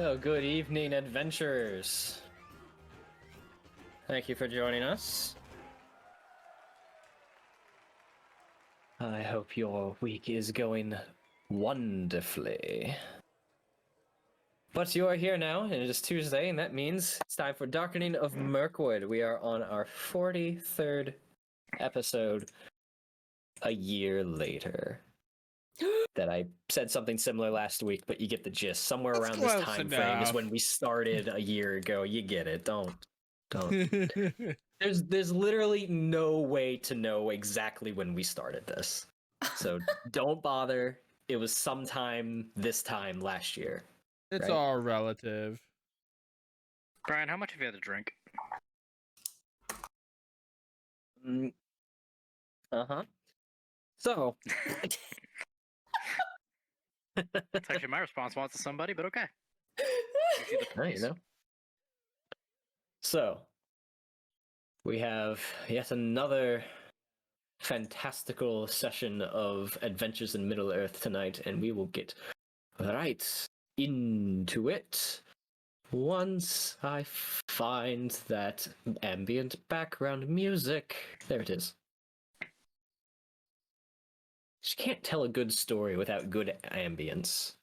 Well, good evening, adventurers. Thank you for joining us. I hope your week is going wonderfully. But you are here now, and it is Tuesday, and that means it's time for Darkening of Mirkwood. We are on our 43rd episode, a year later. That I said something similar last week, but you get the gist. Somewhere around this time frame is when we started a year ago. You get it. Don't. There's literally no way to know exactly when we started this. So don't bother. It was sometime this time last year. It's all relative. Brian, how much have you had to drink? So It's actually my responsibility to somebody, but okay. You know. So we have yet another fantastical session of Adventures in Middle Earth tonight, and we will get right into it once I find that ambient background music. There it is. You can't tell a good story without good ambience.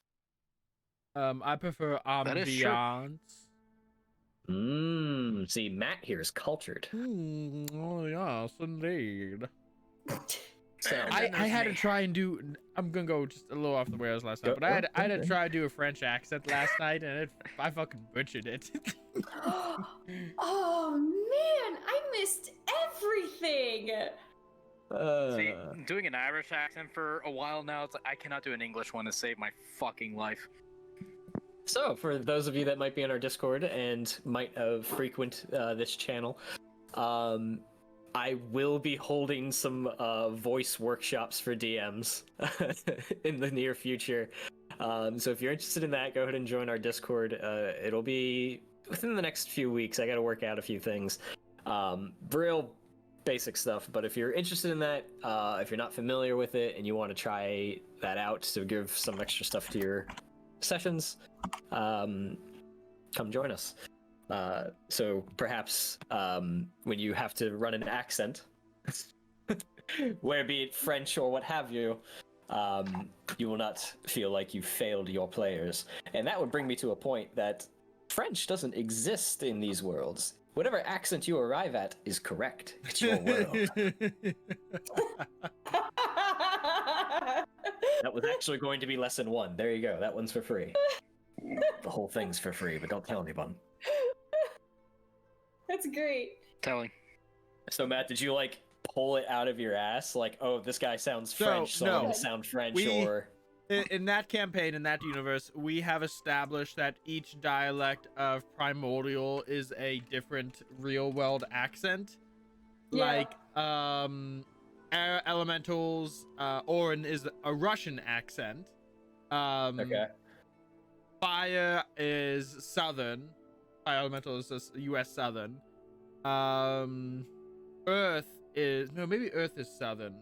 I prefer ambiance. See, Matt here is cultured. Oh yes, indeed. So I had to try and do. I'm gonna go just a little off the rails last night, but I had to try to do a French accent last night, and I fucking butchered it. Oh man, I missed everything. See, doing an Irish accent for a while now, it's like I cannot do an English one to save my fucking life. So, for those of you that might be on our Discord and might frequent this channel, I will be holding some voice workshops for DMs in the near future. So if you're interested in that, go ahead and join our Discord. It'll be within the next few weeks. I got to work out a few things. Real basic stuff, but if you're interested in that, if you're not familiar with it and you want to try that out to give some extra stuff to your sessions, come join us. So perhaps when you have to run an accent, where be it French or what have you, you will not feel like you failed your players. And that would bring me to a point that French doesn't exist in these worlds. Whatever accent you arrive at is correct. It's your world. That was actually going to be lesson 1. There you go. That one's for free. The whole thing's for free, but don't tell anyone. That's great. Telling. So Matt, did you like pull it out of your ass? Like, oh, this guy sounds French, so I'm gonna sound French, or... In that campaign, in that universe, we have established that each dialect of Primordial is a different real-world accent. Yeah. Like, Air Elementals, Orin is a Russian accent. Okay. Fire is Southern. Fire Elemental is just US Southern. Earth is... No, maybe Earth is Southern.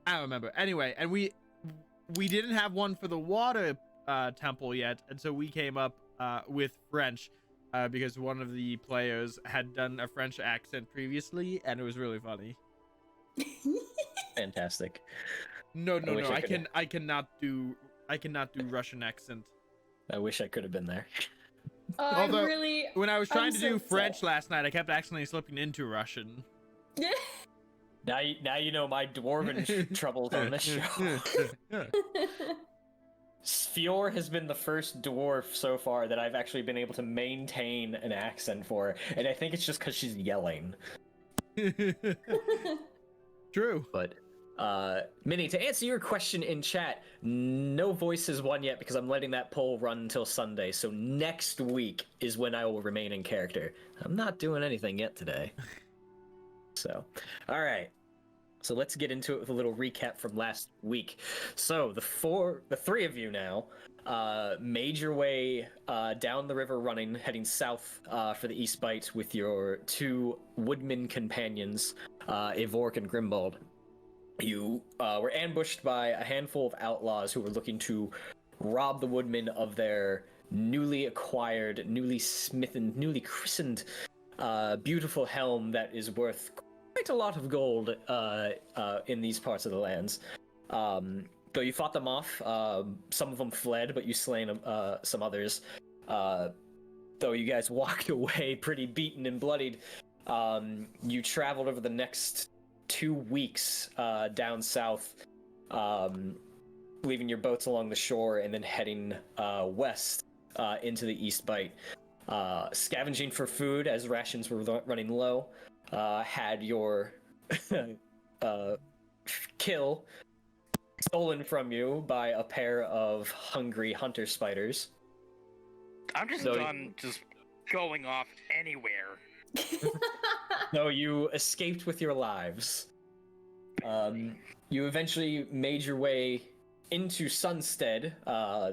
I don't remember. Anyway, and we didn't have one for the water temple yet, and so we came up with French because one of the players had done a French accent previously, and it was really funny. Fantastic. No. I cannot do Russian accent. I wish I could have been there. Although, when I was trying to do upset. French last night, I kept accidentally slipping into Russian. Now you know my dwarven troubles on this show. Sfior has been the first dwarf so far that I've actually been able to maintain an accent for, and I think it's just because she's yelling. True. But, Minnie, to answer your question in chat, no voice has won yet because I'm letting that poll run until Sunday, so next week is when I will remain in character. I'm not doing anything yet today. So, all right. So let's get into it with a little recap from last week. So the three of you now made your way down the river running, heading south for the East Bight with your 2 woodman companions, Evork and Grimbald. You were ambushed by a handful of outlaws who were looking to rob the woodmen of their newly acquired, newly smithened, newly christened, beautiful helm that is worth quite a lot of gold in these parts of the lands. Though you fought them off, some of them fled, but you slain some others. Though you guys walked away pretty beaten and bloodied, you traveled over the next 2 weeks down south, leaving your boats along the shore and then heading west into the East Bight. Scavenging for food as rations were running low, had your kill stolen from you by a pair of hungry hunter spiders. I'm just done just going off anywhere. No, you escaped with your lives. You eventually made your way into Sunstead,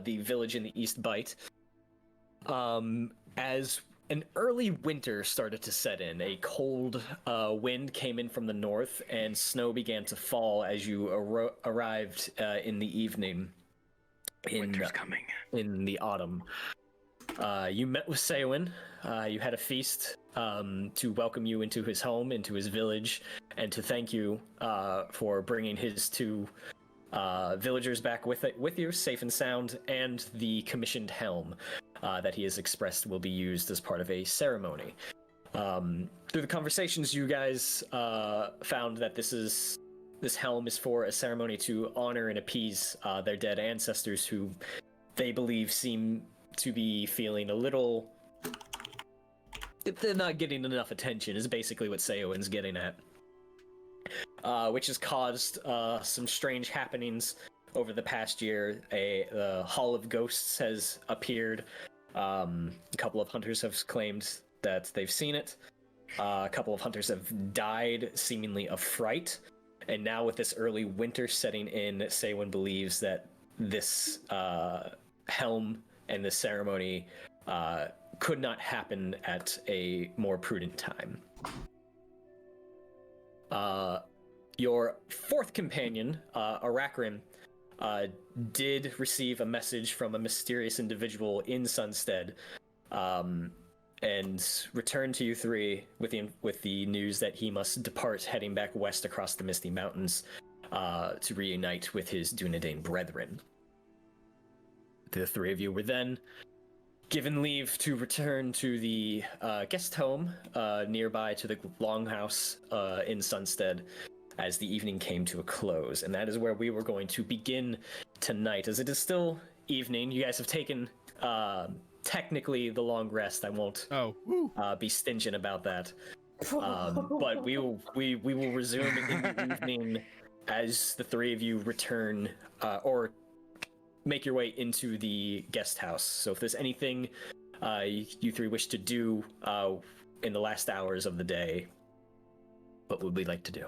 the village in the East Bight. As an early winter started to set in, a cold wind came in from the north, and snow began to fall as you arrived in the evening. Winter's coming. In the autumn. You met with Ceawin. You had a feast to welcome you into his home, into his village, and to thank you for bringing his 2 villagers back with you, safe and sound, and the commissioned helm that he has expressed will be used as part of a ceremony. Through the conversations, you guys found that this helm is for a ceremony to honor and appease their dead ancestors, who they believe seem to be feeling a little... They're not getting enough attention, is basically what Ceawin's getting at. Which has caused some strange happenings over the past year. The Hall of Ghosts has appeared. A couple of hunters have claimed that they've seen it. A couple of hunters have died, seemingly of fright. And now with this early winter setting in, Ceawin believes that this helm and this ceremony could not happen at a more prudent time. Your 4th companion, Arachron, did receive a message from a mysterious individual in Sunstead, and returned to you 3 with the news that he must depart, heading back west across the Misty Mountains to reunite with his Dúnedain brethren. The 3 of you were then given leave to return to the guest home nearby to the longhouse in Sunstead as the evening came to a close. And that is where we were going to begin tonight. As it is still evening, you guys have taken technically the long rest. I won't be stingent about that. But we will resume in the evening as the 3 of you return or make your way into the guest house. So if there's anything you 3 wish to do in the last hours of the day, what would we like to do?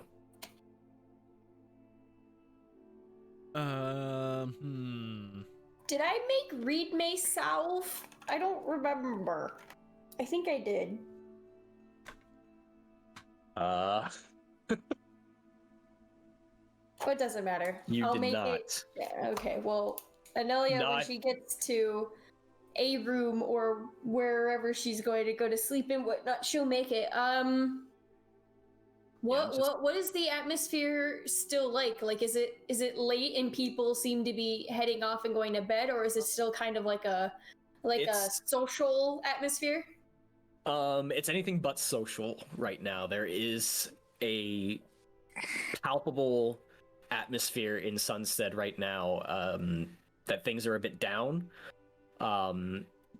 Did I make Reed Mace salve? I don't remember. I think I did. It doesn't matter. I'll make not. it. Yeah, okay, well, Anelia, when she gets to a room or wherever she's going to go to sleep and whatnot, she'll make it. What is the atmosphere still like? Like, is it late and people seem to be heading off and going to bed, or is it still kind of like a social atmosphere? It's anything but social right now. There is a palpable atmosphere in Sunstead right now that things are a bit down.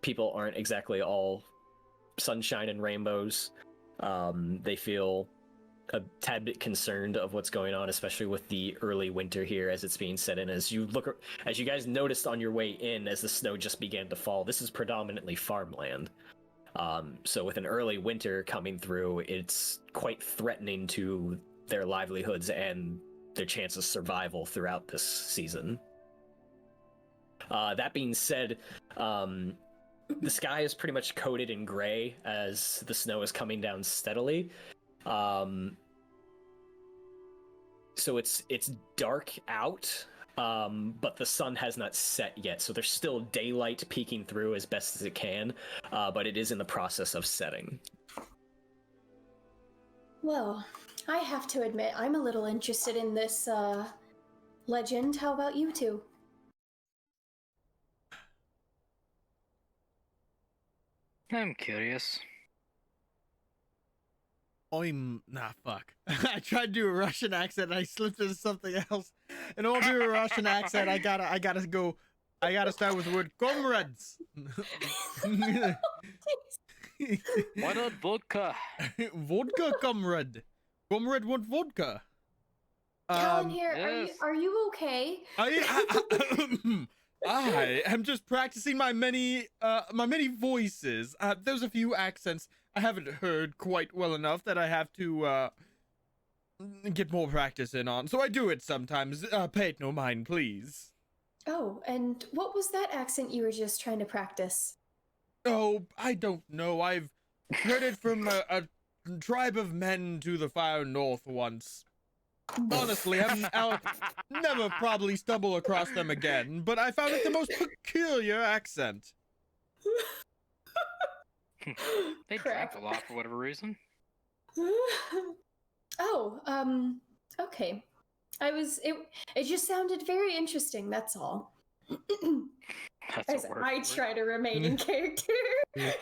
People aren't exactly all sunshine and rainbows. They feel a tad bit concerned of what's going on, especially with the early winter here as it's being set in. As you guys noticed on your way in, as the snow just began to fall, this is predominantly farmland. So with an early winter coming through, it's quite threatening to their livelihoods and their chance of survival throughout this season. That being said, the sky is pretty much coated in gray as the snow is coming down steadily. So it's dark out, but the sun has not set yet, so there's still daylight peeking through as best as it can, but it is in the process of setting. Well, I have to admit, I'm a little interested in this legend. How about you two? I'm curious. Fuck. I tried to do a Russian accent and I slipped into something else. In order to do a Russian accent, I gotta start with the word comrades. Why not vodka? Vodka, comrade. Comrade want vodka. Callan here, yes. are you okay? I am just practicing my many voices. There's a few accents I haven't heard quite well enough that I have to get more practice in on. So I do it sometimes. Pay it no mind, please. Oh, and what was that accent you were just trying to practice? Oh, I don't know. I've heard it from a tribe of men to the far north once. Honestly, I'll never probably stumble across them again, but I found it the most peculiar accent. They drank a lot for whatever reason. Oh, okay. It just sounded very interesting, that's all. That's a word. I try to remain in character. I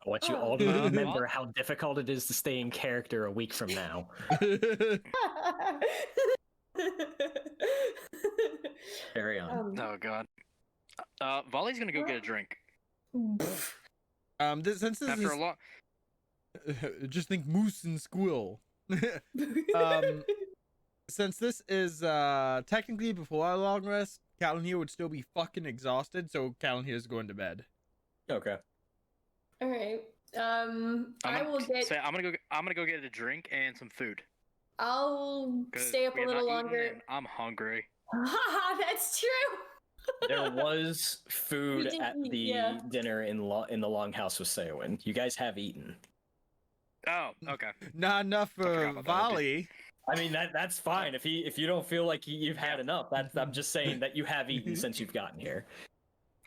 want you all to remember how difficult it is to stay in character a week from now. Carry on. Oh god. Volley's gonna go get a drink. Since this After is a long. just think moose and squirrel. Since this is technically before our long rest, Callan here would still be fucking exhausted, so Callan here is going to bed. Okay. All right. I'm gonna go get a drink and some food. I'll stay up a little longer. I'm hungry. Haha, that's true. There was food We did at eat, the yeah. dinner in the longhouse with Ceawin. You guys have eaten. Oh, okay. Not enough forgot for about that. Volley. I mean that's fine if you don't feel like you've had enough. I'm just saying that you have eaten since you've gotten here.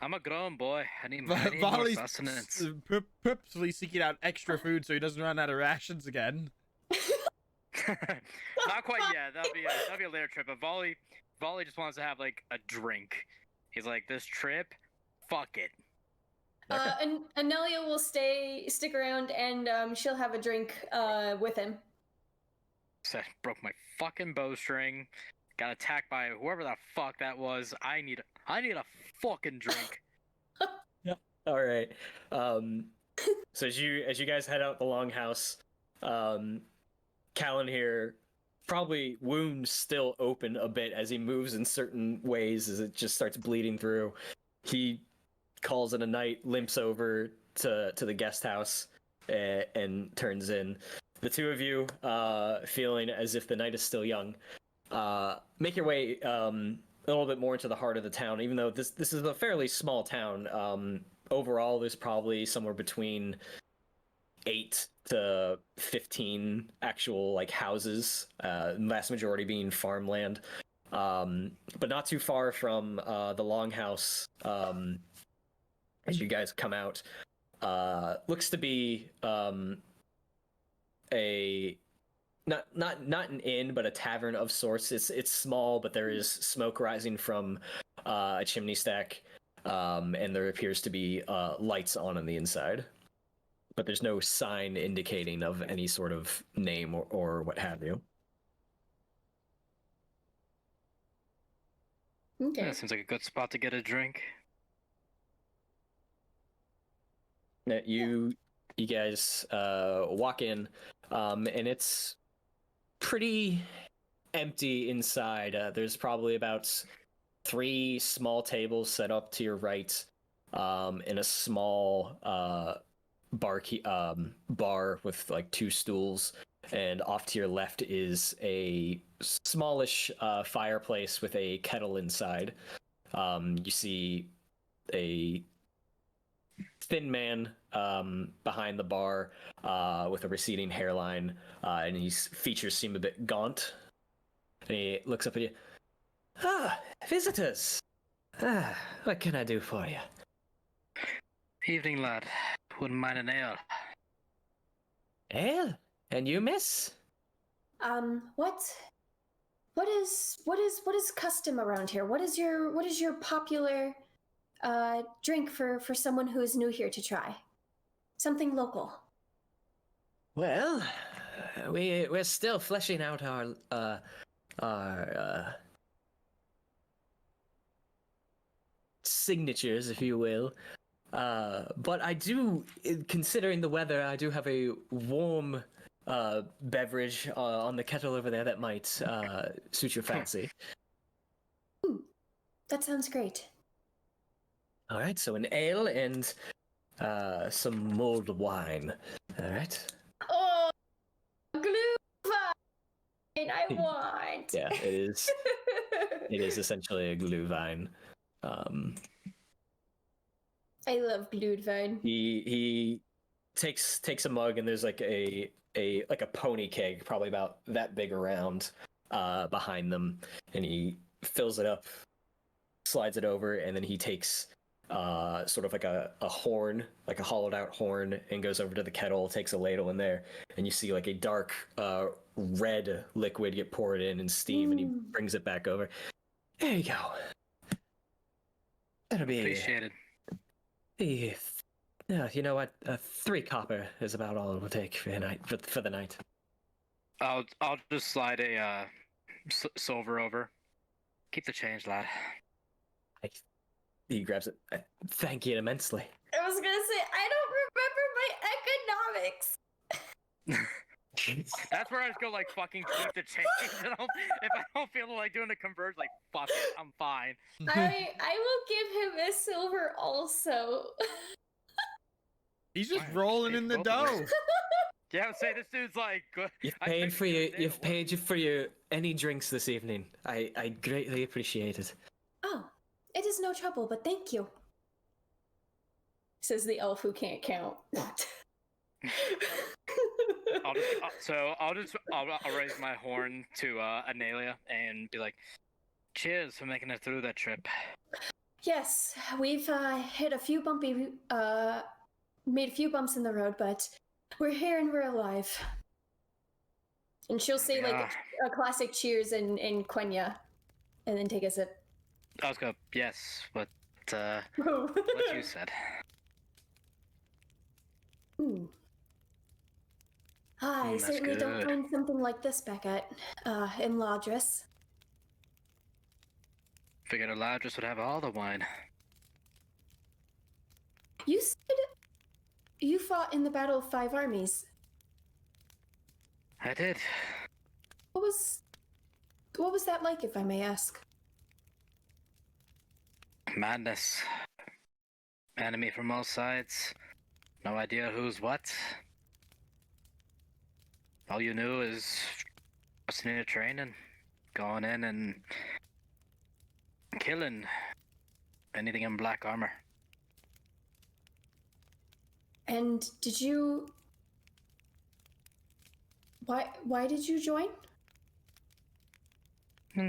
I'm a grown boy. I need more Volley's sustenance. purposely seeking out extra food so he doesn't run out of rations again. Not quite yet. That'll be a later trip. But Volley just wants to have like a drink. He's like, this trip, fuck it. And Anelia will stick around, and she'll have a drink with him. So I broke my fucking bowstring. Got attacked by whoever the fuck that was. I need a fucking drink. All right. So as you guys head out the longhouse, Callan here, probably wounds still open a bit as he moves in certain ways as it just starts bleeding through. He calls it a night, limps over to the guest house, and turns in. The two of you, feeling as if the night is still young, make your way a little bit more into the heart of the town. Even though this is a fairly small town, overall there's probably somewhere between 8 to 15 actual like houses, vast majority being farmland, but not too far from the longhouse. As you guys come out, looks to be a not an inn, but a tavern of sorts. It's small, but there is smoke rising from a chimney stack, and there appears to be lights on the inside. But there's no sign indicating of any sort of name or what have you. Okay. That seems like a good spot to get a drink. You guys walk in, and it's pretty empty inside. There's probably about 3 small tables set up to your right, and a small bar with like 2 stools, and off to your left is a smallish fireplace with a kettle inside. You see a thin man behind the bar with a receding hairline, and his features seem a bit gaunt. And he looks up at you. Ah, visitors. Ah, what can I do for you? Evening, lad. Wouldn't mind an ale. Ale? And you, miss? What is custom around here? What is your popular drink for someone who is new here to try? Something local. Well, we're still fleshing out our signatures, if you will. But I do, considering the weather, I do have a warm beverage on the kettle over there that might suit your fancy. That sounds great. All right, so an ale and some mulled wine. All right. Oh, glühwein! I want. Yeah, it is. It is essentially a glühwein. I love glühwein. He takes a mug and there's like a pony keg, probably about that big around, behind them, and he fills it up, slides it over, and then he takes sort of like a horn, like a hollowed out horn, and goes over to the kettle, takes a ladle in there, and you see like a dark red liquid get poured in and steam, and he brings it back over. There you go. That'll be Appreciated. Yeah, you know what? 3 copper is about all it will take for the night. I'll just slide a silver over. Keep the change, lad. He grabs it. Thank you immensely. I was gonna say I don't remember my economics. That's where I just go like fucking keep the change. If I don't feel like doing a conversion, like fuck it, I'm fine. I will give him a silver also. He's just rolling in the dough. Yeah, I would say this dude's like good. You've paid for your any drinks this evening. I greatly appreciate it. Oh, it is no trouble, but thank you. Says the elf who can't count. I'll raise my horn to Analia and be like, cheers for making it through that trip. Yes, we've hit a few made a few bumps in the road, but we're here and we're alive. And she'll say like a classic cheers in Quenya, and then take a sip. I was going, yes, what you said. I certainly don't find something like this back in Ladris. Figured a Ladris would have all the wine. You said you fought in the Battle of 5 Armies. I did. What was that like, if I may ask? Madness. Enemy from all sides. No idea who's what. All you knew is just in a training, going in and killing anything in black armor. And did you... Why did you join?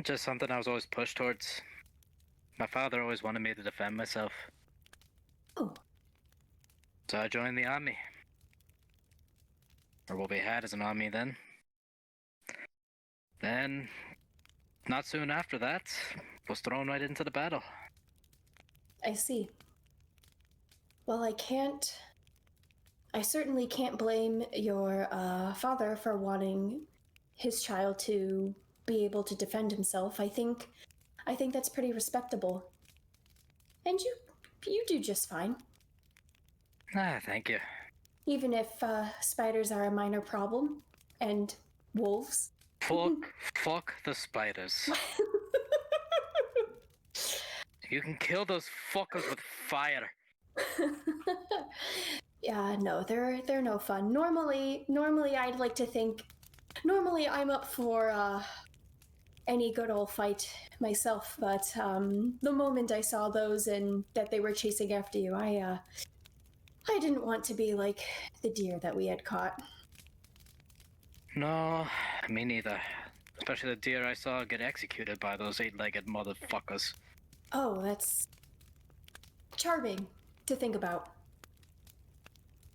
Just something I was always pushed towards. My father always wanted me to defend myself. Oh. So I joined the army. Or what we had as an army then. Then, not soon after that, was thrown right into the battle. I see. Well, I certainly can't blame your father for wanting his child to be able to defend himself. I think that's pretty respectable. And you do just fine. Thank you. Even if spiders are a minor problem, and wolves. Fuck the spiders. You can kill those fuckers with fire. Yeah, no, they're no fun. Normally I'd like to think. Normally I'm up for any good old fight myself, but the moment I saw those and that they were chasing after you, I didn't want to be like the deer that we had caught. No, me neither. Especially the deer I saw get executed by those 8-legged motherfuckers. Oh, that's charming to think about.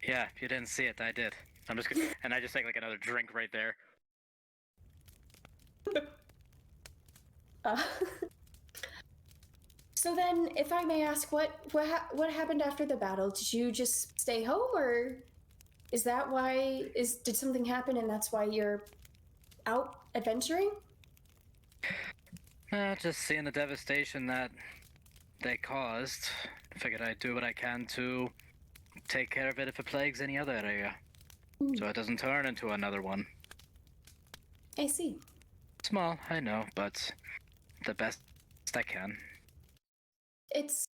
Yeah, if you didn't see it, I did. I'm just gonna, and I just take like another drink right there. Uh, so then, if I may ask, what happened after the battle? Did you just stay home, or is that why? Did something happen, and that's why you're out adventuring? Just seeing the devastation that they caused, figured I'd do what I can to take care of it if it plagues any other area, so it doesn't turn into another one. I see. Small, I know, but the best I can. It's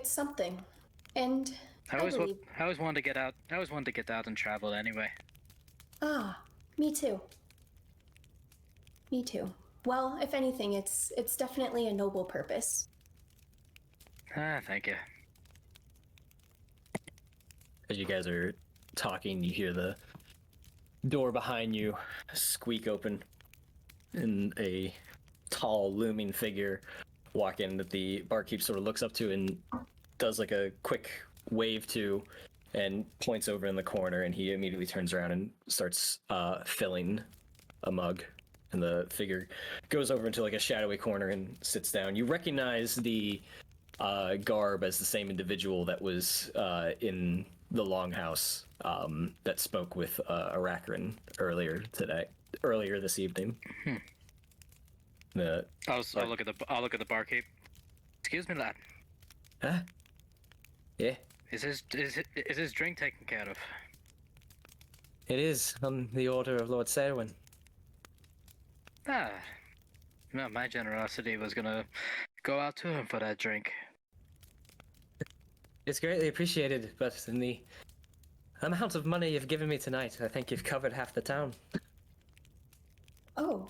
something, and I always wanted to get out. I always wanted to get out and travel anyway. Me too. Me too. Well, if anything, it's definitely a noble purpose. Thank you. As you guys are talking, you hear the door behind you squeak open, and a tall, looming figure walk in that the barkeep sort of looks up to and does like a quick wave to, and points over in the corner, and he immediately turns around and starts filling a mug. And the figure goes over into like a shadowy corner and sits down. You recognize the garb as the same individual that was in the longhouse that spoke with Arachron earlier this evening. I'll look at the barkeep. Excuse me, lad. Huh? Yeah. Is his drink taken care of? It is on the order of Lord Ceawin. No, my generosity was gonna go out to him for that drink. It's greatly appreciated, but in the amount of money you've given me tonight, I think you've covered half the town. Really?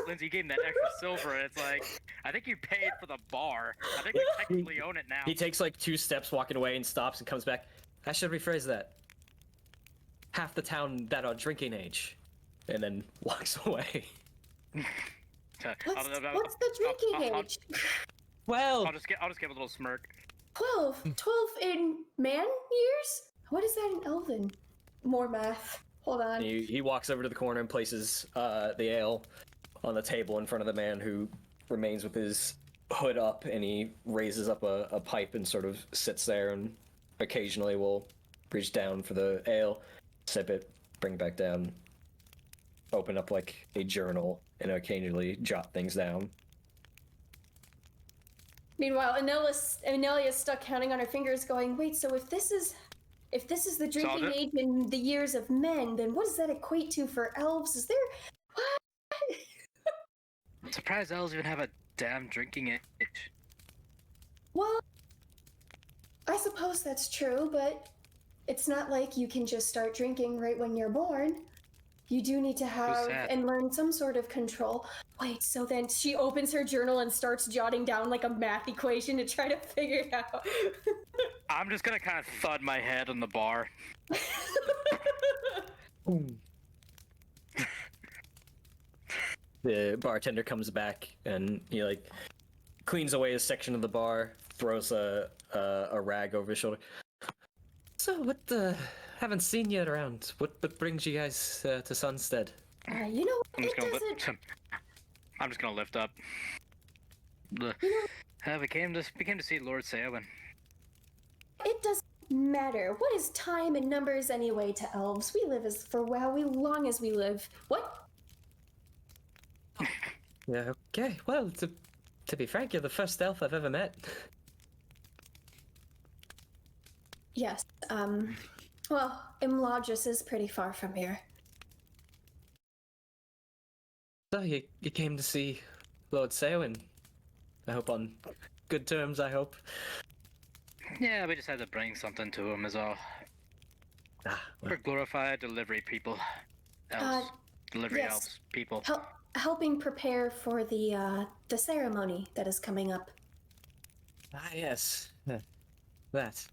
Lindsay gave him that extra silver, and it's like, I think you paid for the bar. I think we technically own it now. He takes like 2 steps walking away and stops and comes back. I should rephrase that. Half the town that are drinking age, and then walks away. What's the drinking age? Well, I'll just give a little smirk. 12 in man years? What is that in Elven? More math. Hold on. he walks over to the corner and places the ale on the table in front of the man, who remains with his hood up, and he raises up a pipe and sort of sits there and occasionally will reach down for the ale, sip it, bring it back down, open up like a journal, and occasionally jot things down. Meanwhile, Anelia's stuck counting on her fingers, going, "Wait, so if this is the drinking age in the years of men, then what does that equate to for elves? Is there what?" I'm surprised elves even have a damn drinking age. Well, I suppose that's true, but it's not like you can just start drinking right when you're born. You do need to have and learn some sort of control. Wait, so then she opens her journal and starts jotting down like a math equation to try to figure it out. I'm just gonna kind of thud my head on the bar. The bartender comes back and he like cleans away a section of the bar, throws a rag over his shoulder. So what? Haven't seen you around. What brings you guys to Sunstead? You know, I'm just gonna lift up. We came to see Lord Ceawin. It doesn't matter. What is time and numbers anyway to elves? We live for how long as we live. What? Yeah. Okay. Well, to be frank, you're the first elf I've ever met. Yes. Well, Imladris is pretty far from here. So you came to see Lord Ceawin. I hope on good terms, I hope. Yeah, we just had to bring something to him is all. Well. We're glorified delivery people. Elves. Delivery elves. People. Helping prepare for the ceremony that is coming up. Yes. That.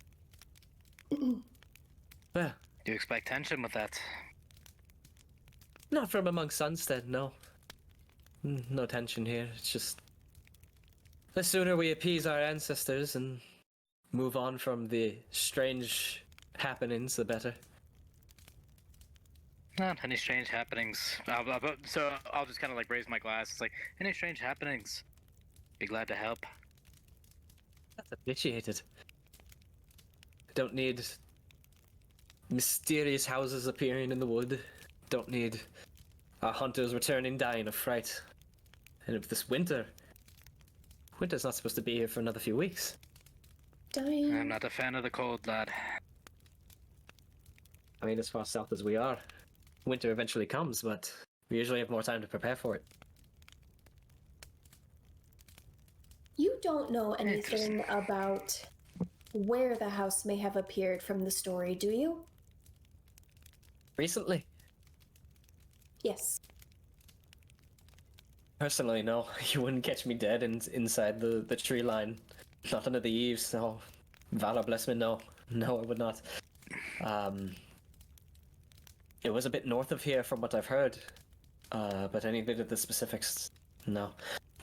Well, Do you expect tension with that? Not from among Sunstead, no. No tension here. It's just the sooner we appease our ancestors and move on from the strange happenings, the better. Not any strange happenings. So I'll just kind of like raise my glass. It's like, any strange happenings? Be glad to help. That's appreciated. Don't need mysterious houses appearing in the wood. Don't need our hunters returning dying of fright. And if this winter's not supposed to be here for another few weeks. Dying. I'm not a fan of the cold, lad. I mean, as far south as we are, winter eventually comes, but we usually have more time to prepare for it. You don't know anything about where the house may have appeared from the story, do you? Recently? Yes. Personally, no. You wouldn't catch me dead inside the tree line. Not under the eaves, no. Valor bless me, no. No, I would not. It was a bit north of here from what I've heard. But any bit of the specifics, no.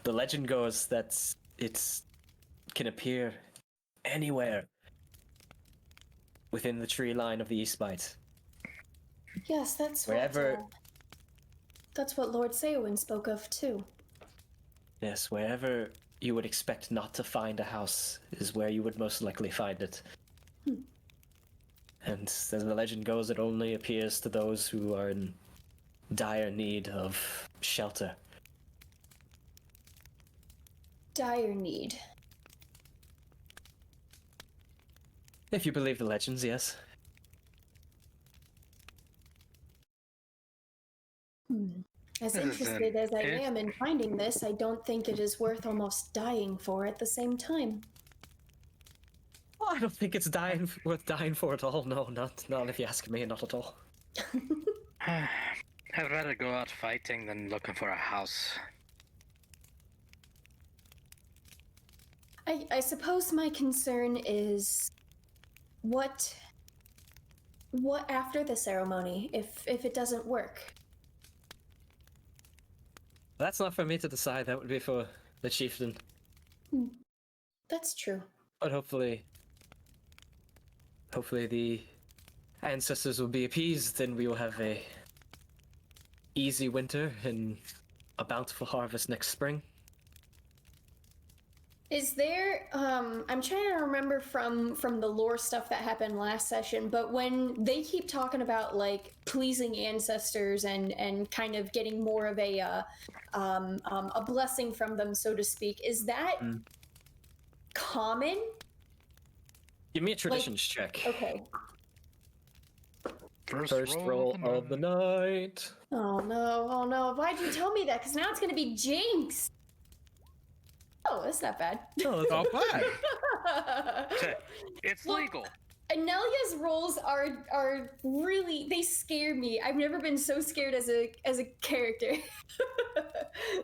The legend goes that it can appear anywhere within the tree line of the East Bight. Yes, that's Wherever... that's what Lord Ceawin spoke of too. Yes, wherever you would expect not to find a house is where you would most likely find it. And as the legend goes, it only appears to those who are in dire need of shelter. Dire need. If you believe the legends, yes. As This is interested as I an am in finding this, I don't think it is worth almost dying for at the same time. Oh, I don't think it's worth dying for at all. No, not if you ask me, not at all. I'd rather go out fighting than looking for a house. I suppose my concern is what after the ceremony if it doesn't work. That's not for me to decide. That would be for the chieftain. That's true. But hopefully the ancestors will be appeased, and we will have a easy winter and a bountiful harvest next spring. Is there I'm trying to remember from the lore stuff that happened last session, but when they keep talking about like pleasing ancestors and kind of getting more of a blessing from them, so to speak, is that common? Give me a traditions check. Okay. First roll of the night. Oh no, why'd you tell me that? Because now it's gonna be jinx. Oh, that's not bad. Oh, that's all bad. It's Well, legal. Anelia's rolls are really, they scare me. I've never been so scared as a character.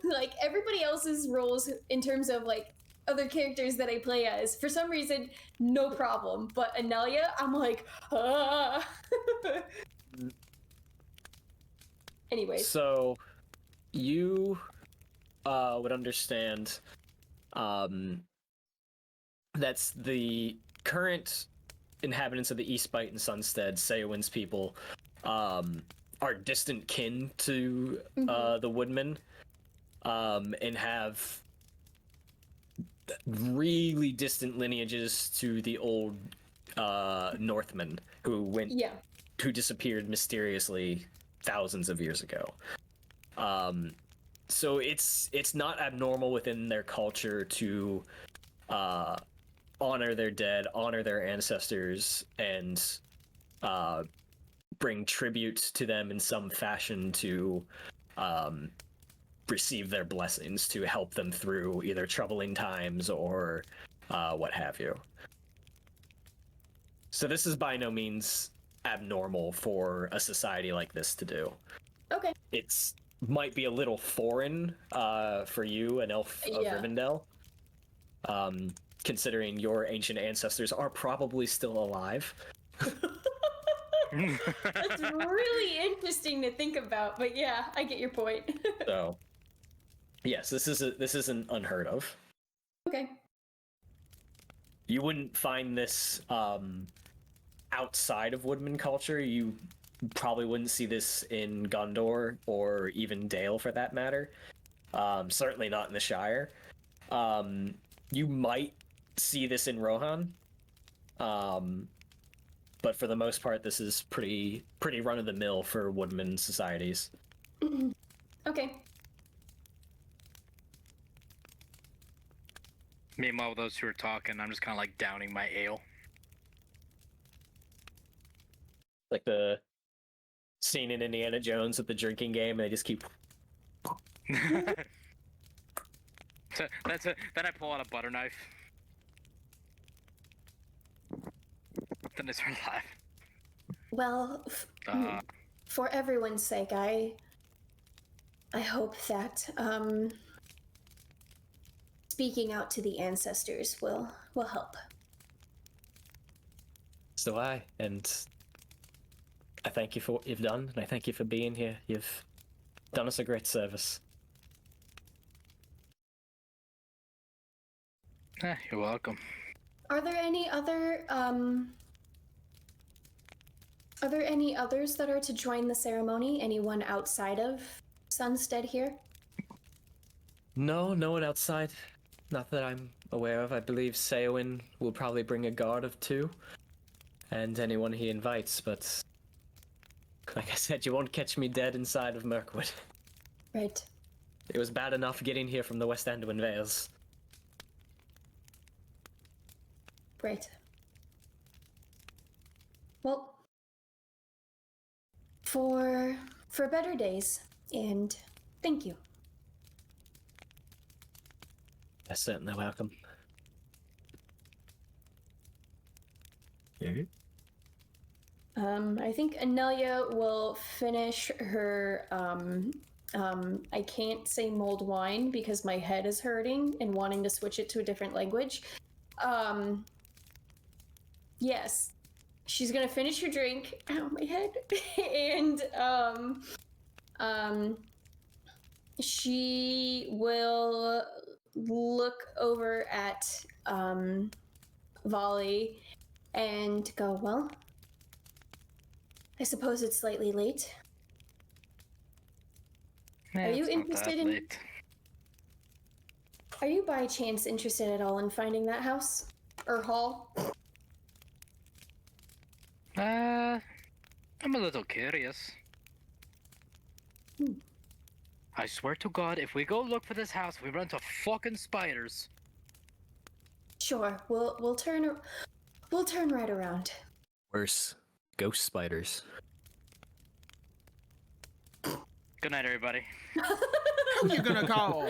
Like everybody else's rolls in terms of like other characters that I play as, for some reason, no problem. But Anelia, I'm like, ah. Anyways. So, you would understand that's the current inhabitants of the East Bight and Sunstead, Ceawin's people, are distant kin to the Woodmen, and have really distant lineages to the old Northmen who disappeared mysteriously thousands of years ago. So it's not abnormal within their culture to honor their dead, honor their ancestors, and bring tribute to them in some fashion to receive their blessings, to help them through either troubling times or what have you. So this is by no means abnormal for a society like this to do. Okay. It's might be a little foreign for you, an elf of Rivendell, considering your ancient ancestors are probably still alive. That's really interesting to think about, but yeah, I get your point. So, yes, this isn't unheard of. Okay. You wouldn't find this outside of woodman culture. You probably wouldn't see this in Gondor or even Dale, for that matter. Certainly not in the Shire. You might see this in Rohan. But for the most part, this is pretty run-of-the-mill for woodman societies. Okay. Meanwhile, those two are talking, I'm just kind of like downing my ale. Like the scene in Indiana Jones with the drinking game, and they just keep... So that's it. Then I pull out a butter knife. Then I start laughing. Well, for everyone's sake, I hope that speaking out to the ancestors will help. So I, and I thank you for what you've done, and I thank you for being here. You've done us a great service. You're welcome. Are there any others that are to join the ceremony? Anyone outside of Sunstead here? No one outside. Not that I'm aware of. I believe Ceawin will probably bring a guard of 2, and anyone he invites, but like I said, you won't catch me dead inside of Mirkwood. Right. It was bad enough getting here from the West Anduin Vales. Right. Well, for better days, and thank you. You're certainly welcome. I think Anelia will finish her, I can't say mulled wine because my head is hurting and wanting to switch it to a different language. Yes. She's gonna finish her drink. Ow, my head. And, she will look over at, Volley and go, well, I suppose it's slightly late. Yeah, Are you it's not interested that in- late. Are you by chance interested at all in finding that house? Or hall? I'm a little curious. I swear to God, if we go look for this house, we run into fucking spiders. Sure, we'll turn right around. Worse, ghost spiders. Good night, everybody. Who you gonna call?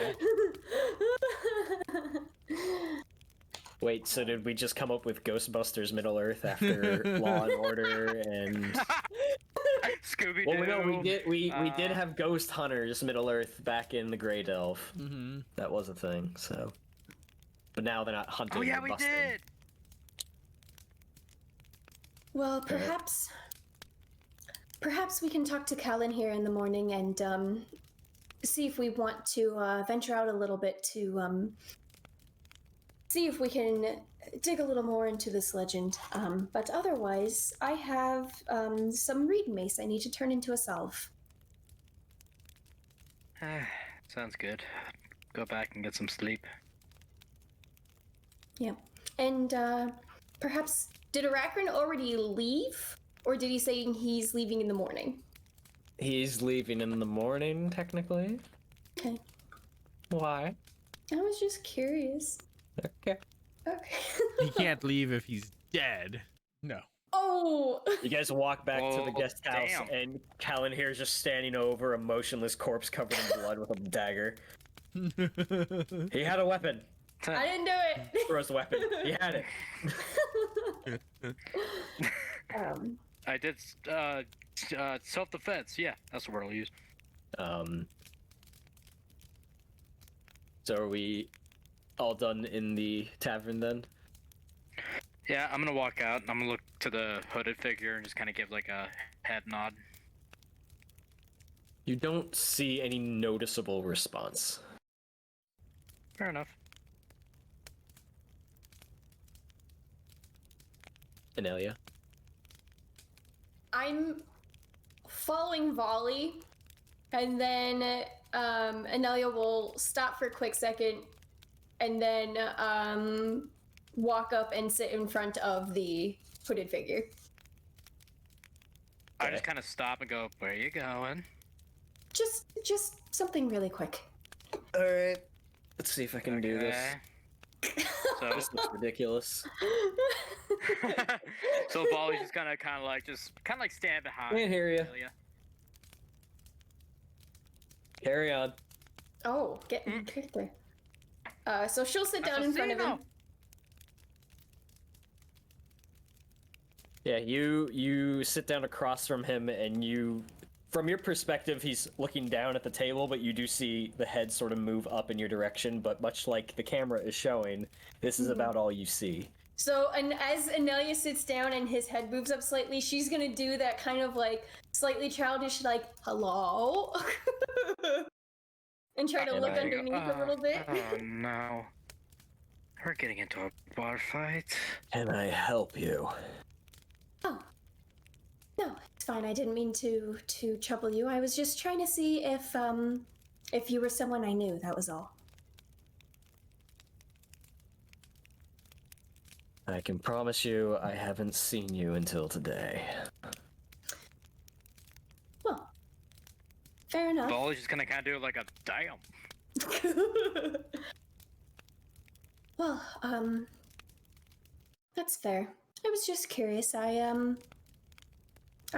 Wait, so did we just come up with Ghostbusters Middle Earth after Law and Order and... Scooby-Doo. Well, no, we did have Ghost Hunters Middle Earth back in the Grey Delve. Mm-hmm. That was a thing, so... But now they're not hunting, Oh yeah, they're we busting. did. Well, perhaps we can talk to Callan here in the morning and see if we want to venture out a little bit to see if we can dig a little more into this legend. But otherwise, I have some reed mace I need to turn into a salve. Sounds good. Go back and get some sleep. Yeah. And perhaps, did Arachron already leave? Or did he say he's leaving in the morning? He's leaving in the morning, technically. Okay. Why? I was just curious. Okay. Okay. He can't leave if he's dead. No. Oh! You guys walk back to the Oh, guest house, damn. and Callan here is just standing over a motionless corpse covered in blood with a dagger. He had a weapon. I didn't do it! Throws the weapon. He had it. I did self-defense. Yeah, that's the word I'll use. So are we all done in the tavern then? Yeah, I'm gonna walk out and I'm gonna look to the hooded figure and just kind of give like a head nod. You don't see any noticeable response. Fair enough. Anelia? I'm following Volley, and then Anelia will stop for a quick second, and then walk up and sit in front of the hooded figure. I just kind of stop and go, "Where you going?" Just something really quick. All right. Let's see if I can do this. So, This looks ridiculous. so Volley's just kind of like stand behind. Can't hear you. Amelia. Carry on. Oh, get in character. So she'll sit down in front of him. Yeah, you sit down across from him, and from your perspective, he's looking down at the table, but you do see the head sort of move up in your direction, but much like the camera is showing, this is about all you see. So, and as Anelia sits down and his head moves up slightly, she's gonna do that kind of like slightly childish, like, hello? And try to look underneath a little bit. Oh no. We're getting into a bar fight. Can I help you? Oh. No, it's fine. I didn't mean to trouble you. I was just trying to see if you were someone I knew, that was all. I can promise you I haven't seen you until today. Well, fair enough. Volley's just gonna kind of do like a damn. Well, that's fair. I was just curious. I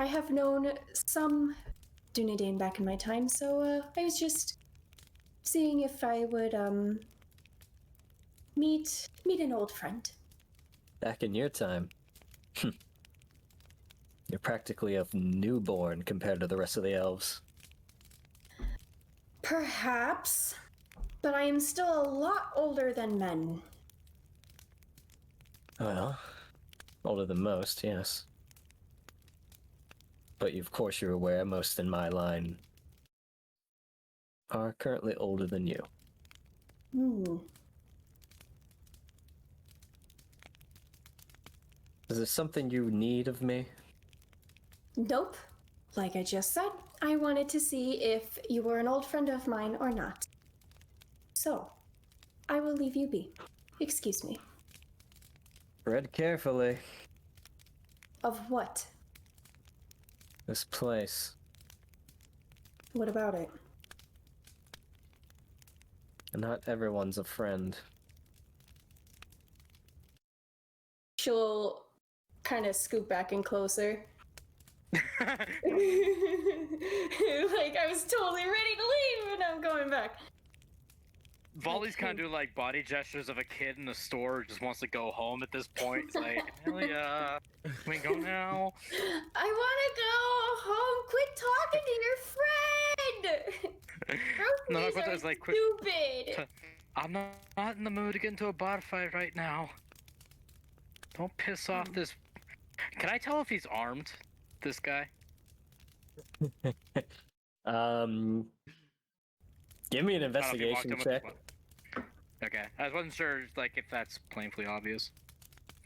have known some Dúnedain back in my time, so I was just seeing if I would meet an old friend. Back in your time. You're practically a newborn compared to the rest of the elves. Perhaps, but I am still a lot older than men. Well, older than most, yes. But of course you're aware most in my line are currently older than you. Is there something you need of me? Nope. Like I just said, I wanted to see if you were an old friend of mine or not. So, I will leave you be. Excuse me. Tread carefully. Of what? This place. What about it? Not everyone's a friend. She'll kind of scoot back in closer. Like, I was totally ready to leave and I'm going back. Volley's kind of doing like body gestures of a kid in the store who just wants to go home at this point. It's like, Amelia, can we go now? I want to go home. Quit talking to your friend. No, Groceries but are it's like, stupid. I'm not in the mood to get into a bar fight right now. Don't piss off this. Can I tell if he's armed? This guy? Give me an I don't know if he walked investigation in with check. one. Okay, I wasn't sure like if that's plainly obvious.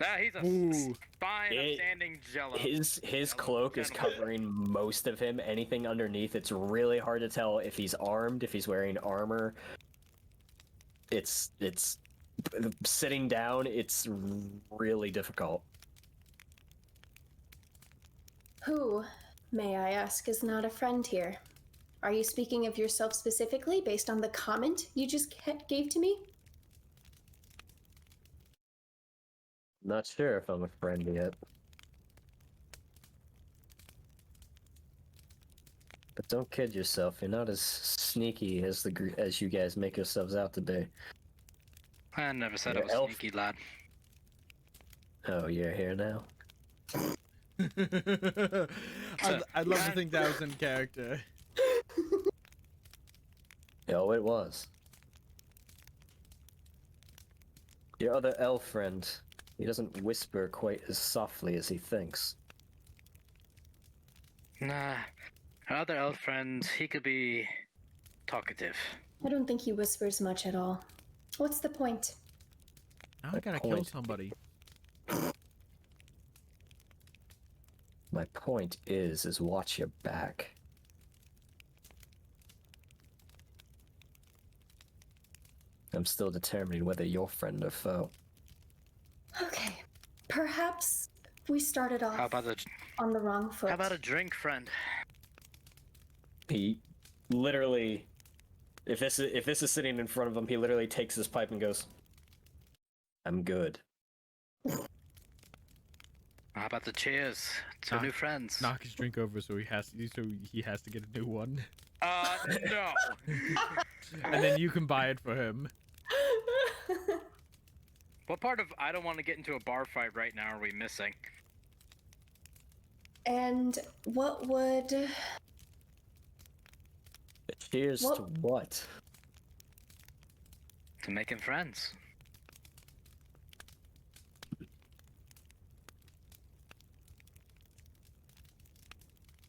Nah, he's a Ooh. fine, upstanding jello. His cloak is covering most of him. Anything underneath, it's really hard to tell if he's armed, if he's wearing armor. It's sitting down, it's really difficult. Who, may I ask, is not a friend here? Are you speaking of yourself specifically based on the comment you just gave to me? Not sure if I'm a friend yet. But don't kid yourself, you're not as sneaky as you guys make yourselves out to be. I never said I You're was elf. sneaky, lad. Oh, you're here now? I'd love to think that was in character. Oh, it was. Your other elf friend, He doesn't whisper quite as softly as he thinks. Nah. Our other elf friend, he could be talkative. I don't think he whispers much at all. What's the point? Now I gotta kill somebody. My point is watch your back. I'm still determining whether you're friend or foe. Okay. Perhaps we started off How about on the wrong foot. How about a drink, friend? He literally, if this is sitting in front of him, he literally takes his pipe and goes, "I'm good." How about the cheers to new friends? Knock his drink over so he has to get a new one. No. And then you can buy it for him. What part of I don't want to get into a bar fight right now are we missing? And what would... Cheers What? to what? To making friends.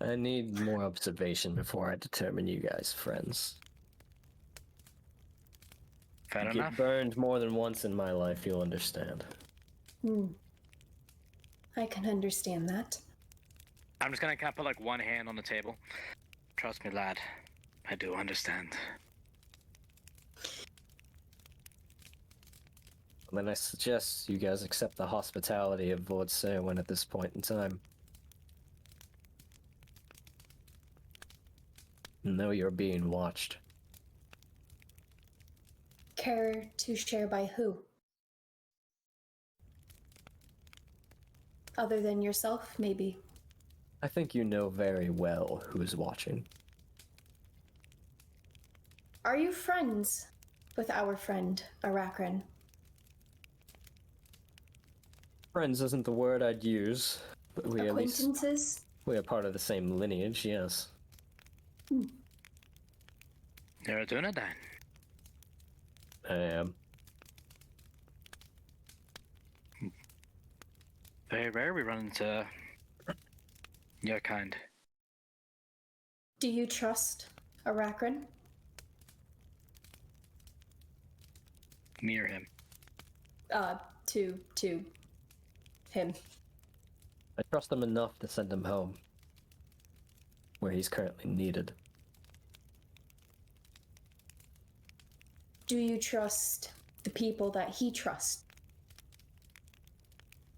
I need more observation before I determine you guys friends. Fair Get enough. burned more than once in my life, you'll understand. I can understand that. I'm just gonna kind of put like one hand on the table. Trust me, lad. I do understand. And then I suggest you guys accept the hospitality of Lord Ceawin at this point in time. Know you're being watched. Care to share by who? Other than yourself, maybe. I think you know very well who's watching. Are you friends with our friend, Arachron? Friends isn't the word I'd use, but we at least Acquaintances? we are part of the same lineage, yes. You're a Dúnedain. I am. Very rare we run into your kind. Do you trust Arachron? Me or him. To him. I trust him enough to send him home, where he's currently needed. Do you trust the people that he trusts?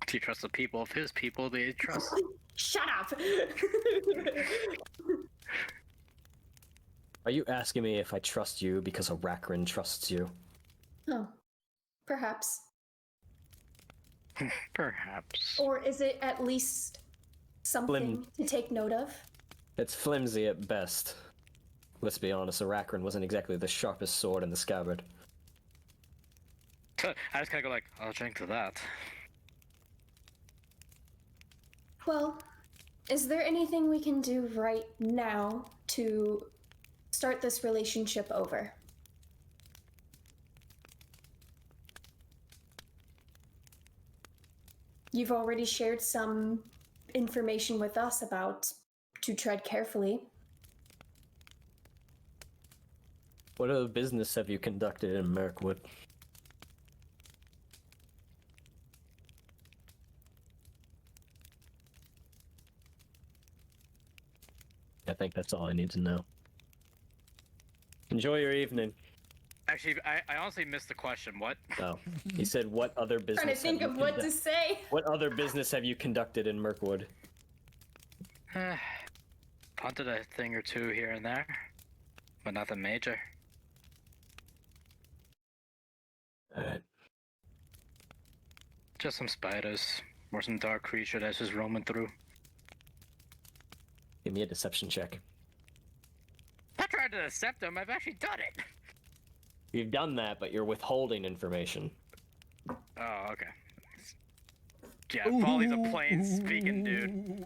Do you trust the people of his people they trust? Shut up! Are you asking me if I trust you because Arachron trusts you? Oh, perhaps. Perhaps. Or is it at least something to take note of? It's flimsy at best. Let's be honest, Arachron wasn't exactly the sharpest sword in the scabbard. I just kind of go like, I'll drink to that. Well, is there anything we can do right now to start this relationship over? You've already shared some information with us about to tread carefully. What other business have you conducted in Mirkwood? I think that's all I need to know. Enjoy your evening. Actually, I honestly missed the question. What? Oh, he said, "What other business?" Trying to think of what to say. What other business have you conducted in Mirkwood? Punted a thing or two here and there, but nothing major. Alright. Just some spiders or some dark creature that's just roaming through. Give me a deception check. I tried to accept them. I've actually done it. You've done that, but you're withholding information. Oh, okay. Yeah, Folly's a plain speaking dude.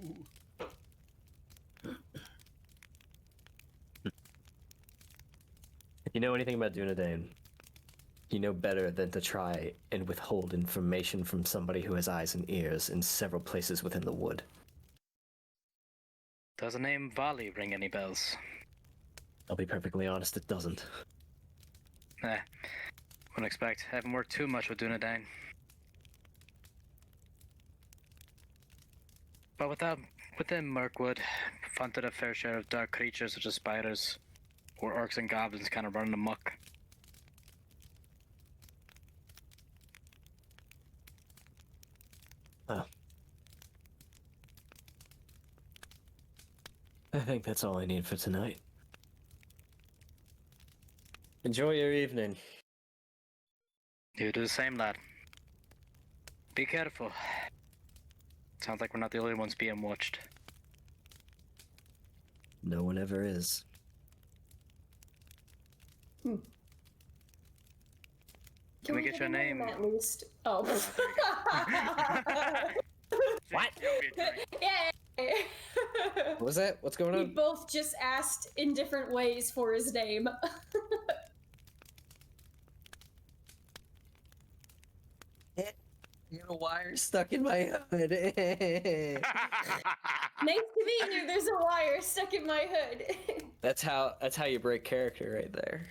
If you know anything about Dúnedain, you know better than to try and withhold information from somebody who has eyes and ears in several places within the wood. Does the name Vali ring any bells? I'll be perfectly honest, it doesn't. Wouldn't expect. I haven't worked too much with Dúnedain. But within Mirkwood, fronted a fair share of dark creatures such as spiders, or orcs and goblins kind of running amok. Oh. I think that's all I need for tonight. Enjoy your evening. You do the same, lad. Be careful. Sounds like we're not the only ones being watched. No one ever is. Can we get your name? At least. Oh. What? Yeah. What was that? What's going We on? both just asked in different ways for his name. You got a wire stuck in my hood. Nice to meet you. There's a wire stuck in my hood. That's how you break character right there.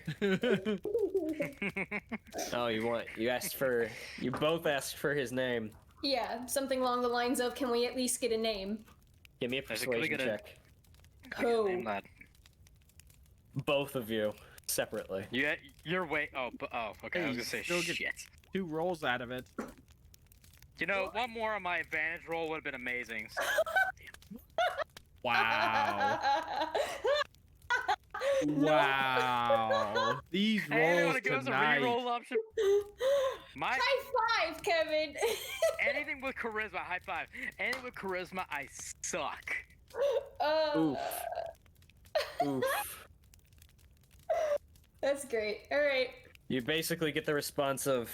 Oh, you both asked for his name. Yeah, something along the lines of, can we at least get a name? Give me a Can we persuasion get a- check. Who? Name, lad. Both of you, separately. You're way. Oh, okay. I was gonna say Still get- shit. 2 rolls out of it. You know, one more on my advantage roll would have been amazing. Wow. Wow. These Hey, rolls wanna give us a tonight. reroll option? My High five, Kevin. anything with charisma, high five. Anything with charisma, I suck. Oof. Oof. That's great. All right. You basically get the response of,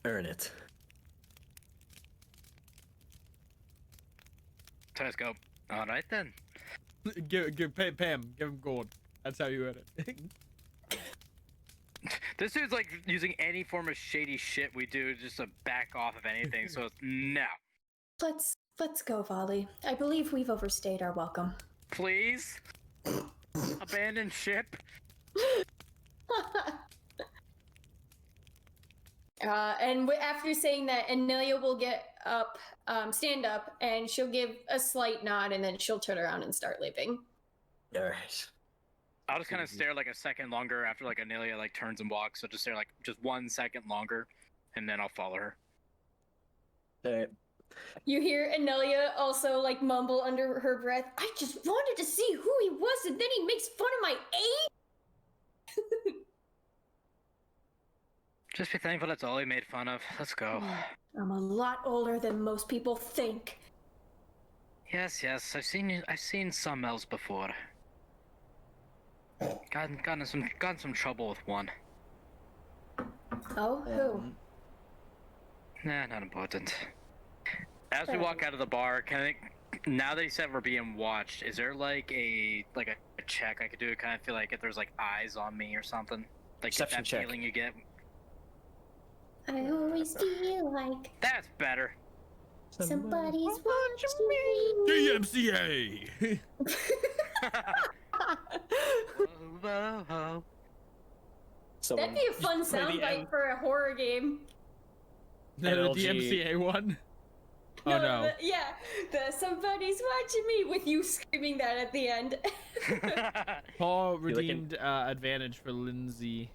earn it. Telescope. All right then. Pay him. Give him gold. That's how you edit it. This dude's like using any form of shady shit we do just to back off of anything. So it's no. Let's go, Volley. I believe we've overstayed our welcome. Please. Abandon ship. After saying that, Anelia will get up, stand up, and she'll give a slight nod, and then she'll turn around and start leaving. All right. I'll just kind of stare like a second longer after like Anelia like turns and walks. So just stare like just 1 second longer, and then I'll follow her. All right. You hear Anelia also like mumble under her breath, I just wanted to see who he was, and then he makes fun of my age? Just be thankful that's all he made fun of. Let's go. I'm a lot older than most people think. Yes, I've seen some elves before. Gotten in some trouble with one. Oh, who? Nah, not important. As we walk out of the bar, now that you said we're being watched, is there like a check I could do to kind of feel like if there's like eyes on me or something? Like Perception that check. feeling you get? I always feel like That's better. somebody's watching me. DMCA. That'd be a fun soundbite for a horror game. The NLG. DMCA one. Oh no. Somebody's watching me with you screaming that at the end. Paul redeemed advantage for Lindsay.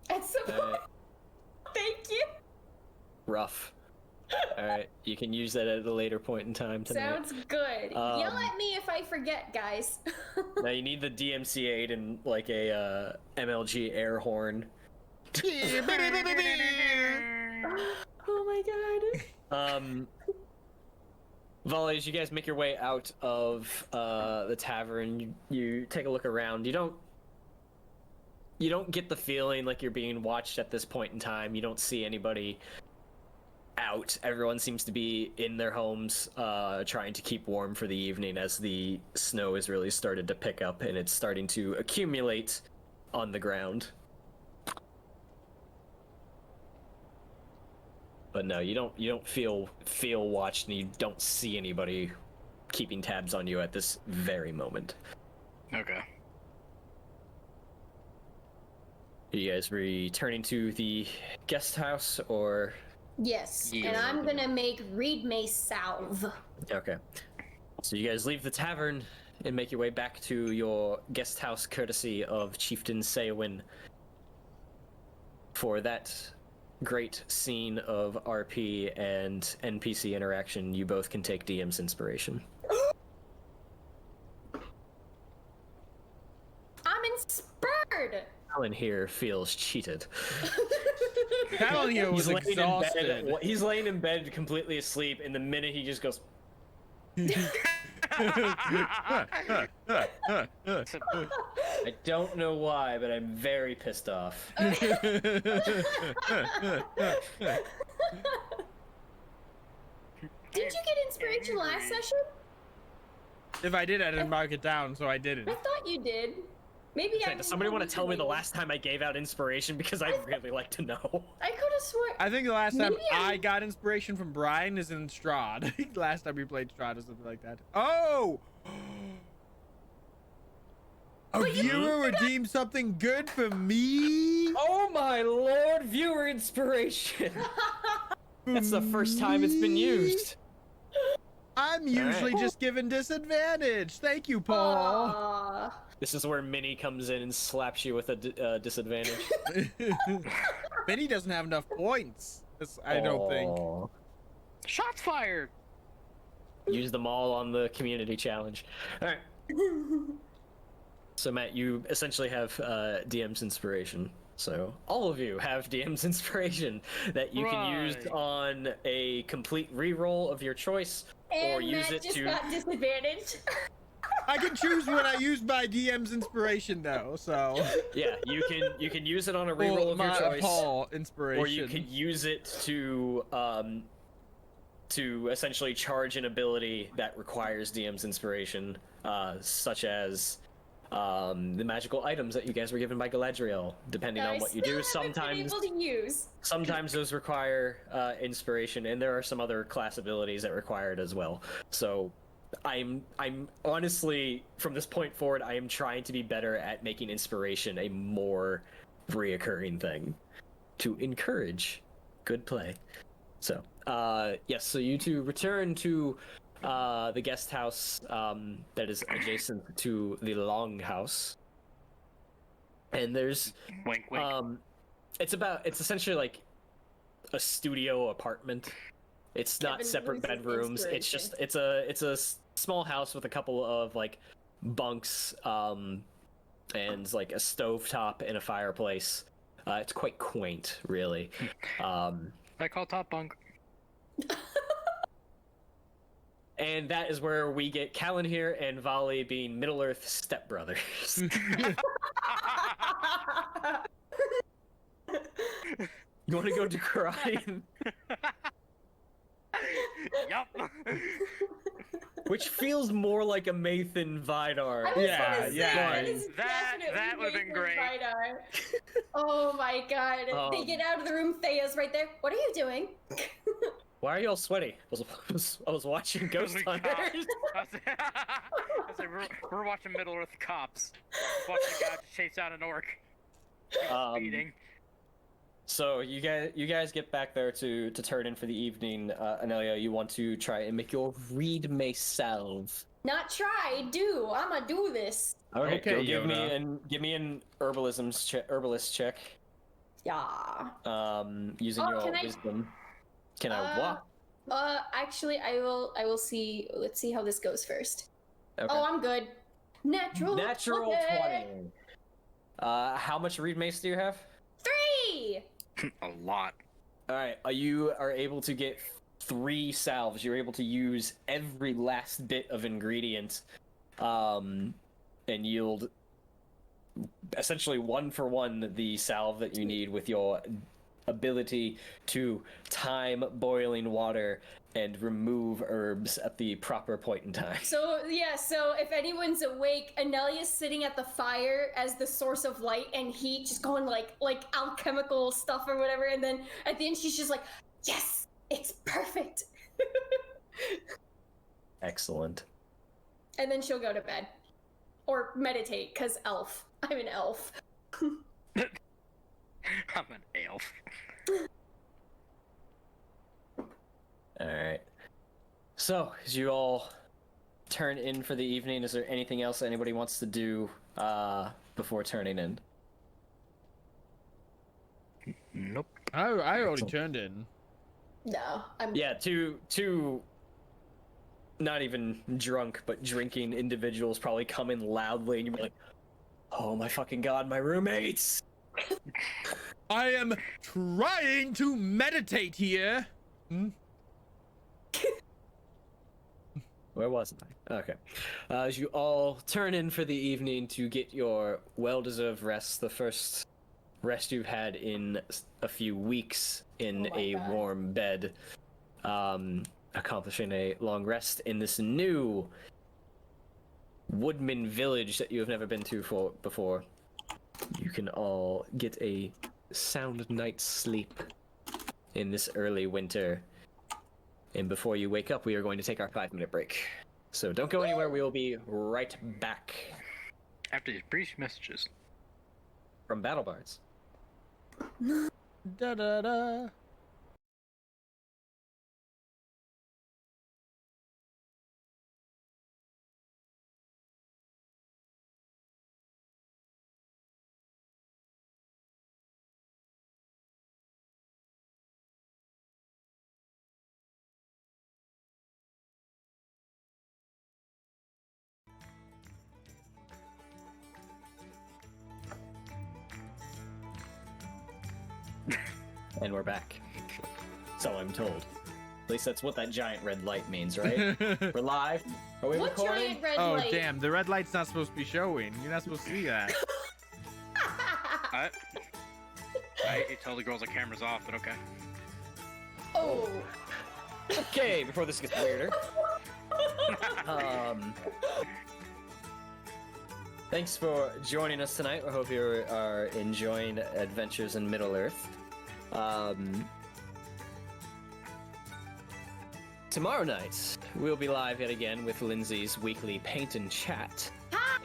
At some point. Thank you. Rough. All right, you can use that at a later point in time tonight. Sounds good. Yell at me if I forget, guys. Now you need the DMC8 and like a MLG air horn. Oh my god. Volley, as you guys make your way out of the tavern, you take a look around. You don't get the feeling like you're being watched at this point in time. You don't see anybody out. Everyone seems to be in their homes, trying to keep warm for the evening as the snow has really started to pick up and it's starting to accumulate on the ground. But no, you don't feel watched, and you don't see anybody keeping tabs on you at this very moment. Okay. Are you guys returning to the guest house, or? Yes, Yeah. and I'm gonna make Reed Mace salve. Okay. So you guys leave the tavern and make your way back to your guest house, courtesy of Chieftain Ceawin, for that great scene of RP and NPC interaction. You both can take DM's inspiration. I'm inspired! Alan here feels cheated. Calio was exhausted. He's laying in bed completely asleep, and the minute he just goes, I don't know why, but I'm very pissed off. Did you get inspiration last session? If I did, I didn't mark it down, so I didn't. I thought you did. Maybe I. Does somebody want to tell me the last time I gave out inspiration? Because I'd really like to know. I could have sworn. I think the last time Maybe I got inspiration from Brian is in Strahd. Last time we played Strahd or something like that. Oh! A viewer redeemed something good for me? Oh my lord, viewer inspiration! That's the first time it's been used. I'm usually just given disadvantage. Thank you, Paul. Aww. This is where Minnie comes in and slaps you with a disadvantage. Minnie doesn't have enough points. I don't think. Aw. Shots fired. Use them all on the community challenge. All right. So Matt, you essentially have DM's inspiration. So all of you have DM's inspiration that you can use on a complete reroll of your choice, And or use Matt it just to. got disadvantage. I can choose when I use my DM's inspiration, though. So Yeah, you can use it on a reroll of your choice, Paul inspiration. or you can use it to essentially charge an ability that requires DM's inspiration, such as the magical items that you guys were given by Galadriel. Depending on what you do, sometimes those require inspiration, and there are some other class abilities that require it as well. So I'm honestly, from this point forward, I am trying to be better at making inspiration a more reoccurring thing to encourage good play. So yes, so you two return to the guest house that is adjacent to the longhouse, and there's Wink, wink. it's essentially like a studio apartment. It's not Kevin separate loses bedrooms. It's just it's a small house with a couple of like bunks and like a stovetop and a fireplace. It's quite quaint, really. I call top bunk. And that is where we get Callan here and Volley being Middle-earth stepbrothers. You want to go to karate? Yup. Which feels more like a Mathan Vidar. Yeah, vibe. yeah. That would've been great. Oh my god. They get out of the room, Thea's right there. What are you doing? Why are you all sweaty? I was watching Ghost Hunters. We're watching Middle-earth cops. Watching a guy just chase down an orc. Beating. So you guys get back there to turn in for the evening. Anelia, you want to try and make your read mace salve. Not try, do. I'ma do this. Okay, Okay, go Yoda. give me an herbalist check. Yeah. Using your can I- wisdom. Can I what? Actually, I will see. Let's see how this goes first. Okay. Oh, I'm good. Natural 20. How much read mace do you have? 3. A lot. All right, you are able to get 3 salves. You're able to use every last bit of ingredient, and yield essentially 1 for 1 the salve that you need with your ability to time boiling water and remove herbs at the proper point in time. So if anyone's awake, Anelia's sitting at the fire as the source of light and heat, just going like alchemical stuff or whatever, and then at the end she's just like, yes, it's perfect. Excellent. And then she'll go to bed. Or meditate, because elf. I'm an elf. I'm an elf. Alright. So, as you all turn in for the evening, is there anything else anybody wants to do before turning in? Nope. I already turned in. No, I'm... Yeah, two not even drunk, but drinking individuals probably come in loudly, and you're like, oh my fucking god, my roommates! I am trying to meditate here. Where was I? Okay. As you all turn in for the evening to get your well-deserved rest, the first rest you've had in a few weeks in a warm bed, accomplishing a long rest in this new woodman village that you have never been to before. You can all get a sound night's sleep in this early winter. And before you wake up, we are going to take our 5-minute break. So don't go anywhere, we will be right back. After these brief messages. From Battle Bards. Da da da. And we're back. So I'm told. At least that's what that giant red light means, right? We're live. Are we What recording? giant red Oh light? damn, the red light's not supposed to be showing. You're not supposed to see that. I tell the girls the camera's off, but okay. Oh. Okay, before this gets weirder. Thanks for joining us tonight. I hope you are enjoying Adventures in Middle-earth. Tomorrow night, we'll be live yet again with Lindsay's weekly Paint and Chat.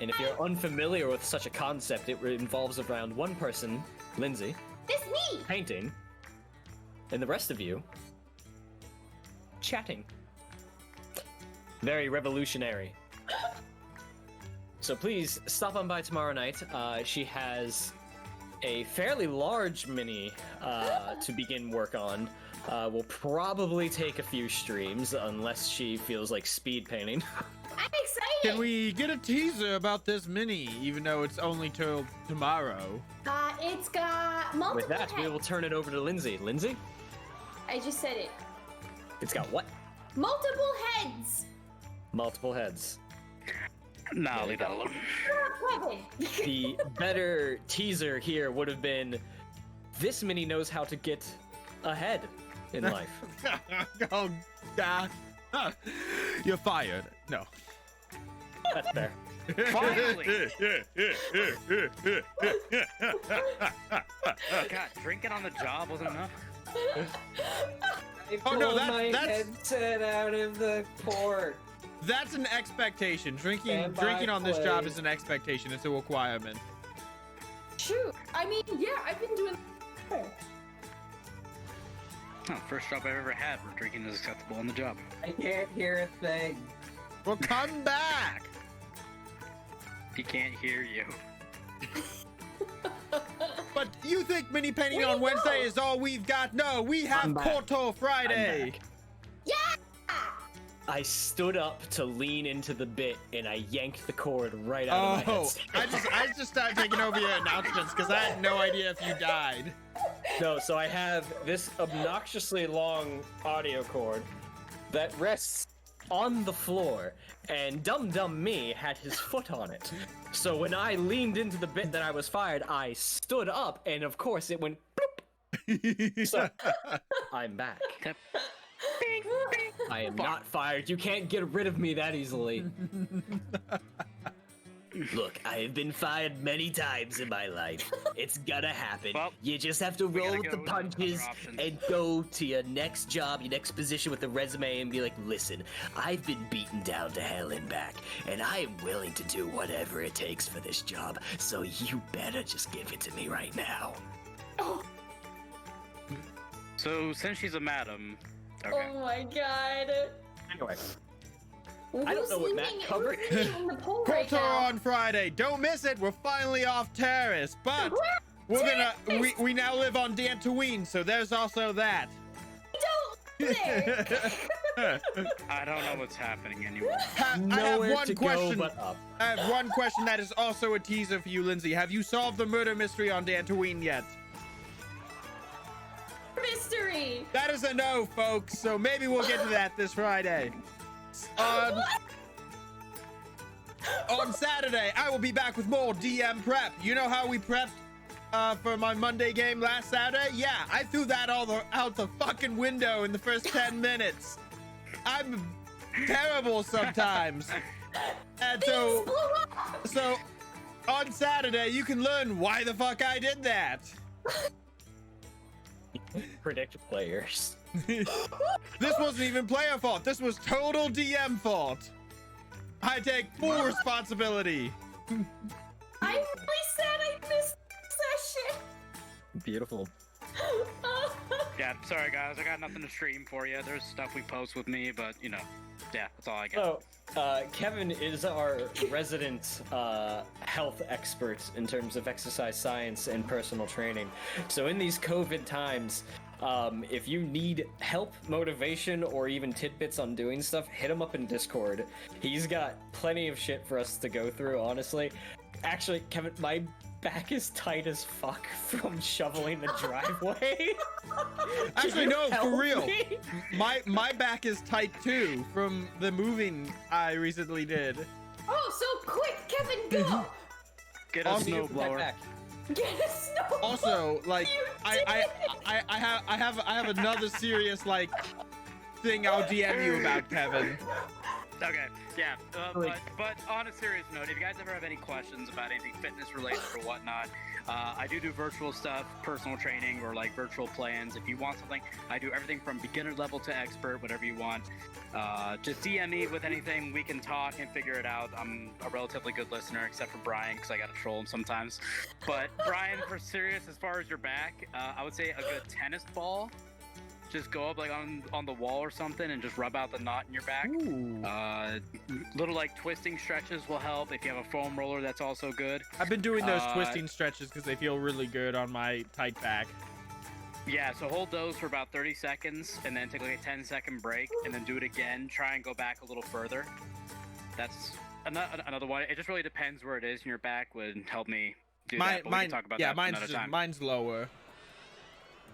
And if you're unfamiliar with such a concept, it involves around one person, Lindsay, It's me! painting, and the rest of you chatting. Very revolutionary. So please stop on by tomorrow night. She has a fairly large mini to begin work on. Will probably take a few streams unless she feels like speed painting. I'm excited! Can we get a teaser about this mini, even though it's only till tomorrow? It's got multiple With that, we heads. will turn it over to Lindsay. Lindsay? I just said it. It's got what? Multiple heads! Multiple heads. Nah, leave that alone. Kevin. The better teaser here would have been, this mini knows how to get ahead in life. Oh god. You're fired. No. That's fair. Finally! God, drinking on the job wasn't enough. Oh, no, that's headset out of the port. That's an expectation. Stand by, Drinking on this job please. is an expectation. It's a requirement. True. I mean, yeah, I've been doing... Oh, first job I've ever had where drinking is acceptable on the job. I can't hear a thing. Well, come back. He can't hear you. But you think mini painting Where on you Wednesday go? is all we've got? No, we have I'm back. Koto Friday. I'm back. Yeah! I stood up to lean into the bit and I yanked the cord right out of my Oh, headset. I just started taking over your announcements because I had no idea if you died. No, so I have this obnoxiously long audio cord that rests on the floor, and dumb me had his foot on it. So when I leaned into the bit that I was fired, I stood up, and of course it went bloop So, I'm back. I am not fired. You can't get rid of me that easily. Look, I have been fired many times in my life. It's gonna happen. Well, you just have to roll with the punches and go to your next job, your next position with a resume and be like, listen, I've been beaten down to hell and back, and I am willing to do whatever it takes for this job, so you better just give it to me right now. So, since she's a madam... Okay. Oh my god. Anyway. I don't know what Matt covered. Kotor on Friday. Don't miss it. We're finally off Terrace, but we're gonna we now live on Dúnedain, so there's also that. I don't know what's happening anymore. I have one question. I have one question that is also a teaser for you, Lindsay. Have you solved the murder mystery on Dúnedain yet? Mystery. That is a no, folks. So maybe we'll get to that this Friday. On Saturday, I will be back with more DM prep. You know how we prepped for my Monday game last Saturday? Yeah, I threw that out the fucking window in the first 10 minutes. I'm terrible sometimes. And so on Saturday, you can learn why the fuck I did that. Predict players. This wasn't even player fault. This was total DM fault. I take full responsibility. I'm really sad I missed this session. Beautiful. Yeah, sorry guys, I got nothing to stream for you. There's stuff we post with me, but you know, yeah, that's all I got. So, Kevin is our resident health expert in terms of exercise science and personal training. So in these COVID times, if you need help, motivation, or even tidbits on doing stuff, hit him up in Discord. He's got plenty of shit for us to go through, honestly. Actually, Kevin, my back is tight as fuck from shoveling the driveway. Actually, no, for real. My back is tight too from the moving I recently did. Oh, so quick, Kevin, go! Get a snowblower. Get a snowblower. Also, like, I have another serious like thing I'll DM you about, Kevin. Okay, yeah, but on a serious note, if you guys ever have any questions about anything fitness related or whatnot, I do virtual stuff, personal training, or like virtual plans. If you want something, I do everything from beginner level to expert, whatever you want. Just DM me with anything, we can talk and figure it out. I'm a relatively good listener, except for Brian, because I gotta troll him sometimes. But Brian, for serious, as far as your back, I would say a good tennis ball. Just go up like on the wall or something and just rub out the knot in your back. Little like twisting stretches will help. If you have a foam roller, that's also good. I've been doing those twisting stretches because they feel really good on my tight back. Yeah, so hold those for about 30 seconds and then take like a 10-second break and then do it again. Try and go back a little further. That's another one. It just really depends where it is in your back would help me do that. But we can talk about that another time. Mine's lower.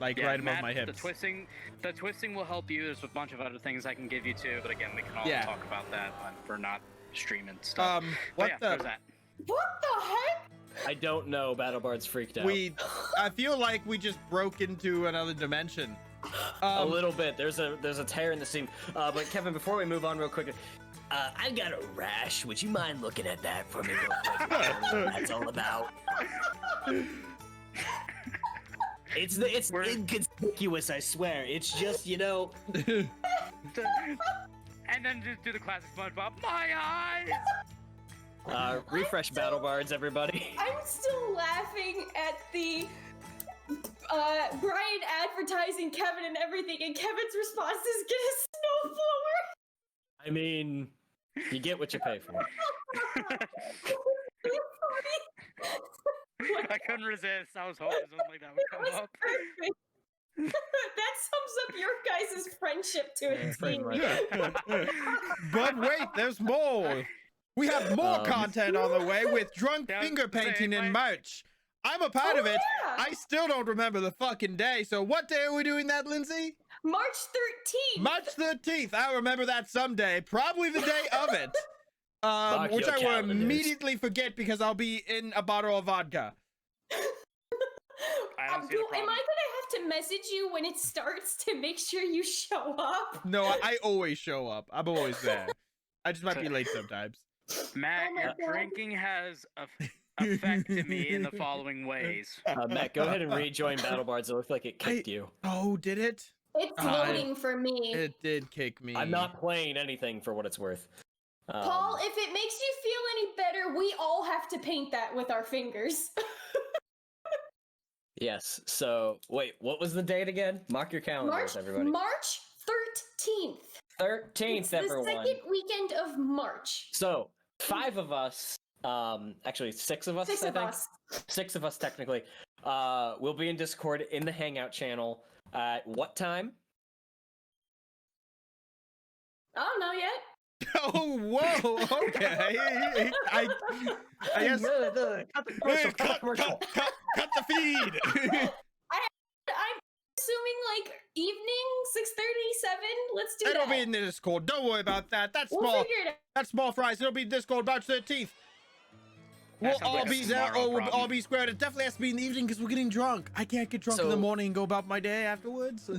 Like right above my hips. The twisting will help you. There's a bunch of other things I can give you too, but again, we can all talk about that when we're not streaming stuff. What the that? What the heck? I don't know. BattleBard's freaked out. I feel like we just broke into another dimension. A little bit. There's a tear in the seam. But Kevin, before we move on real quick, I got a rash. Would you mind looking at that for me real quick? What that's all about. It's inconspicuous, I swear. It's just, you know. And then just do the classic SpongeBob. My eyes. Refresh BattleBards, everybody. I'm still laughing at the Brian advertising Kevin and everything, and Kevin's response is get a snowblower. I mean, you get what you pay for. I couldn't resist. I was hoping something like that would come up. That sums up your guys' friendship to a T. But wait, there's more. We have more content on the way with drunk finger painting and merch. I'm a part of it. Yeah. I still don't remember the fucking day. So what day are we doing that, Lindsay? March 13th. March 13th. I'll remember that someday. Probably the day of it. Which I will immediately forget because I'll be in a bottle of vodka. I don't see the Am I problem. gonna have to message you when it starts to make sure you show up? No, I always show up. I'm always there. I just might be late sometimes. Matt, Oh my your God. drinking has affected me in the following ways. Matt, go ahead and rejoin Battle Bards. It looked like it kicked you. Oh, did it? It's loading for me. It did kick me. I'm not playing anything for what it's worth. Paul, if it makes you feel any better, we all have to paint that with our fingers. Yes. So, wait, what was the date again? Mark your calendars, everybody. March 13th. 13th, It's everyone. the second weekend of March. So, 5 of us, actually 6 of us, Six I of think. us. 6 of us, technically, will be in Discord in the Hangout channel at what time? I don't know yet. Oh, whoa. Okay. I guess. Cut the commercial, cut the commercial. Cut the feed. I'm assuming like evening, 6:37. Let's do It'll that. be in the Discord. Don't worry about that. That's We'll small. figure it out. That's small fries. It'll be in Discord March 13th. We'll That sounds all like a be there, tomorrow or we'll problem. all be squared. It definitely has to be in the evening because we're getting drunk. I can't get drunk in the So- morning and go about my day afterwards.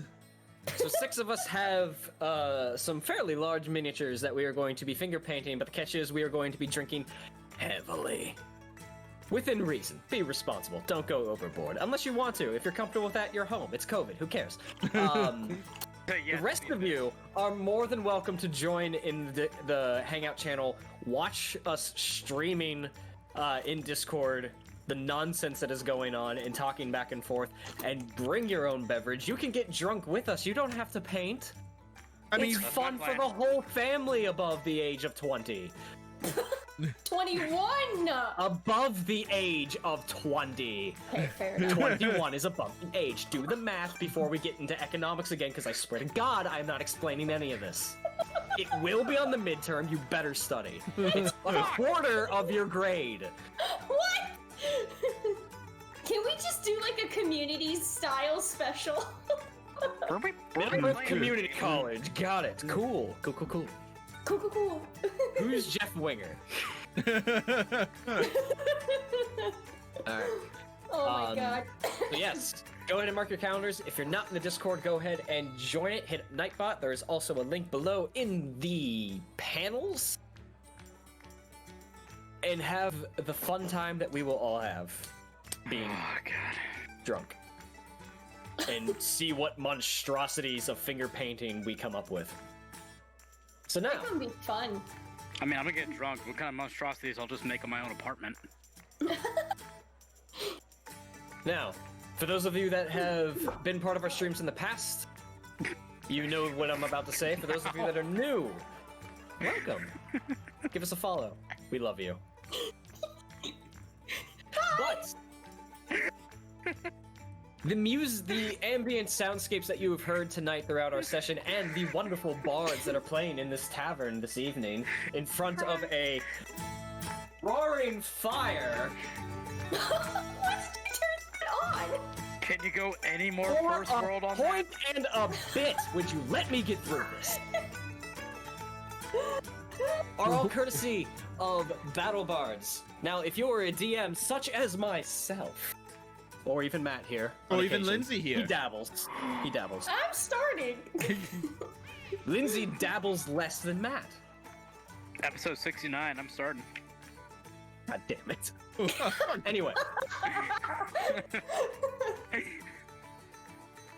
So 6 of us have some fairly large miniatures that we are going to be finger painting, but the catch is we are going to be drinking heavily. Within reason. Be responsible. Don't go overboard. Unless you want to. If you're comfortable with that, you're home. It's COVID. Who cares? The rest of you are more than welcome to join in the Hangout channel. Watch us streaming in Discord the nonsense that is going on and talking back and forth, and bring your own beverage. You can get drunk with us. You don't have to paint. I mean, It's That's fun my for plan. the whole family above the age of 20. 21. Above the age of 20. Okay, fair enough. 21 is above the age. Do the math before we get into economics again, because I swear to God, I'm not explaining any of this. It will be on the midterm. You better study. It's a quarter of your grade. What? Can we just do like a community style special? Middleworth Community College. Got it. Cool. Cool, cool, cool. Cool, cool, cool. Who's Jeff Winger? Alright. Oh my god. So yes, go ahead and mark your calendars. If you're not in the Discord, go ahead and join it. Hit Nightbot. There is also a link below in the panels. And have the fun time that we will all have being Oh god. drunk. And see what monstrosities of finger painting we come up with. So now, It's gonna be fun. I mean, I'm gonna get drunk. What kind of monstrosities? I'll just make in my own apartment. Now, for those of you that have been part of our streams in the past, you know what I'm about to say. For those of you that are new, welcome. Give us a follow. We love you. But the ambient soundscapes that you have heard tonight throughout our session, and the wonderful bards that are playing in this tavern this evening in front of a roaring fire. Why did you turn that on? Can you go any more For first a world on point and a bit, would you let me get through this? Are all courtesy of Battle Bards. Now, if you're a DM such as myself, or even Matt here, on Or even occasion, Lindsay here. he dabbles. He dabbles. I'm starting. Lindsay dabbles less than Matt. that? Episode 69. I'm starting. God damn it. Anyway,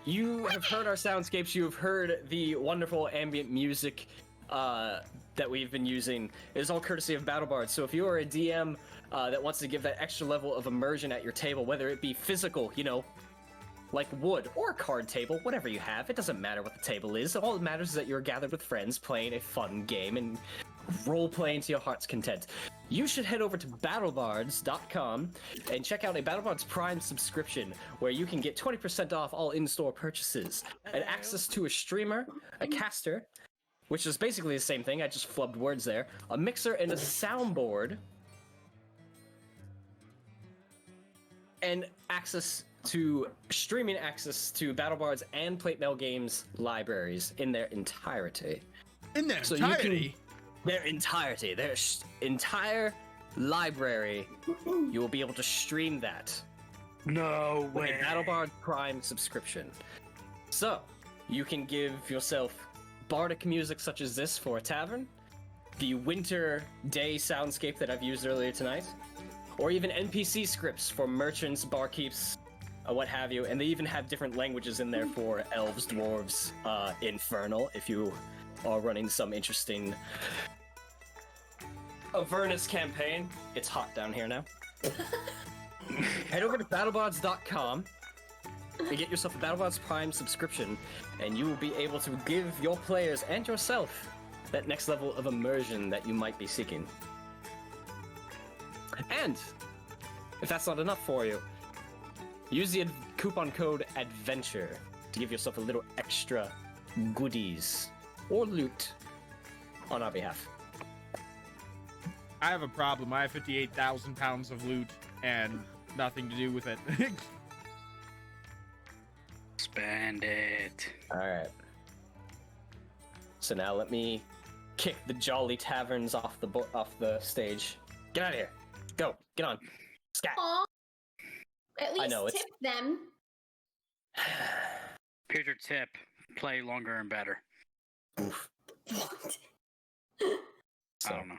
you have heard our soundscapes. You have heard the wonderful ambient music that we've been using. It is all courtesy of Battle Bards. So if you are a DM that wants to give that extra level of immersion at your table, whether it be physical, you know, like wood, or a card table, whatever you have, it doesn't matter what the table is. All that matters is that you're gathered with friends playing a fun game and role-playing to your heart's content. You should head over to battlebards.com and check out a BattleBards Prime subscription where you can get 20% off all in-store purchases and access to a streamer, a caster, which is basically the same thing, I just flubbed words there, a mixer and a soundboard, and streaming access to BattleBards and Plate Mail Games libraries in their entirety. In their So you can- entirety. Their entirety, entire library, you will be able to stream that No with way. a BattleBard Prime subscription. So, you can give yourself bardic music such as this for a tavern, the winter day soundscape that I've used earlier tonight, or even NPC scripts for merchants, barkeeps, what have you, and they even have different languages in there for elves, dwarves, infernal, if you are running some interesting Avernus campaign. It's hot down here now. Head over to battlebots.com and get yourself a BattleBots Prime subscription, and you will be able to give your players and yourself that next level of immersion that you might be seeking. And if that's not enough for you, use the coupon code ADVENTURE to give yourself a little extra goodies or loot on our behalf. I have a problem. I have 58,000 pounds of loot and nothing to do with it. Spend it. Alright. So now let me kick the Jolly Taverns off the stage. Get out of here. Go. Get on. Scat. Aw. At least know, it's- tip them. Here's your tip. Play longer and better. Oof. What? I don't know.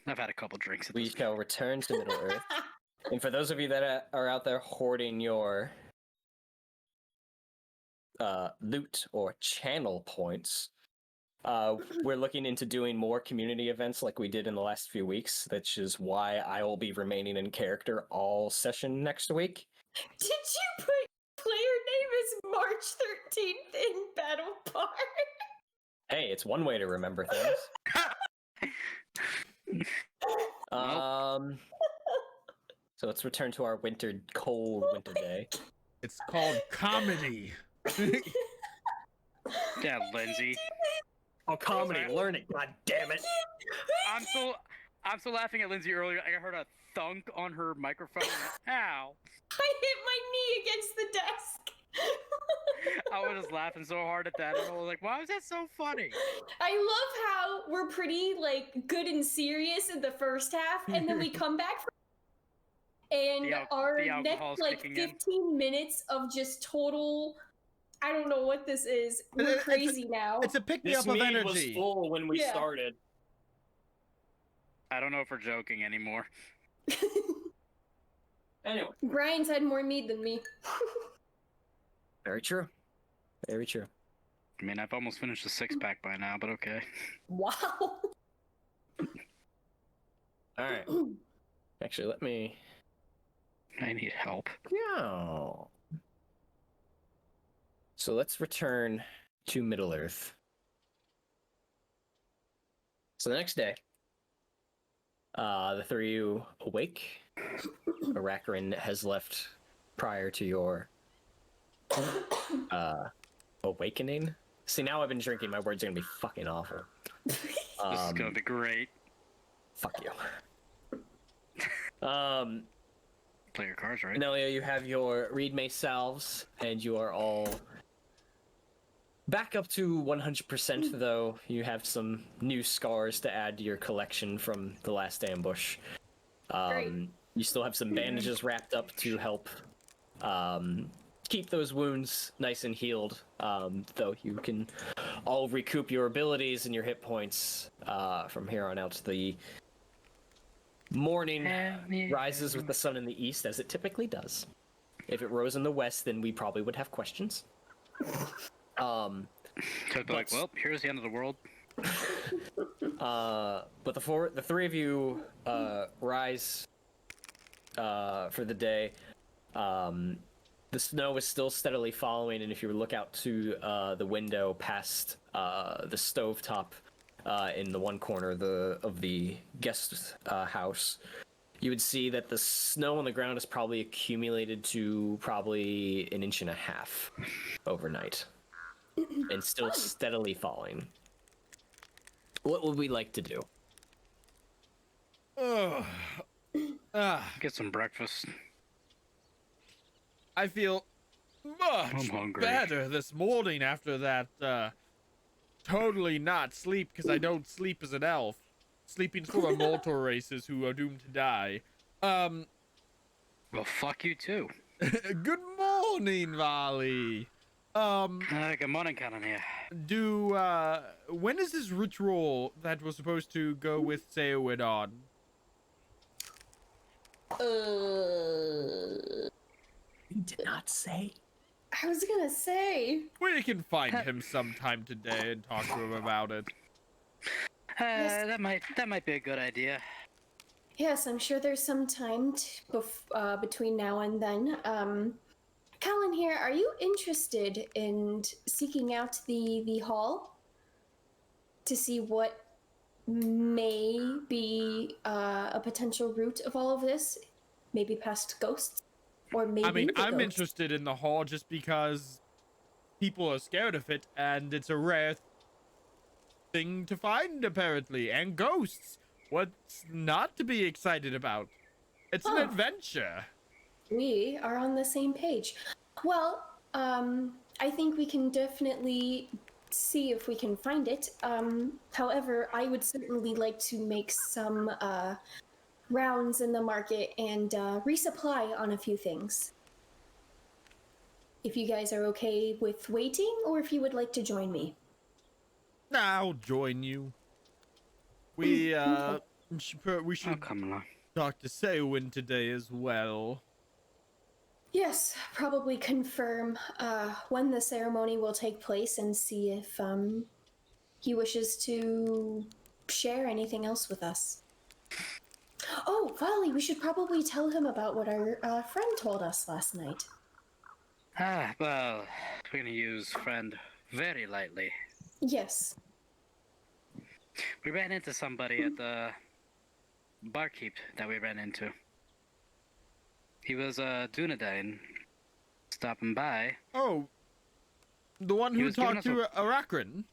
I've had a couple drinks at We this shall return to Middle Earth. And for those of you that are out there hoarding your loot or channel points, we're looking into doing more community events like we did in the last few weeks, which is why I will be remaining in character all session next week. Did you put player name as March 13th in Battle Bar? Hey, it's one way to remember things. So let's return to our cold winter day. It's called comedy. Yeah, Lindsay. Oh, comedy, learn it, god damn it. I'm so laughing at Lindsay earlier. I heard a thunk on her microphone. Ow. I hit my knee against the desk. I was just laughing so hard at that. And I was like, why is that so funny? I love how we're pretty like good and serious in the first half, and then we come back and our the alcohol's next like kicking in. 15 minutes of just total. I don't know what this is. We're crazy now. It's a pick me This up of mead energy. was full when we Yeah. started. I don't know if we're joking anymore. Anyway. Brian's had more mead than me. Very true. Very true. I mean, I've almost finished the 6-pack by now, but okay. Wow. Alright. Actually, let me... I need help. Yeah. So let's return to Middle Earth. So the next day, the three of you awake. Arachron has left prior to your awakening. See, now I've been drinking. My words are gonna be fucking awful. This is gonna be great. Fuck you. Play your cards, right? Nelia, you have your reed mace salves, and you are all back up to 100%, though you have some new scars to add to your collection from the last ambush. Great. You still have some bandages wrapped up to help keep those wounds nice and healed, though you can all recoup your abilities and your hit points from here on out. The morning rises with the sun in the east, as it typically does. If it rose in the west, then we probably would have questions. So I'd be like, well, here's the end of the world. But the three of you rise for the day. The snow is still steadily following, and if you look out to the window past the stovetop in the one corner of the guest house, you would see that the snow on the ground has probably accumulated to probably 1.5 inches overnight, and still steadily falling. What would we like to do? Get some breakfast. I feel I'm much hungry. better this morning after that totally not sleep, because I don't sleep as an elf. Sleeping's for immortal races who are doomed to die. Well, fuck you too. Good morning, Vali. Good morning, Callan here. When is this ritual that was supposed to go with Ceawin on? You did not say. I was gonna say. We can find him sometime today and talk to him about it. Yes. That might be a good idea. Yes, I'm sure there's some time between now and then. Callan here, are you interested in seeking out the hall to see what may be a potential root of all of this? Maybe past ghosts? Or maybe I mean, I'm ghosts? interested in the hall just because people are scared of it, and it's a rare thing to find, apparently. And ghosts. What's not to be excited about? It's an adventure. We are on the same page. Well, I think we can definitely see if we can find it. However, I would certainly like to make some rounds in the market and resupply on a few things. If you guys are okay with waiting, or if you would like to join me. I'll join you. We Okay. should Come along. talk to Ceawin today as well. Yes, probably confirm when the ceremony will take place and see if he wishes to share anything else with us. Oh, Vali, we should probably tell him about what our friend told us last night. Well, we're gonna use friend very lightly. Yes. We ran into somebody at the barkeep that we ran into. He was Dúnedain stopping by. Oh, the one He who was giving talked us to Arachron.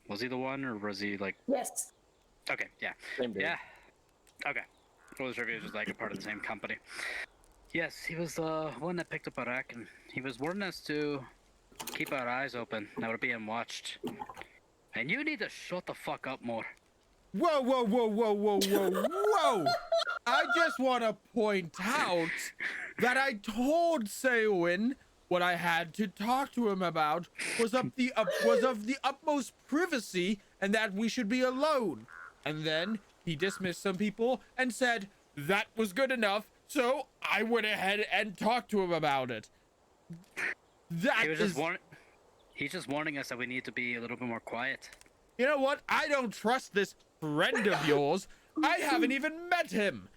Was he the one, or was he like? Yes. Okay, yeah, Same dude. yeah. Okay, well, this review is just like a part of the same company. Yes, he was the one that picked up Arachron. He was warning us to keep our eyes open. Now we're being watched, and you need to shut the fuck up more. Whoa, whoa, whoa, whoa, whoa, whoa, whoa! I just want to point out that I told Ceawin what I had to talk to him about was of the utmost privacy, and that we should be alone. And then he dismissed some people and said that was good enough, so I went ahead and talked to him about it. He's just warning us that we need to be a little bit more quiet. You know what? I don't trust this friend of yours. I haven't even met him.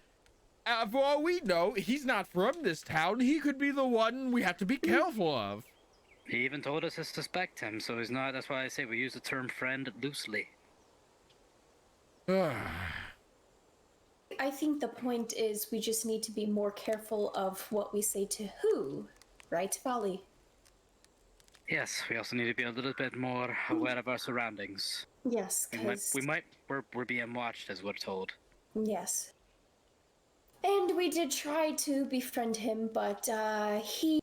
For all we know, he's not from this town. He could be the one we have to be careful of. He even told us to suspect him, so he's not. That's why I say we use the term friend loosely. I think the point is we just need to be more careful of what we say to who, right, Vali? Yes, we also need to be a little bit more aware of our surroundings. Yes, because... We're being watched, as we're told. Yes. And we did try to befriend him, but he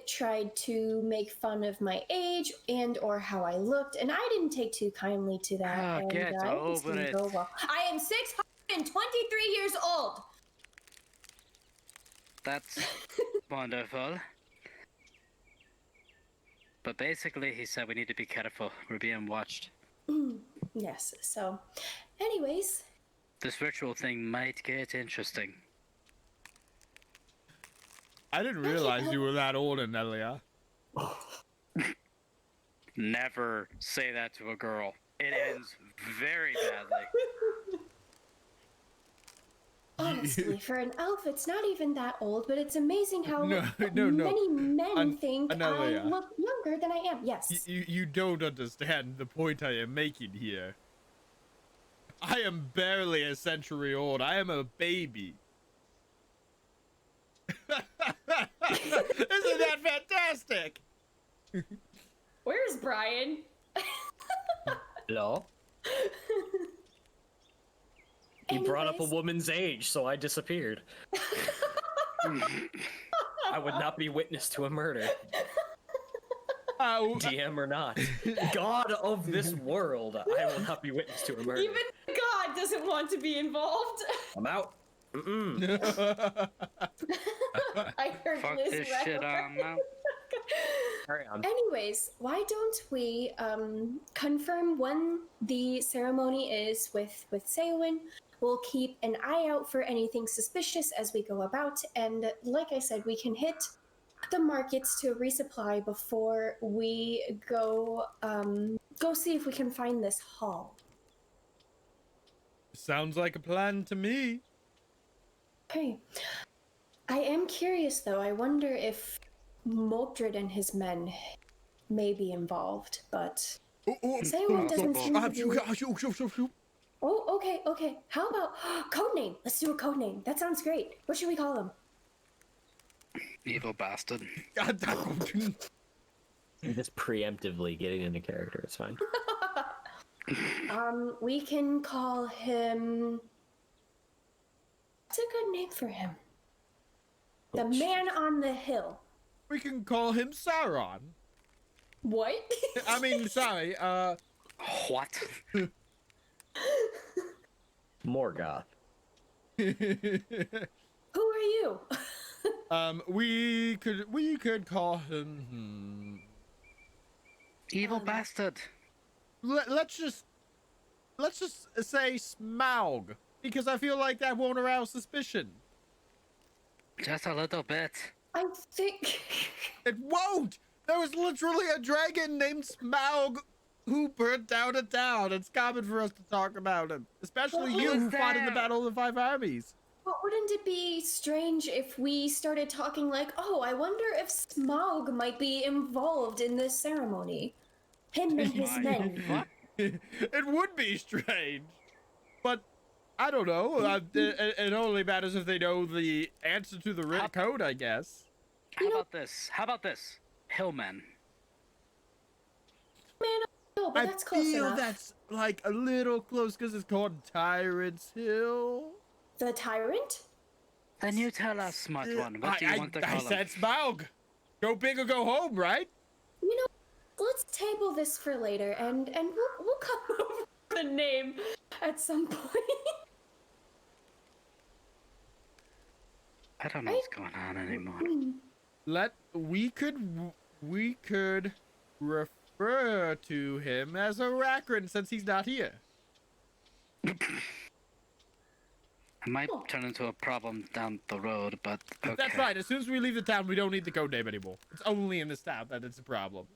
tried to make fun of my age and or how I looked, and I didn't take too kindly to that. And, Get over didn't it. go well. I am 623 years old! That's wonderful. But basically, he said we need to be careful. We're being watched. Yes, so... Anyways... This ritual thing might get interesting. I didn't realize you were that old, Anelia. Never say that to a girl. It ends very badly. Honestly, for an elf, it's not even that old, but it's amazing how No. many men think I Anelia. look younger than I am. Yes. You don't understand the point I am making here. I am barely a century old. I am a baby. Isn't that fantastic? Where's Brian? Hello? He brought up a woman's age, so I disappeared. I would not be witness to a murder. DM or not. God of this world, I will not be witness to a murder. Even God doesn't want to be involved. I'm out. I heard Fuck Liz this rattle. shit on now. Carry on. Anyways, why don't we confirm when the ceremony is with Ceawin? We'll keep an eye out for anything suspicious as we go about, and like I said, we can hit the markets to resupply before we go see if we can find this hall. Sounds like a plan to me. Okay. I am curious though. I wonder if Mordred and his men may be involved, but Ceawin doesn't seem to be... Oh, okay. How about codename? Let's do a codename. That sounds great. What should we call him? Evil bastard. God damn. You're just preemptively getting into character. It's fine. We can call him... What's a good name for him? The Man on the Hill. We can call him Sauron. What? I mean, sorry, What? Morgoth. Who are you? We could call him. Evil bastard. Let's just say Smaug, because I feel like that won't arouse suspicion. Just a little bit. I think... It won't. There was literally a dragon named Smaug who burnt down a town. It's common for us to talk about him, especially Well, you who who is fought in the that? Battle of the Five Armies. But wouldn't it be strange if we started talking like, oh, I wonder if Smaug might be involved in this ceremony? Him and his men. What? It would be strange, but I don't know. It only matters if they know the answer to the written code, I guess. How about this? Hillmen. Man, no, but that's I close feel enough. that's like a little close because it's called Tyrant's Hill. The Tyrant? Then you tell us, smart one. What do you want to I call him? said Smaug. Go big or go home, right? You know, let's table this for later, and we'll come up with a name at some point. I don't know what's going on anymore. We could refer to him as Arachron since he's not here. It might turn into a problem down the road, but okay. That's fine. As soon as we leave the town, we don't need the code name anymore. It's only in this town that it's a problem.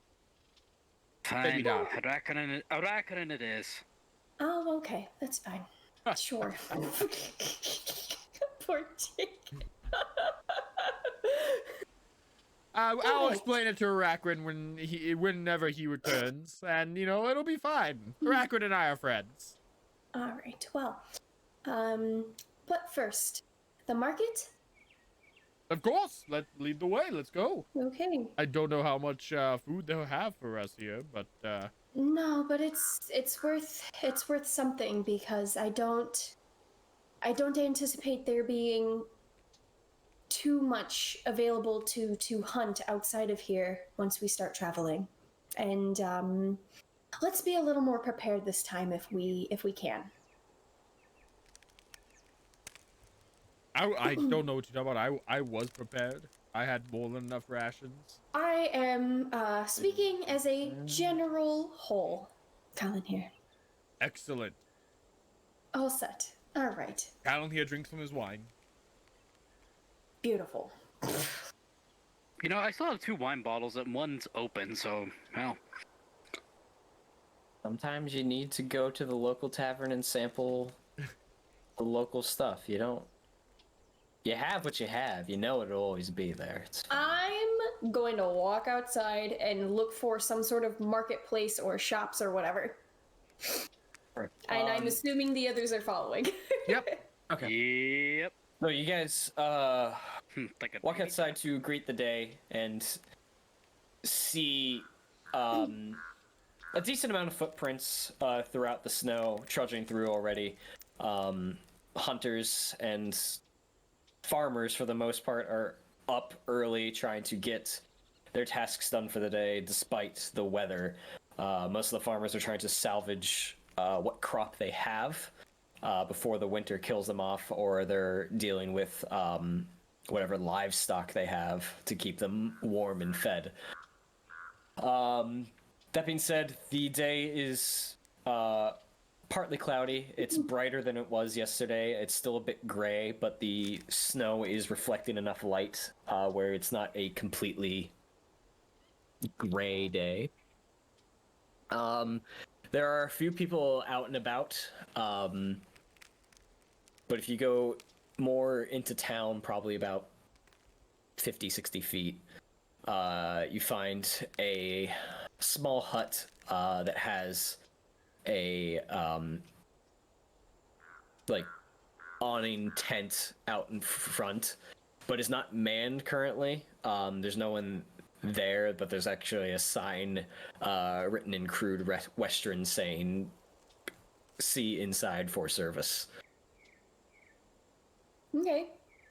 Fine. Maybe not. Arachron it is. Oh, okay, that's fine. Sure. Poor Jake. I'll Alright. explain it to Arachron whenever he returns, and it'll be fine. Arachron and I are friends. All right. Well, but first, the market. Of course. Let's lead the way. Let's go. Okay. I don't know how much food they'll have for us here, but No, but it's worth something because I don't anticipate there being too much available to hunt outside of here once we start traveling, and let's be a little more prepared this time if we can. I don't know what you're talking about. I was prepared. I had more than enough rations. I am speaking as a general whole. Colin here. Excellent. All set. All right. Callan here drinks from his wine. Beautiful. You know, I still have 2 wine bottles and one's open, so, well. Sometimes you need to go to the local tavern and sample the local stuff. You have what you have. You know it'll always be there. It's fine. I'm going to walk outside and look for some sort of marketplace or shops or whatever. And I'm assuming the others are following. Yep. Okay. Yep. So you guys Like a walk outside to greet the day and see a decent amount of footprints throughout the snow trudging through already. Hunters and farmers, for the most part, are up early trying to get their tasks done for the day despite the weather. Most of the farmers are trying to salvage what crop they have before the winter kills them off, or they're dealing with whatever livestock they have to keep them warm and fed. That being said, the day is partly cloudy. It's brighter than it was yesterday. It's still a bit gray, but the snow is reflecting enough light where it's not a completely gray day. There are a few people out and about, but if you go more into town, probably about 50, 60 feet, you find a small hut that has a like awning tent out in front, but is not manned currently. There's no one there, but there's actually a sign written in crude Western saying "See inside for service." Okay,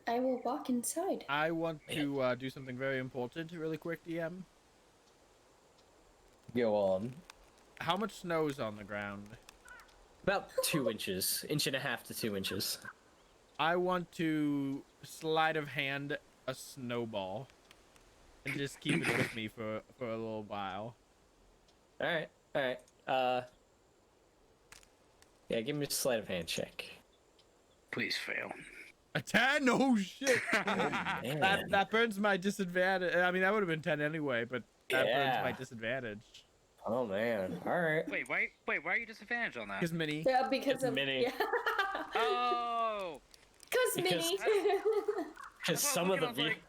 I will walk inside. I want to do something very important really quick, DM. Go on. How much snow is on the ground? About 2 inches, 1.5 to 2 inches. I want to sleight of hand a snowball and just keep it with me for a little while. All right. Yeah, give me a sleight of hand check. Please fail. A 10? Oh shit! Man. that burns my disadvantage. I mean, that would have been 10 anyway, but that burns my disadvantage. Oh man. All right. Wait, why are you disadvantaged on that? Because mini. Yeah, because of Mini. Yeah. Oh! Because Mini. Because I some was of the looking, I was like-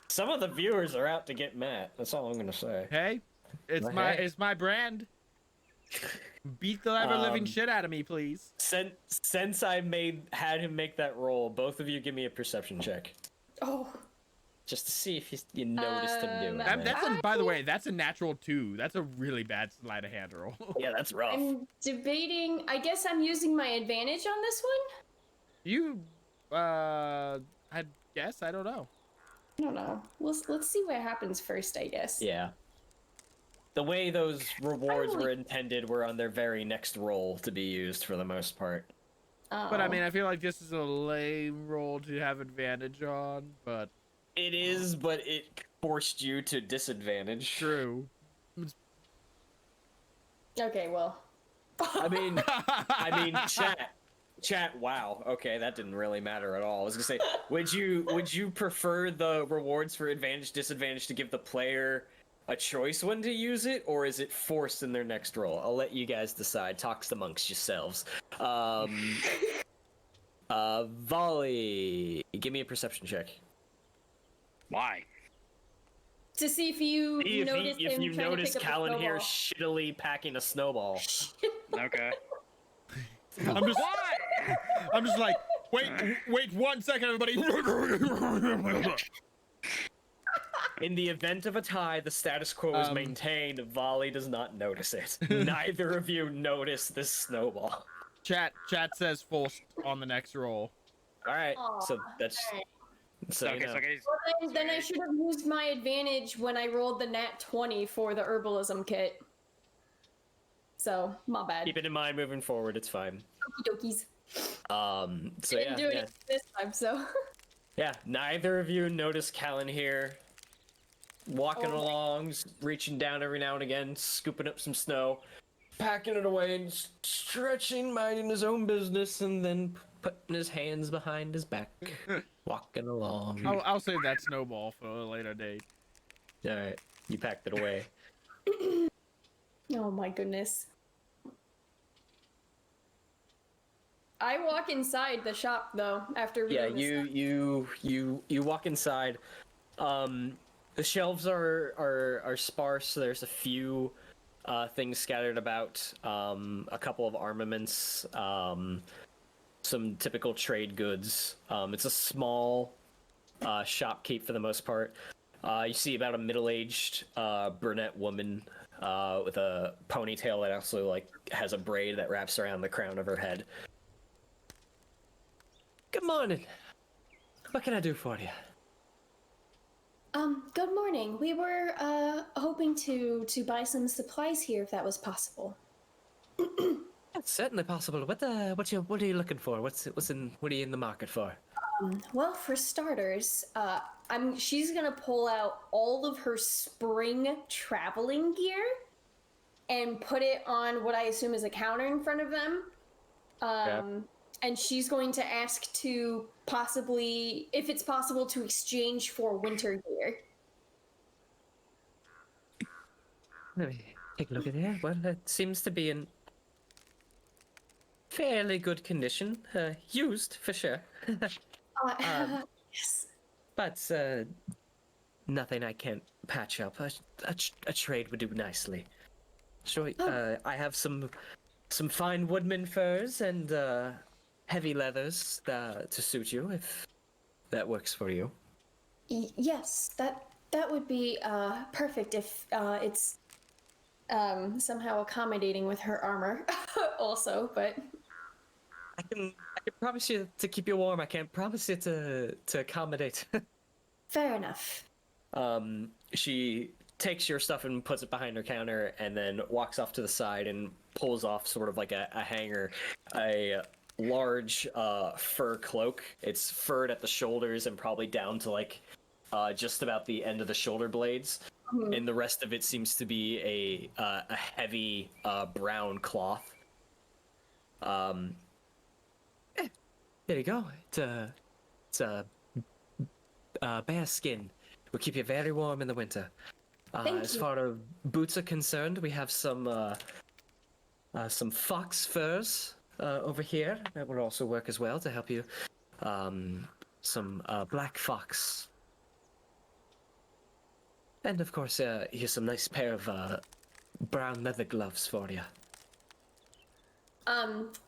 some of the viewers are out to get Matt. That's all I'm gonna say. Hey, it's Okay. it's my brand. Beat the ever living shit out of me, please. Since I had him make that roll, both of you give me a perception check, Oh, just to see if you noticed him doing That- that. By the way, that's a natural 2. That's a really bad sleight of hand roll. Yeah, that's rough. I'm debating. I guess I'm using my advantage on this one. You, I guess, I don't know. I don't know. Let's see what happens first, I guess. Yeah. The way those rewards really- were intended were on their very next roll to be used for the most part. But I Oh. mean, I feel like this is a lame roll to have advantage on, but It is, but it forced you to disadvantage. true. Okay, well. I mean, chat. Wow. Okay, that didn't really matter at all. I was gonna say, would you prefer the rewards for advantage, disadvantage to give the player a choice when to use it, or is it forced in their next roll? I'll let you guys decide. Talks amongst yourselves. Volley, give me a perception check. Why? To see if you notice If him you trying notice to pick up a Callan here snowball. shittily packing a snowball. Okay. I'm just, Why? I'm just like, wait 1 second, everybody. In the event of a tie, the status quo is maintained. Volley does not notice it. Neither of you notice this snowball. Chat says forced on the next roll. All right, so Aw, that's alright. so Okay, you know. so guys, Well, then I should have used my advantage when I rolled the nat 20 for the herbalism kit. So, my bad. Keep it in mind moving forward. It's fine. Okie dokies. So Didn't do yeah. it this time, so. Yeah, neither of you notice Callan here walking Oh. along, reaching down every now and again, scooping up some snow, packing it away, and stretching, minding his own business, and then putting his hands behind his back, walking along. I'll save that snowball for a later date. All right, you packed it away. Oh my goodness. I walk inside the shop though after Yeah, reading you walk inside. The shelves are sparse. There's a few things scattered about. A couple of armaments. Some typical trade goods. It's a small shopkeep for the most part. You see about a middle-aged brunette woman with a ponytail that also like has a braid that wraps around the crown of her head. Good morning. What can I do for you? Good morning. We were hoping to buy some supplies here if that was possible. Of Certainly possible. What are you looking for? What are you in the market for? Well, for starters, she's gonna pull out all of her spring traveling gear and put it on what I assume is a counter in front of them. And she's going to ask to possibly, if it's possible, to exchange for winter gear. Let me take a look at it. Well, it seems to be in fairly good condition. Used, for sure. Yes. But nothing I can't patch up. A trade would do nicely. Sure. I have some fine woodman furs and heavy leathers to suit you, if that works for you. Yes, that would be perfect if it's somehow accommodating with her armor also, but I can promise you to keep you warm. I can't promise you to accommodate. fair enough. She takes your stuff and puts it behind her counter, and then walks off to the side and pulls off sort of like a hanger, a large fur cloak. It's furred at the shoulders and probably down to like just about the end of the shoulder blades. And the rest of it seems to be a heavy brown cloth. There you go. It's a bear skin. Will keep you very warm in the winter. As far as boots are concerned, we have some fox furs over here that would also work as well to help you. Some black fox. And of course, here's some nice pair of brown leather gloves for you.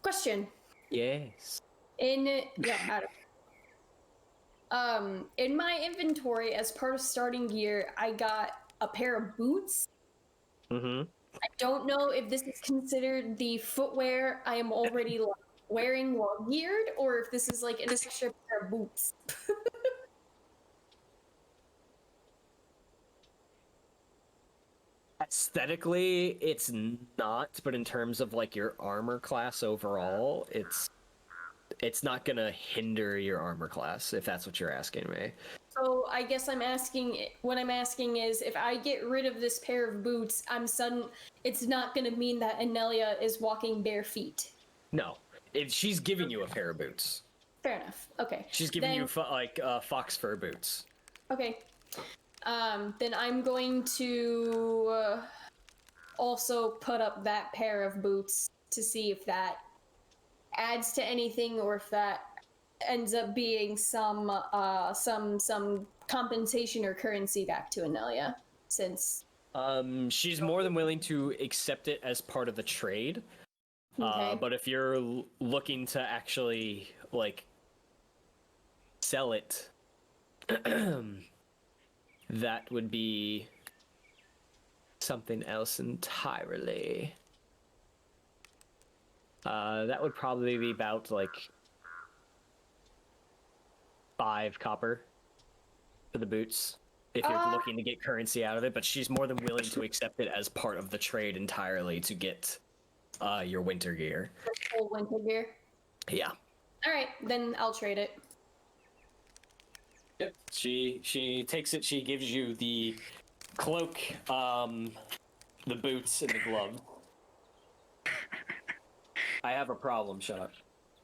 Question. Yes. In my inventory, as part of starting gear, I got a pair of boots. Mm-hmm. I don't know if this is considered the footwear I am already wearing while geared, or if this is like an extra pair of boots. Aesthetically, it's not, but in terms of like your armor class overall, it's not gonna hinder your armor class, if that's what you're asking me. So I guess what I'm asking is, if I get rid of this pair of boots, it's not gonna mean that Anelia is walking bare feet. No, she's giving you a pair of boots. Fair enough. Okay. She's giving you fox fur boots. Okay. Then I'm going to also put up that pair of boots to see if that adds to anything, or if that ends up being some compensation or currency back to Anelia, since she's more than willing to accept it as part of the trade. Okay. But if you're looking to actually like sell it, that would be something else entirely. That would probably be about like 5 copper for the boots, if you're looking to get currency out of it. But she's more than willing to accept it as part of the trade entirely to get your winter gear. Full winter gear. Yeah. All right, then I'll trade it. Yep. She takes it. She gives you the cloak, the boots, and the glove. I have a problem. Shut up.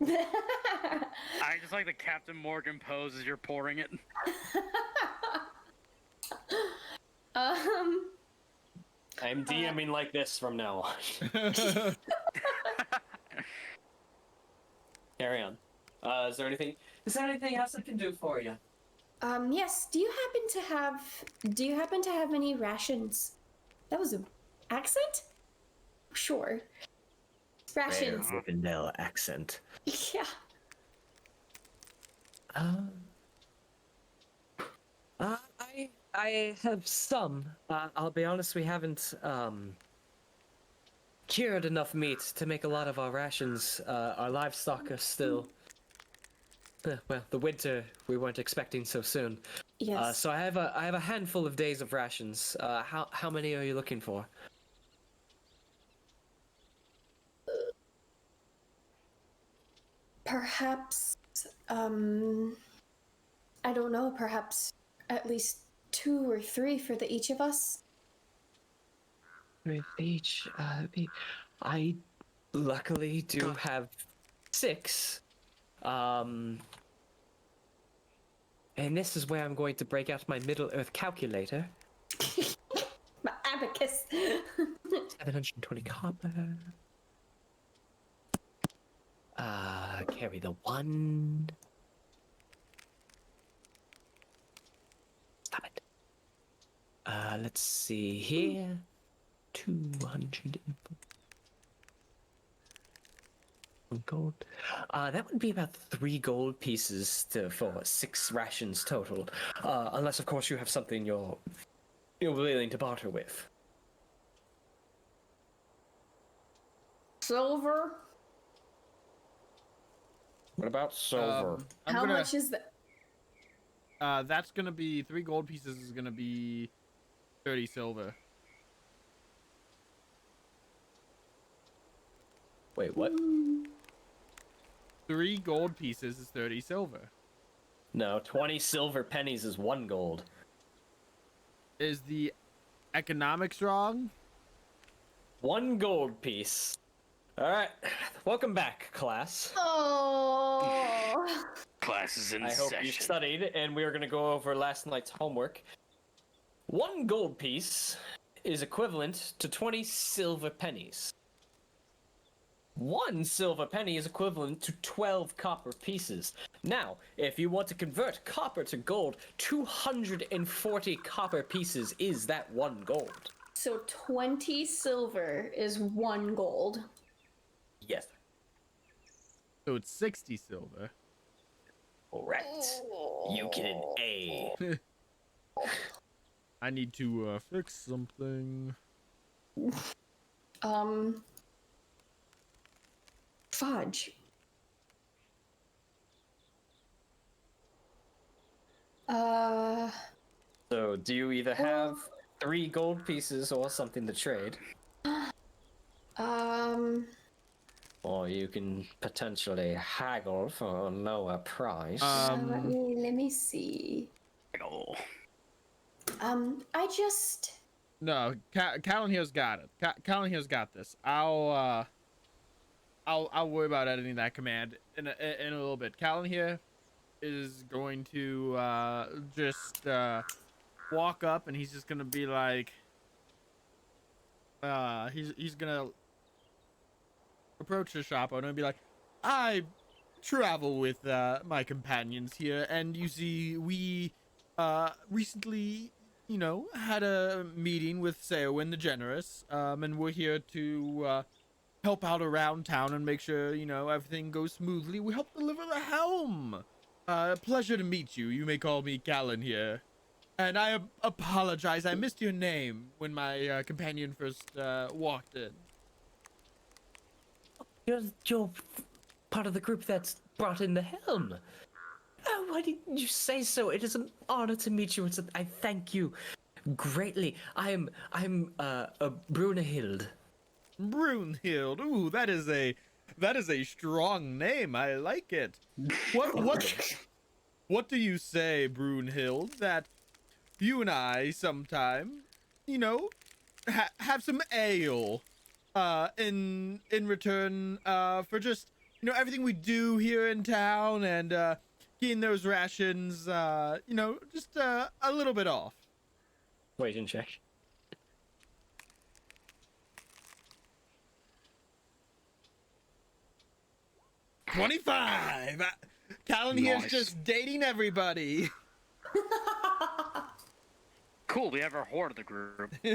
I just like the Captain Morgan pose as you're pouring it. I'm DMing like this from now on. Carry on. Is there anything else I can do for you? Yes. Do you happen to have any rations? That was an accent? Sure. Rations. Vanilla accent. Yeah. I have some. I'll be honest, we haven't cured enough meat to make a lot of our rations. Our livestock are still. Well, the winter we weren't expecting so soon. Yes. So I have a handful of days of rations. How many are you looking for? perhaps, I don't know, perhaps at least 2 or 3 for each of us. With each, I luckily do have 6. And this is where I'm going to break out my Middle Earth calculator. My abacus. 720 copper. Carry the 1. Stop it. Let's see here. 200 gold. That would be about 3 gold pieces for 6 rations total. Unless, of course, you have something you're willing to barter with. Silver? What about silver? How much is that? That's gonna be 3 gold pieces. Is gonna be 30 silver. Wait, what? 3 gold pieces is 30 silver. No, 20 silver pennies is 1 gold. Is the economics wrong? 1 gold piece. All right, welcome back, class. Oh. Class is in I hope session. you studied, and we are going to go over last night's homework. 1 gold piece is equivalent to 20 silver pennies. 1 silver penny is equivalent to 12 copper pieces. Now, if you want to convert copper to gold, 240 copper pieces is that 1 gold. So 20 silver is 1 gold. Yes. So it's 60 silver. Correct. You get an A. I need to fix something. Fudge. So, do you either have 3 gold pieces or something to trade? Or you can potentially haggle for a lower price. Let me see. Oh. I just. No, Callan here's got it. Callan here's got this. I'll worry about editing that command in a little bit. Callan here is going to just walk up, and he's just gonna be like, he's gonna approach the shop owner and be like, I travel with my companions here, and you see we recently, you know, had a meeting with Ceawin the Generous, and we're here to help out around town and make sure, you know, everything goes smoothly. We help deliver the helm. Pleasure to meet you. You may call me Callan here. And I apologize, I missed your name when my companion first walked in. You're part of the group that's brought in the helm. Oh, why didn't you say so? It is an honor to meet you. I thank you greatly. I'm Brunhild. Brunhild. Ooh, that is a strong name. I like it. What do you say, Brunhild, that you and I sometime, you know, have some ale in return for just, you know, everything we do here in town, and getting those rations, you know, just a little bit off. Wait and check. $25. Callan here's just dating everybody. Cool, we have our whore of the group. Are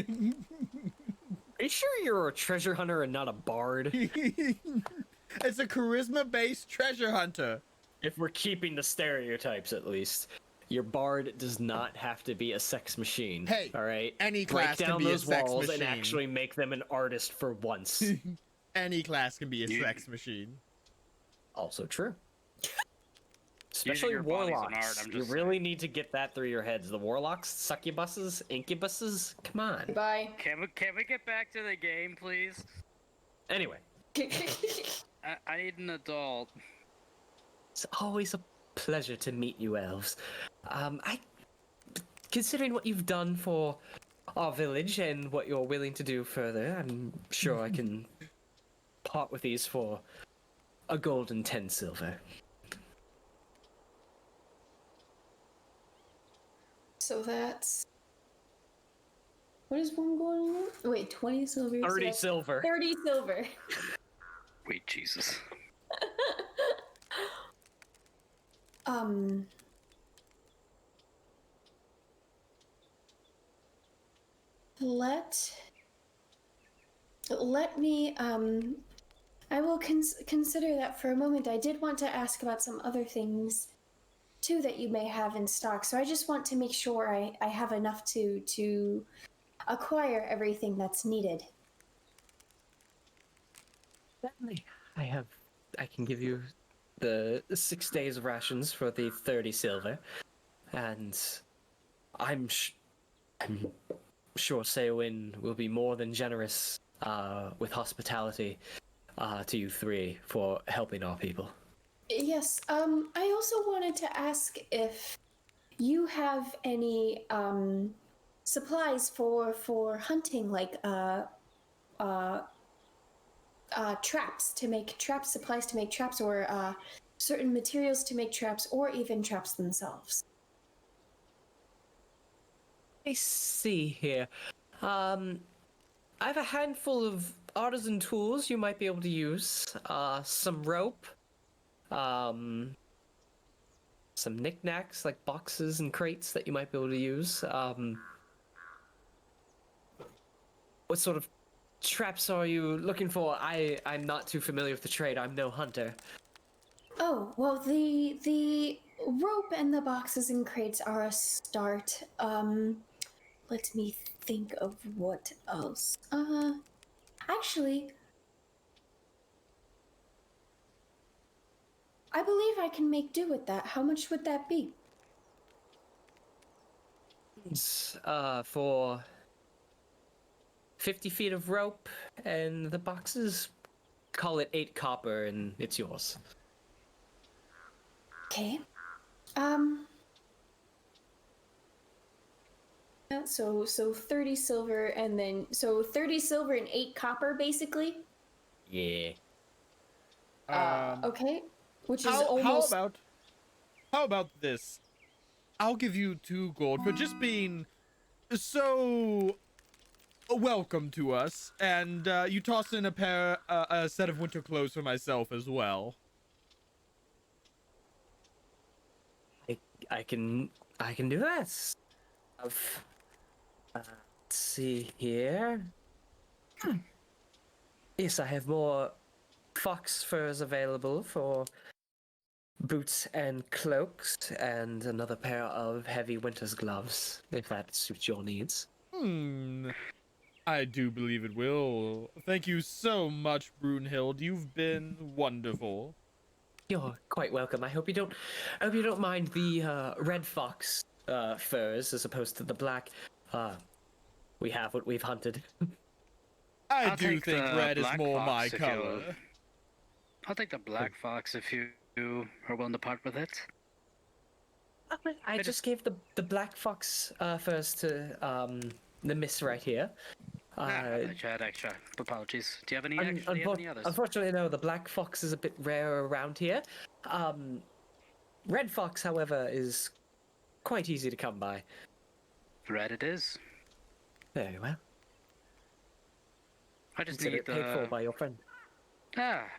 you sure you're a treasure hunter and not a bard? It's a charisma-based treasure hunter. If we're keeping the stereotypes, at least. Your bard does not have to be a sex machine. Hey, all right? any Break class down can be those a sex walls machine. and actually make them an artist for once. Any class can be a sex machine. Also true. Especially your bodies in warlocks. art, I'm You just really need to get that through your heads. The warlocks, succubuses, incubuses. Come on. Bye. Can we get back to the game, please? Anyway, I need an adult. It's always a pleasure to meet you, elves. Considering what you've done for our village and what you're willing to do further, I'm sure I can part with these for a gold and 10 silver. So that's... What is one gold? Wait, 20 silver. 30 silver. 30 silver. Wait, Jesus. Let me, I will consider that for a moment. I did want to ask about some other things, too, that you may have in stock. So I just want to make sure I have enough to acquire everything that's needed. Certainly. I can give you the 6 days of rations for the 30 silver. And I'm sure Ceawin will be more than generous with hospitality to you three for helping our people. Yes, I also wanted to ask if you have any supplies for hunting, like traps to make traps, supplies to make traps, or certain materials to make traps, or even traps themselves. I see here. I have a handful of artisan tools you might be able to use. Some rope. Some knickknacks like boxes and crates that you might be able to use. What sort of traps are you looking for? I'm not too familiar with the trade. I'm no hunter. Oh, well, the rope and the boxes and crates are a start. Let me think of what else. Actually, I believe I can make do with that. How much would that be? For 50 feet of rope and the boxes, call it 8 copper and it's yours. Okay. So 30 silver and then, so 30 silver and 8 copper, basically? Yeah. Okay. Which is almost... How about this? I'll give you 2 gold for just being so welcome to us, and you toss in a set of winter clothes for myself as well. I can do that. Let's see here. Yes, I have more fox furs available for boots and cloaks, and another pair of heavy winter's gloves, if that suits your needs. I do believe it will. Thank you so much, Brunhild. You've been wonderful. You're quite welcome. I hope you don't mind the red fox furs as opposed to the black. We have what we've hunted. I do think red is more my color. color. I'll take the black fox if you are willing to part with it. I just gave the black fox furs to the miss right here. I had extra. Apologies. Do you have any extra? Do you have any others? Unfortunately, no. The black fox is a bit rare around here. Red fox, however, is quite easy to come by. Red it is. Very well. I just Consider need it paid for by your friend.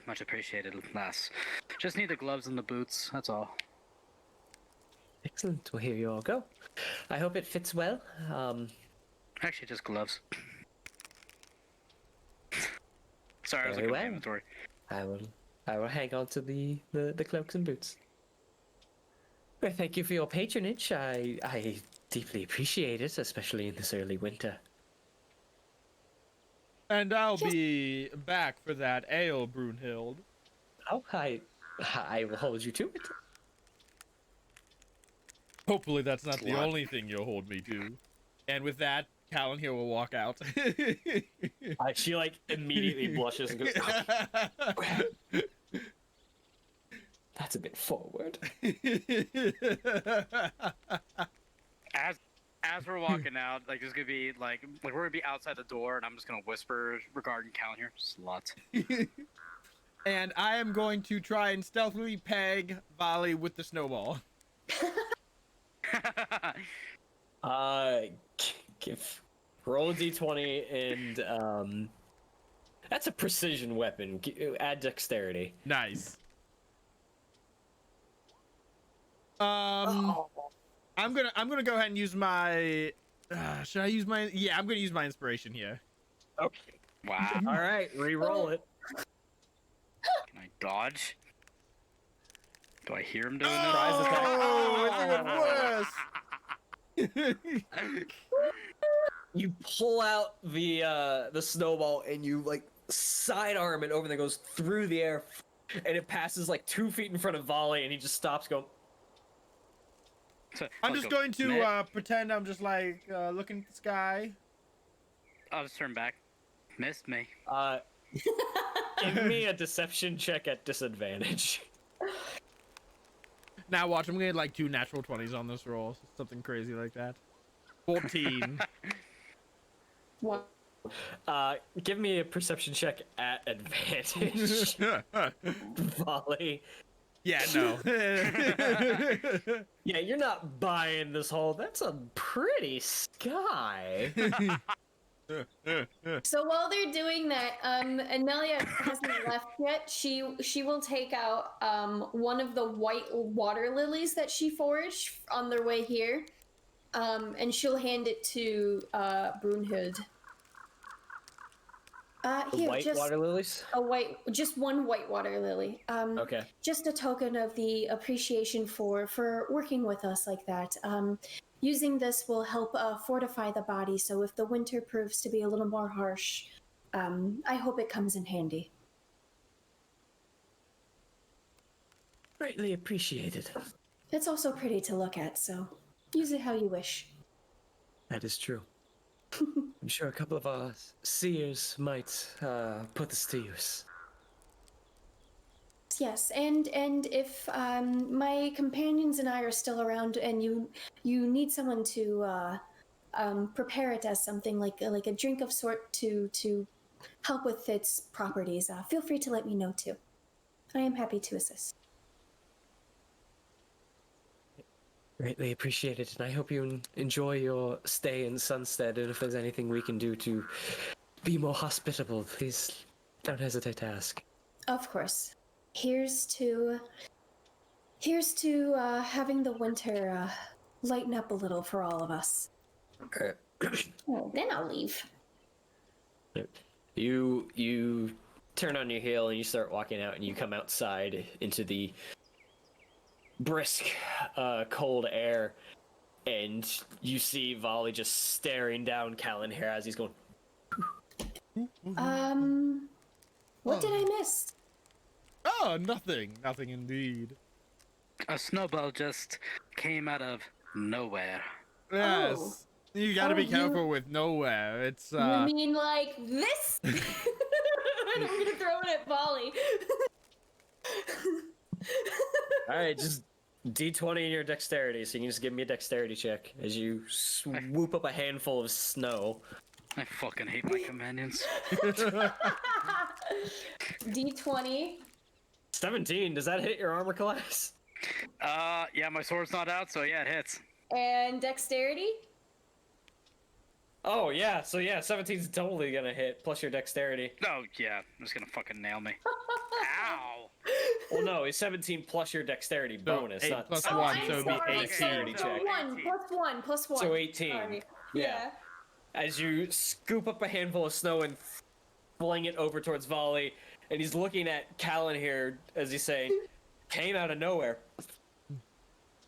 Much appreciated, lass. Just need the gloves and the boots. That's all. Excellent. Well, here you all go. I hope it fits well. Actually, just gloves. Sorry, I was Very looking at my well. inventory. I will hang on to the cloaks and boots. Well, thank you for your patronage. I deeply appreciate it, especially in this early winter. And I'll be back for that ale, Brunhild. Oh, I will hold you to it. Hopefully that's not the Slut. only thing you'll hold me to. And with that, Callan here will walk out. She like immediately blushes and goes, That's a bit forward. As we're walking out, like there's gonna be like we're gonna be outside the door, and I'm just gonna whisper regarding Callan here. Slut. And I am going to try and stealthily peg Volley with the snowball. Roll a d20 and that's a precision weapon. Add dexterity. Nice. I'm gonna go ahead and use my. Should I use my? Yeah, I'm gonna use my inspiration here. Okay. Wow. All right, re-roll it. Can I dodge? Do I hear him doing Oh, it's even worse. You pull out the snowball and you like sidearm it over and it goes through the air, and it passes like 2 feet in front of Volley, and he just stops going. So, I'm just going to pretend I'm just like looking at the sky. I'll just turn back. Missed me. Give me a deception check at disadvantage. Now watch, I'm gonna get like 2 natural 20s on this roll, something crazy like that. 14. What? Give me a perception check at advantage. Volley. Yeah, no. Yeah, you're not buying this whole. That's a pretty sky. So while they're doing that, Amelia hasn't left yet. She will take out one of the white water lilies that she foraged on their way here, and she'll hand it to Brunhild. Here, White just water lilies. just one white water lily. Okay. Just a token of the appreciation for working with us like that. Using this will help fortify the body, so if the winter proves to be a little more harsh, I hope it comes in handy. Greatly appreciated. It's also pretty to look at, so use it how you wish. That is true. I'm sure a couple of our seers might put this to use. Yes, and if my companions and I are still around, and you need someone to prepare it as something like a drink of sort to help with its properties, feel free to let me know too. I am happy to assist. Greatly appreciated, and I hope you enjoy your stay in Sunstead, and if there's anything we can do to be more hospitable, please don't hesitate to ask. Of course. Here's to having the winter lighten up a little for all of us. Oh, then I'll leave. You turn on your heel and you start walking out, and you come outside into the brisk, cold air, and you see Volley just staring down Callan here as he's going. What did I miss? Oh, nothing indeed. A snowball just came out of nowhere. Yes. Oh. You gotta be careful with nowhere. It's You mean like this? And I'm gonna throw it at Volley. Alright, just D20 in your dexterity, so you can just give me a dexterity check as you swoop up a handful of snow. I fucking hate my companions. D20. 17, does that hit your armor class? Yeah, my sword's not out, so yeah, it hits. And dexterity? Oh, yeah, so yeah, 17's totally gonna hit, plus your dexterity. Oh, yeah, it's gonna fucking nail me. Ow! Well, no, it's 17 plus your dexterity bonus, 8 not plus 17 1, so it'd be plus 18. dexterity So check. 1 plus 1. So 18. Sorry. Yeah. As you scoop up a handful of snow and fling it over towards Volley, and he's looking at Callan here as he's saying, came out of nowhere.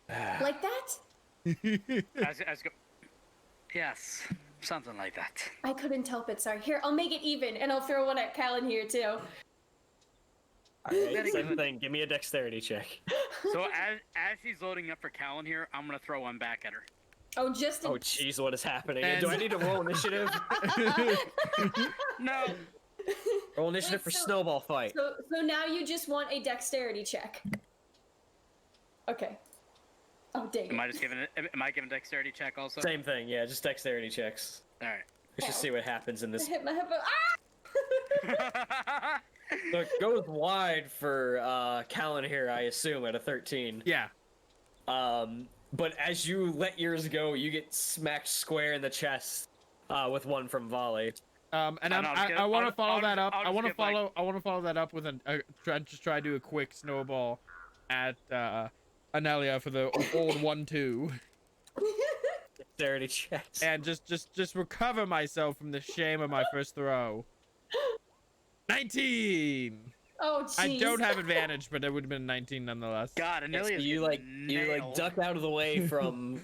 Like that? Yes, something like that. I couldn't help it, sorry. Here, I'll make it even, and I'll throw one at Callan here too. Alright, same thing. Give me a dexterity check. So as she's loading up for Callan here, I'm gonna throw one back at her. Oh, just in... Oh, jeez, what is happening? And- Do I need to roll initiative? No! Roll initiative for so- snowball fight. So now you just want a dexterity check. Okay. Oh, dang Am it. I just giving it? Am I giving dexterity check also? Same thing, yeah, just dexterity checks. All right. Let's just see what happens in I this. hit my head. Ah! So it goes wide for Callan here, I assume, at a 13. Yeah. But as you let yours go, you get smacked square in the chest with one from volley. And I want to follow that up. I want to follow that up with try to do a quick snowball at Anelia for the old 1-2. Dexterity checks. And just recover myself from the shame of my first throw. 19. Oh, jeez. I don't have advantage, but it would have been 19 nonetheless. God, Yeah, so Anelia, you duck out of the way from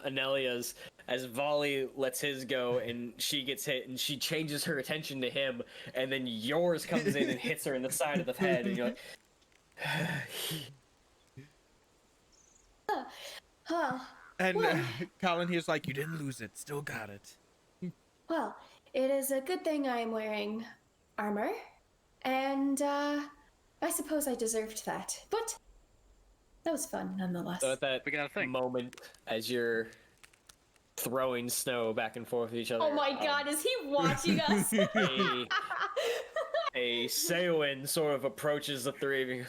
Anelia's as Volley lets his go, and she gets hit, and she changes her attention to him, and then yours comes in and hits her in the side of the head, and you're like, Huh. And Well- Colin here's like, you didn't lose it, still got it. Well, it is a good thing I am wearing armor, and I suppose I deserved that. But that was fun nonetheless. so at that We got a thing. moment, as you're throwing snow back and forth with each other. Oh my god, is he watching us? a Ceawin sort of approaches the three of you.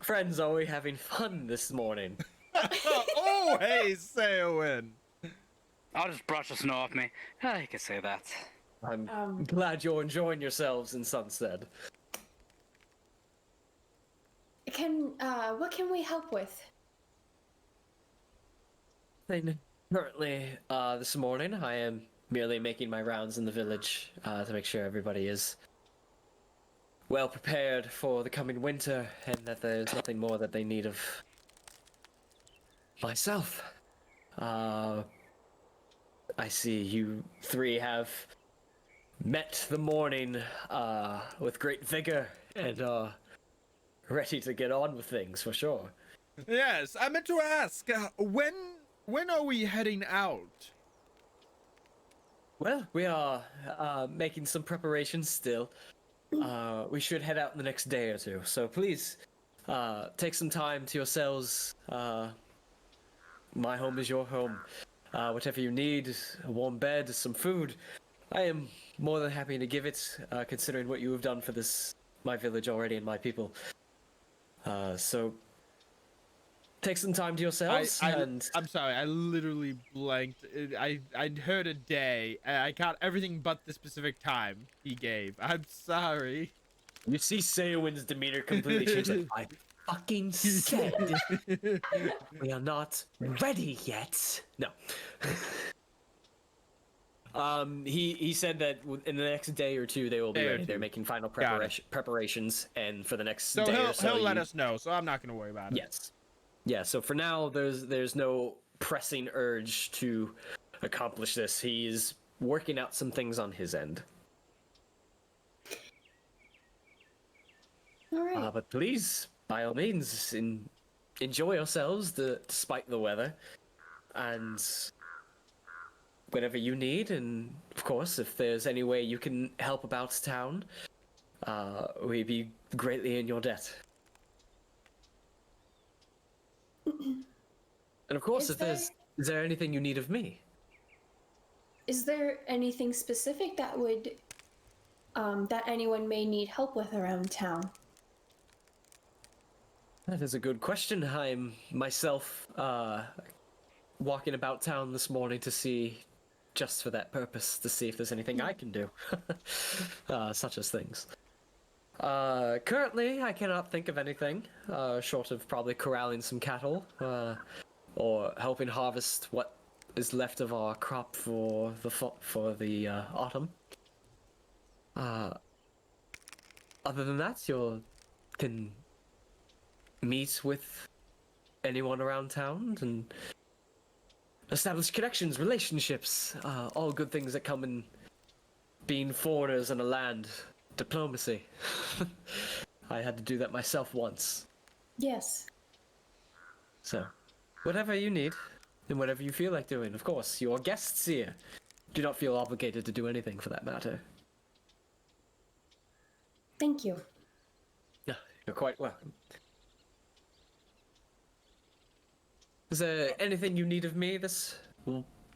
Friends, are we having fun this morning? Oh, hey, Ceawin. I'll just brush the snow off me. You can say that. I'm glad you're enjoying yourselves in Sunstead. What can we help with? Currently, this morning, I am merely making my rounds in the village to make sure everybody is well prepared for the coming winter, and that there's nothing more that they need of myself. I see you three have met the morning with great vigor and are ready to get on with things for sure. Yes, I meant to ask, when are we heading out? Well, we are making some preparations still. We should head out in the next day or two, so please take some time to yourselves. My home is your home. Whatever you need, a warm bed, some food, I am more than happy to give it, considering what you have done for my village already and my people. So take some time to yourselves, and I'm sorry, I literally blanked. I'd heard a day, and I got everything but the specific time he gave. I'm sorry. you see Ceawin's demeanor completely change. Like, I fucking said we are not ready yet. No. He said that in the next day or two they will be Day or ready. two. They're making final Got it. preparations, and for the next So day or so he'll let us know, so I'm not gonna worry about it. Yes. Yeah, so for now there's no pressing urge to accomplish this. He's working out some things on his end. All right. But please, by all means, enjoy yourselves despite the weather, and whatever you need, and of course, if there's any way you can help about town, we'd be greatly in your debt. And of course, is there anything you need of me? Is there anything specific that would that anyone may need help with around town? That is a good question. I'm myself walking about town this morning to see, just for that purpose, to see if there's anything I can do, such as things. Currently, I cannot think of anything, short of probably corralling some cattle, or helping harvest what is left of our crop for the autumn. Other than that, you can meet with anyone around town and establish connections, relationships, all good things that come in being foreigners in a land. Diplomacy. I had to do that myself once. Yes. So, whatever you need, and whatever you feel like doing, of course, you're guests here. Do not feel obligated to do anything for that matter. Thank you. Yeah, you're quite welcome. Is there anything you need of me this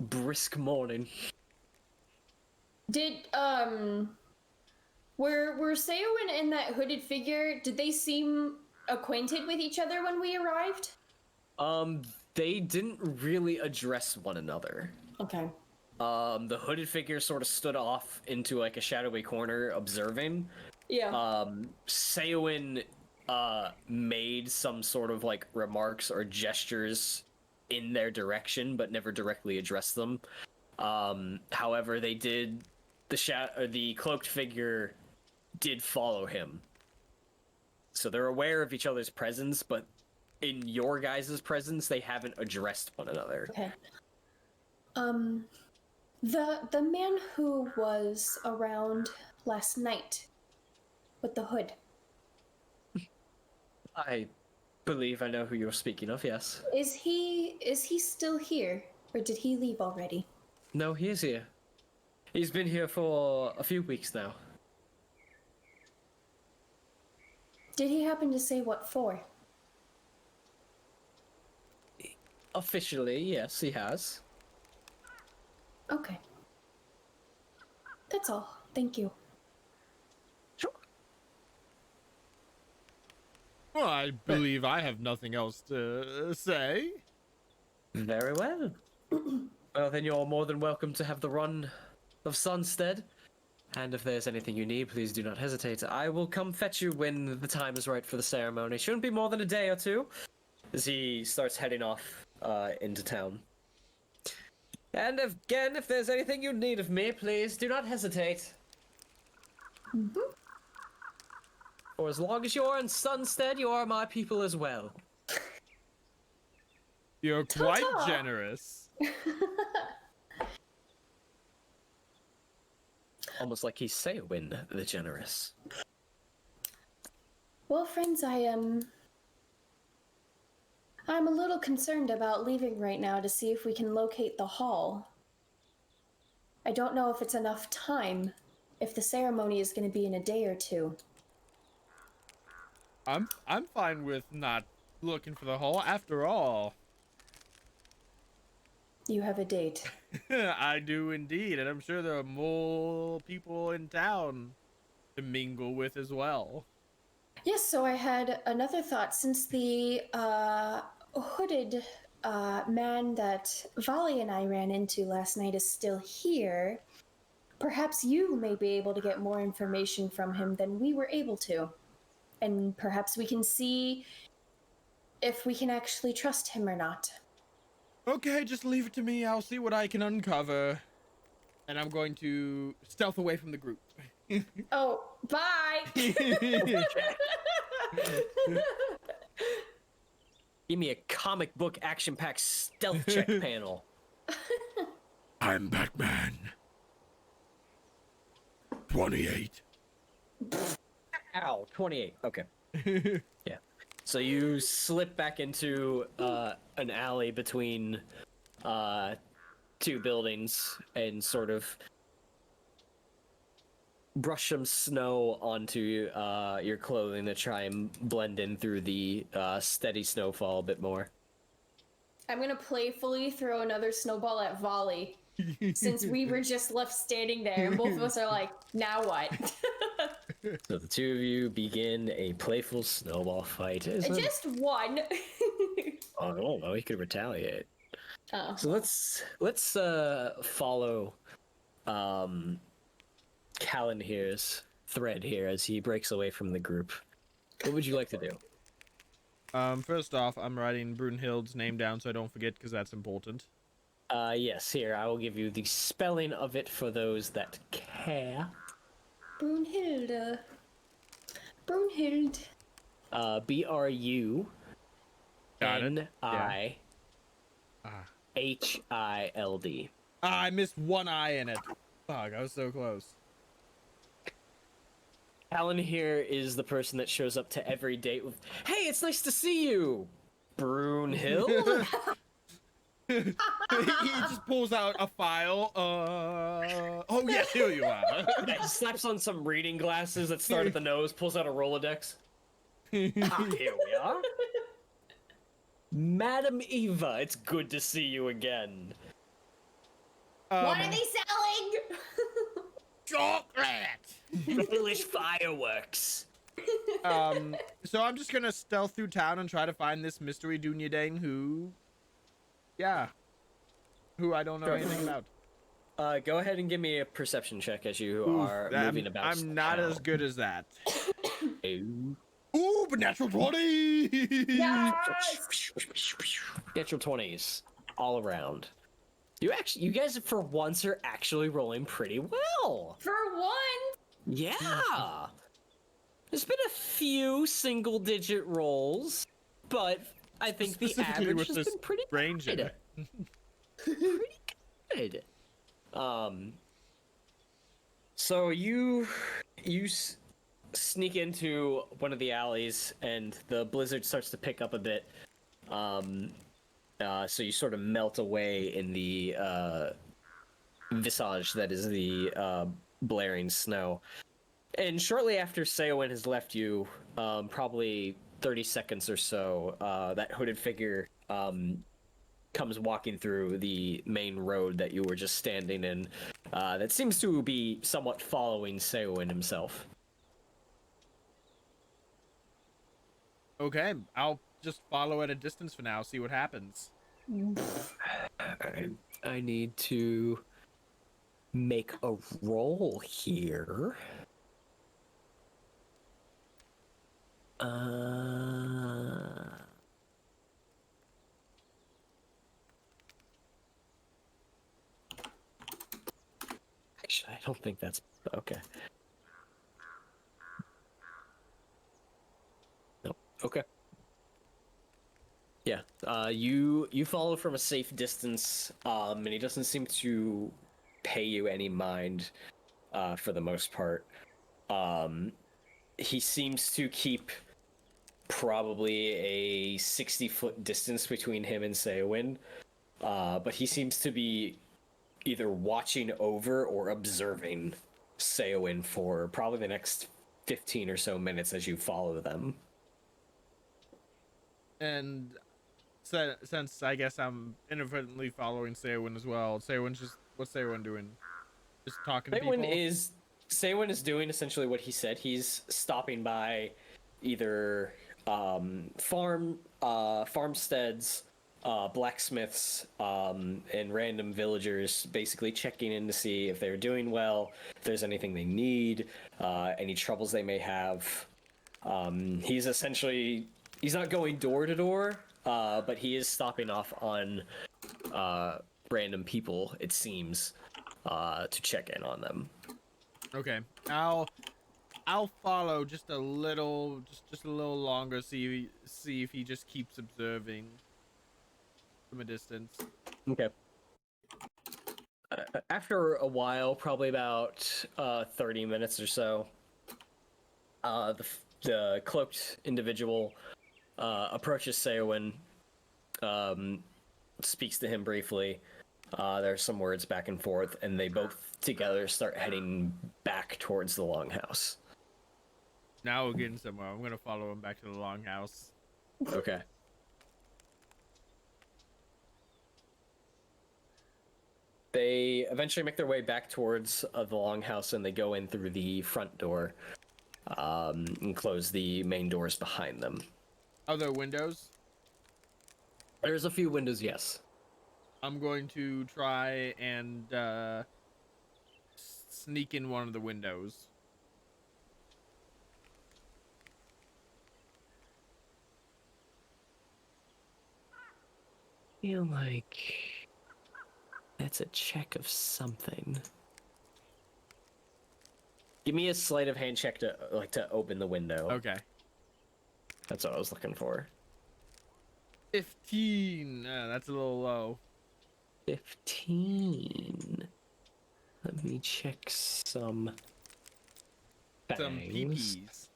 brisk morning? Did were Ceawin and that hooded figure, did they seem acquainted with each other when we arrived? They didn't really address one another. Okay. The hooded figure sort of stood off into like a shadowy corner observing. Yeah. Ceawin made some sort of like remarks or gestures in their direction, but never directly addressed them. However, they did the cloaked figure did follow him, so they're aware of each other's presence, but in your guys' presence, they haven't addressed one another. Okay. The man who was around last night with the hood. I believe I know who you're speaking of, yes. Is he still here, or did he leave already? No, he is here. He's been here for a few weeks now. Did he happen to say what for? Officially, yes, he has. Okay. That's all. Thank you. Sure. Well, I believe I have nothing else to say. Very well. Well, then you're more than welcome to have the run of Sunstead. And if there's anything you need, please do not hesitate. I will come fetch you when the time is right for the ceremony. Shouldn't be more than a day or two. As he starts heading off into town. And again, if there's anything you need of me, please do not hesitate. Mm-hmm. For as long as you're in Sunstead, you are my people as well. You're quite Ta-ta. generous. Almost like he's Ceawin the Generous. Well, friends, I'm a little concerned about leaving right now to see if we can locate the hall. I don't know if it's enough time, if the ceremony is going to be in a day or two. I'm fine with not looking for the hole. After all, You have a date. I do indeed, and I'm sure there are more people in town to mingle with as well. Yes, so I had another thought. Since the hooded man that Vali and I ran into last night is still here, perhaps you may be able to get more information from him than we were able to. And perhaps we can see if we can actually trust him or not. Okay, just leave it to me. I'll see what I can uncover. And I'm going to stealth away from the group. Oh, bye! Give me a comic book action-packed stealth check panel. I'm Batman. 28. Ow, 28. Okay. Yeah. So you slip back into an alley between two buildings and sort of brush some snow onto your clothing to try and blend in through the steady snowfall a bit more. I'm gonna playfully throw another snowball at Volley, since we were just left standing there, and both of us are like, now what? So the two of you begin a playful snowball fight. Just one. Oh, no, he could retaliate. Oh. So let's follow Callan here's thread here as he breaks away from the group. What would you like to do? First off, I'm writing Brunhild's name down so I don't forget, because that's important. Yes, here, I will give you the spelling of it for those that care. Brunhild. Brunhild. Brunhild. I missed one I in it. Fuck, I was so close. Alan here is the person that shows up to every date with, "Hey, it's nice to see you, Brunhild." He just pulls out a file. Oh yes, here you are. Yeah, he slaps on some reading glasses that start at the nose, pulls out a Rolodex. Here we are. Madam Eva, it's good to see you again. What are they selling? Chocolate! Foolish fireworks. So I'm just gonna stealth through town and try to find this mystery Dúnedain who I don't know anything about. Go ahead and give me a perception check as you are moving about. I'm not town. as good as that. Ooh. Ooh, but natural 20! Yes! Natural 20s all around. You guys for once are actually rolling pretty well. For one. Yeah. There's been a few single-digit rolls, but I think the Specifically average with has this been pretty ranger. good. Pretty good. So you sneak into one of the alleys, and the blizzard starts to pick up a bit. So you sort of melt away in the visage that is the blaring snow. And shortly after Ceawin has left you, probably 30 seconds or so, that hooded figure comes walking through the main road that you were just standing in. That seems to be somewhat following Ceawin himself. Okay, I'll just follow at a distance for now, see what happens. I need to make a roll here. Actually, I don't think that's okay. Nope. Okay. Yeah. You follow from a safe distance, and he doesn't seem to pay you any mind, for the most part. He seems to keep probably a 60-foot distance between him and Ceawin, but he seems to be either watching over or observing Ceawin for probably the next 15 or so minutes as you follow them. And since I guess I'm inadvertently following Ceawin as well, what's Ceawin doing? Just talking to people? Ceawin is doing essentially what he said. He's stopping by either farmsteads, blacksmiths, and random villagers, basically checking in to see if they're doing well, if there's anything they need, any troubles they may have. He's not going door to door, but he is stopping off on random people, it seems, to check in on them. Okay, I'll follow just a little longer. See if he just keeps observing from a distance. Okay. After a while, probably about 30 minutes or so, the cloaked individual approaches Ceawin, speaks to him briefly. There's some words back and forth, and they both together start heading back towards the longhouse. Now we're getting somewhere. I'm gonna follow him back to the longhouse. Okay. They eventually make their way back towards the longhouse, and they go in through the front door, and close the main doors behind them. Are there windows? There's a few windows, yes. I'm going to try and sneak in one of the windows. I feel like that's a check of something. Give me a sleight of hand check to open the window. Okay. That's what I was looking for. 15. That's a little low. 15. Let me check some Some bangs. PPs.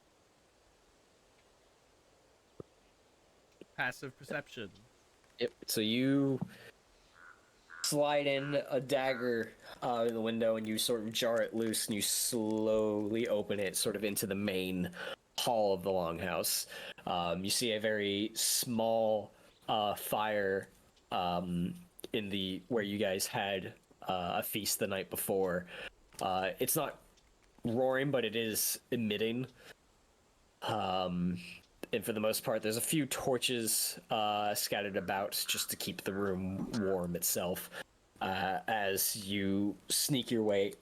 Passive perception. Yep. So you slide in a dagger in the window, and you sort of jar it loose, and you slowly open it sort of into the main hall of the longhouse. You see a very small fire in the where you guys had a feast the night before. It's not roaring, but it is emitting. And for the most part, there's a few torches scattered about just to keep the room warm itself. As you sneak your way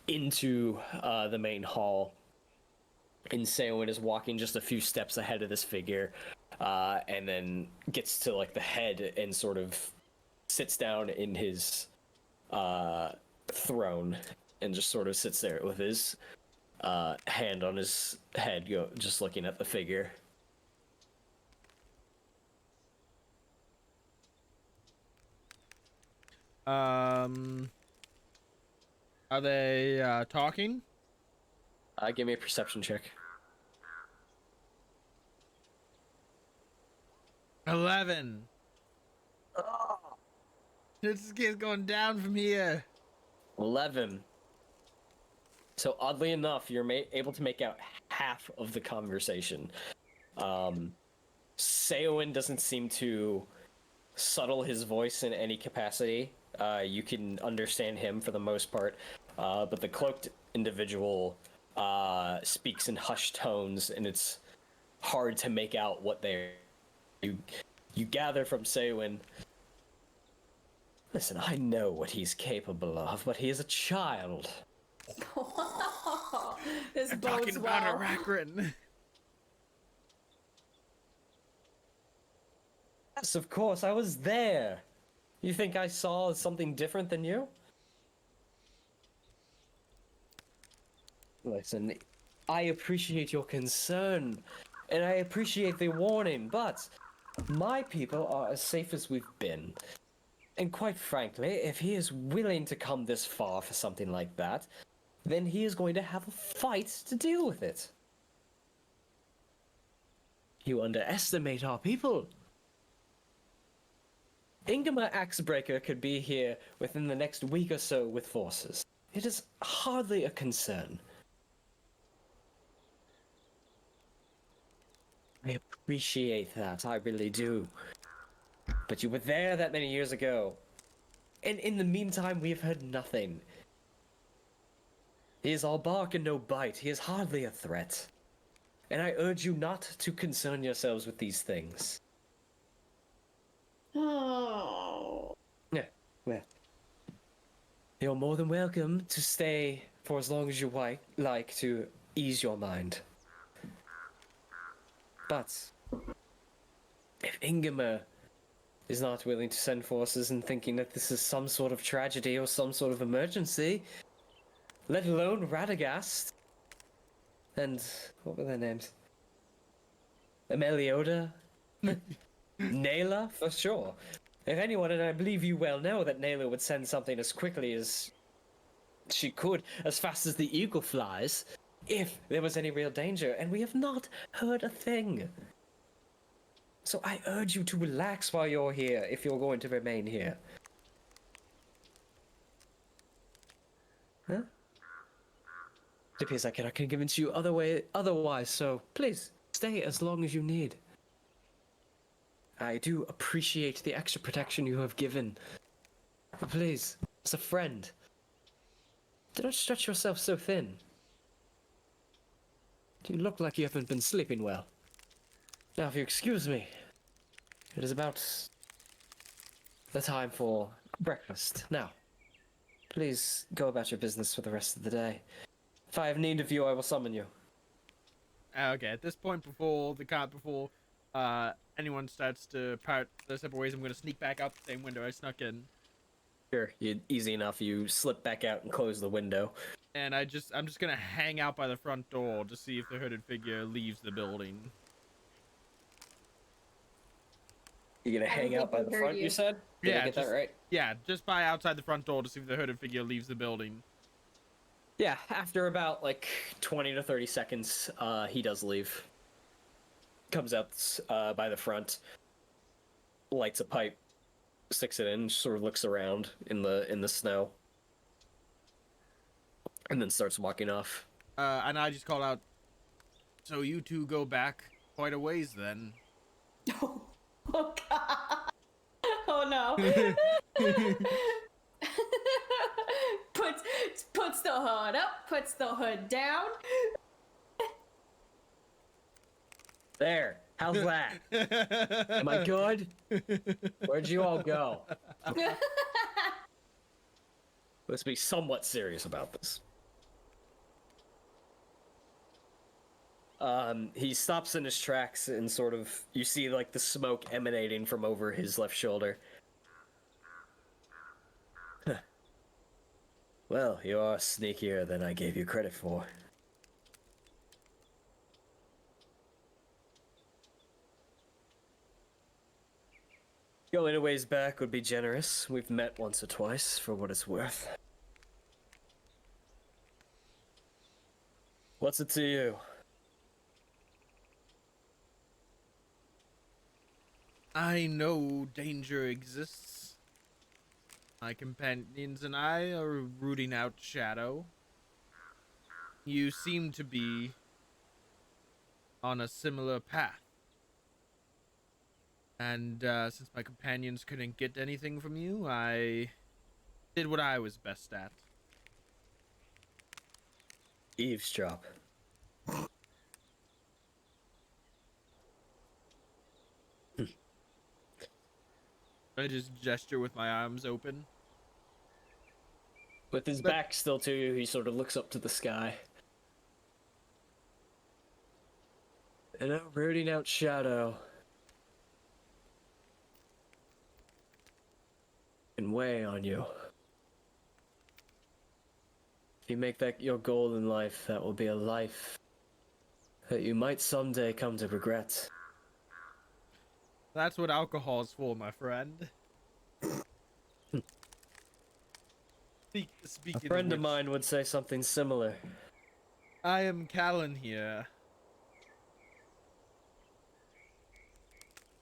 into the main hall, and Ceawin is walking just a few steps ahead of this figure, and then gets to like the head and sort of sits down in his throne and just sort of sits there with his hand on his head, just looking at the figure. Are they talking? Give me a perception check. 11. Oh. This kid's going down from here. 11. So oddly enough, you're able to make out half of the conversation. Ceawin doesn't seem to subtle his voice in any capacity. You can understand him for the most part, but the cloaked individual speaks in hushed tones, and it's hard to make out what they're. You gather from Ceawin. Listen, I know what he's capable of, but he is a child. This I'm bodes talking about well. Arachron. Yes, of course, I was there. You think I saw something different than you? Listen, I appreciate your concern, and I appreciate the warning, but my people are as safe as we've been. And quite frankly, if he is willing to come this far for something like that, then he is going to have a fight to deal with it. You underestimate our people. Ingema Axebreaker could be here within the next week or so with forces. It is hardly a concern. I appreciate that, I really do. But you were there that many years ago. And in the meantime, we have heard nothing. He is all bark and no bite. He is hardly a threat. And I urge you not to concern yourselves with these things. Oh. Yeah, well. You're more than welcome to stay for as long as you like to ease your mind. But if Ingema is not willing to send forces and thinking that this is some sort of tragedy or some sort of emergency, let alone Radagast and what were their names? Amelioda? Naila, for sure. If anyone, and I believe you well know that Naila would send something as quickly as she could, as fast as the eagle flies, if there was any real danger, and we have not heard a thing. So I urge you to relax while you're here, if you're going to remain here. Huh? It appears I cannot convince you otherwise, so please, stay as long as you need. I do appreciate the extra protection you have given. But please, as a friend, do not stretch yourself so thin. You look like you haven't been sleeping well. Now, if you excuse me, it is about the time for breakfast. Now, please go about your business for the rest of the day. If I have need of you, I will summon you. Okay, at this point, before anyone starts to part their separate ways, I'm going to sneak back out the same window I snuck in. Sure, easy enough. You slip back out and close the window. And I'm just going to hang out by the front door to see if the hooded figure leaves the building. You're gonna hang out by the front, you said? Did I get that right? Yeah, just by outside the front door to see if the hooded figure leaves the building. Yeah, after about, 20 to 30 seconds, he does leave. Comes out by the front, lights a pipe, sticks it in, sort of looks around in the snow, and then starts walking off. And I just call out, so you two go back quite a ways then. Oh god. Oh no. puts the hood up, puts the hood down. There. How's that? Am I good? Where'd you all go? Let's be somewhat serious about this. He stops in his tracks and sort of, you see like the smoke emanating from over his left shoulder. Well, you are sneakier than I gave you credit for. Going a ways back would be generous. We've met once or twice, for what it's worth. What's it to you? I know danger exists. My companions and I are rooting out shadow. You seem to be on a similar path. And since my companions couldn't get anything from you, I did what I was best at. Eavesdrop. I just gesture with my arms open. With his back still to you, he sort of looks up to the sky. And I'm rooting out shadow. Can weigh on you. If you make that your goal in life, that will be a life that you might someday come to regret. That's what alcohol is for, my friend. A friend of mine would say something similar. I am Callan here.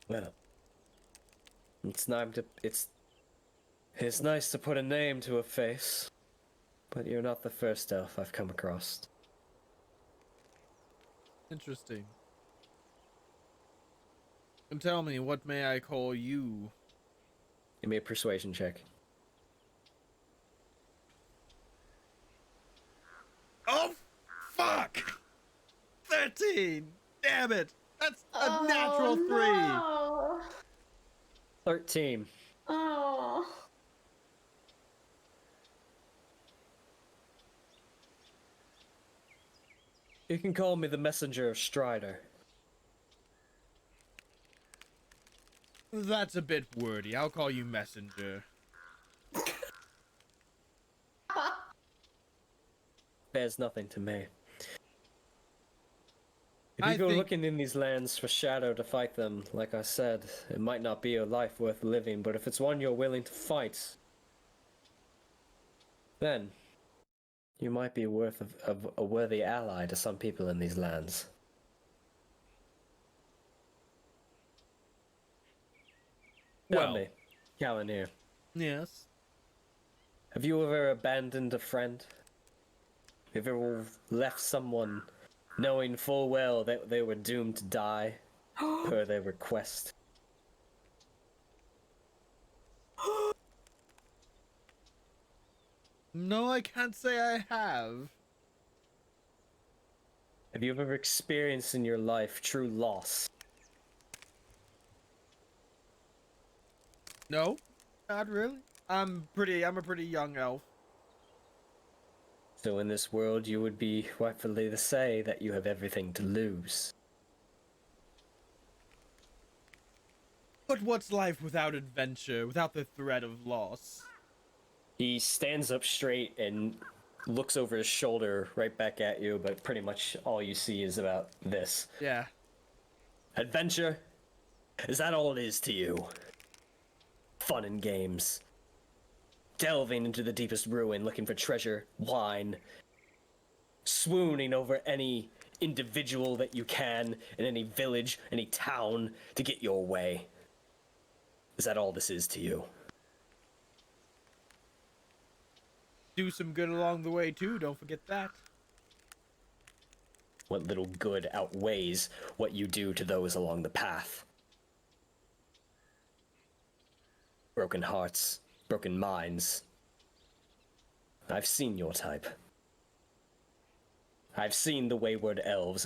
Well, it's nice to put a name to a face, but you're not the first elf I've come across. Interesting. And tell me, what may I call you? Give me a persuasion check. Oh, fuck! 13! Damn it! That's a natural 3! No. 13. Oh. You can call me the messenger of Strider. That's a bit wordy. I'll call you Messenger. Bears nothing to me. If I you go think- looking in these lands for shadow to fight them, like I said, it might not be a life worth living, but if it's one you're willing to fight, then you might be worth of a worthy ally to some people in these lands. Tell Well- me, Callan here, Yes. have you ever abandoned a friend? Have you ever left someone knowing full well that they were doomed to die per their request? No, I can't say I have. Have you ever experienced in your life true loss? No, not really. I'm a pretty young elf. So in this world you would be rightfully to say that you have everything to lose. But what's life without adventure, without the threat of loss? He stands up straight and looks over his shoulder right back at you, but pretty much all you see is about this. Yeah. Adventure? Is that all it is to you? Fun and games. Delving into the deepest ruin, looking for treasure, wine. Swooning over any individual that you can in any village, any town to get your way. Is that all this is to you? Do some good along the way too, don't forget that. What little good outweighs what you do to those along the path? broken hearts, broken minds. I've seen your type. I've seen the wayward elves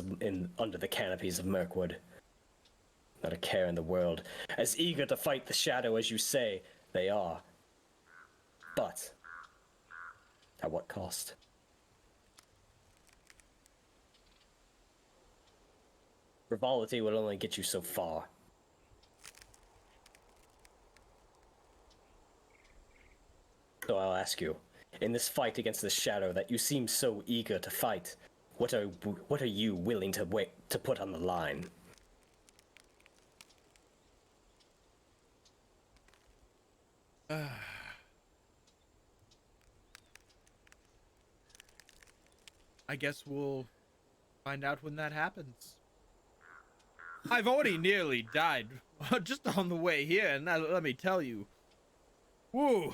under the canopies of Mirkwood. Not a care in the world. As eager to fight the shadow as you say they are. But at what cost? Frivolity will only get you so far. So I'll ask you, in this fight against the shadow that you seem so eager to fight, what are you willing to put on the line? I guess we'll find out when that happens. I've already nearly died just on the way here, and let me tell you, whew,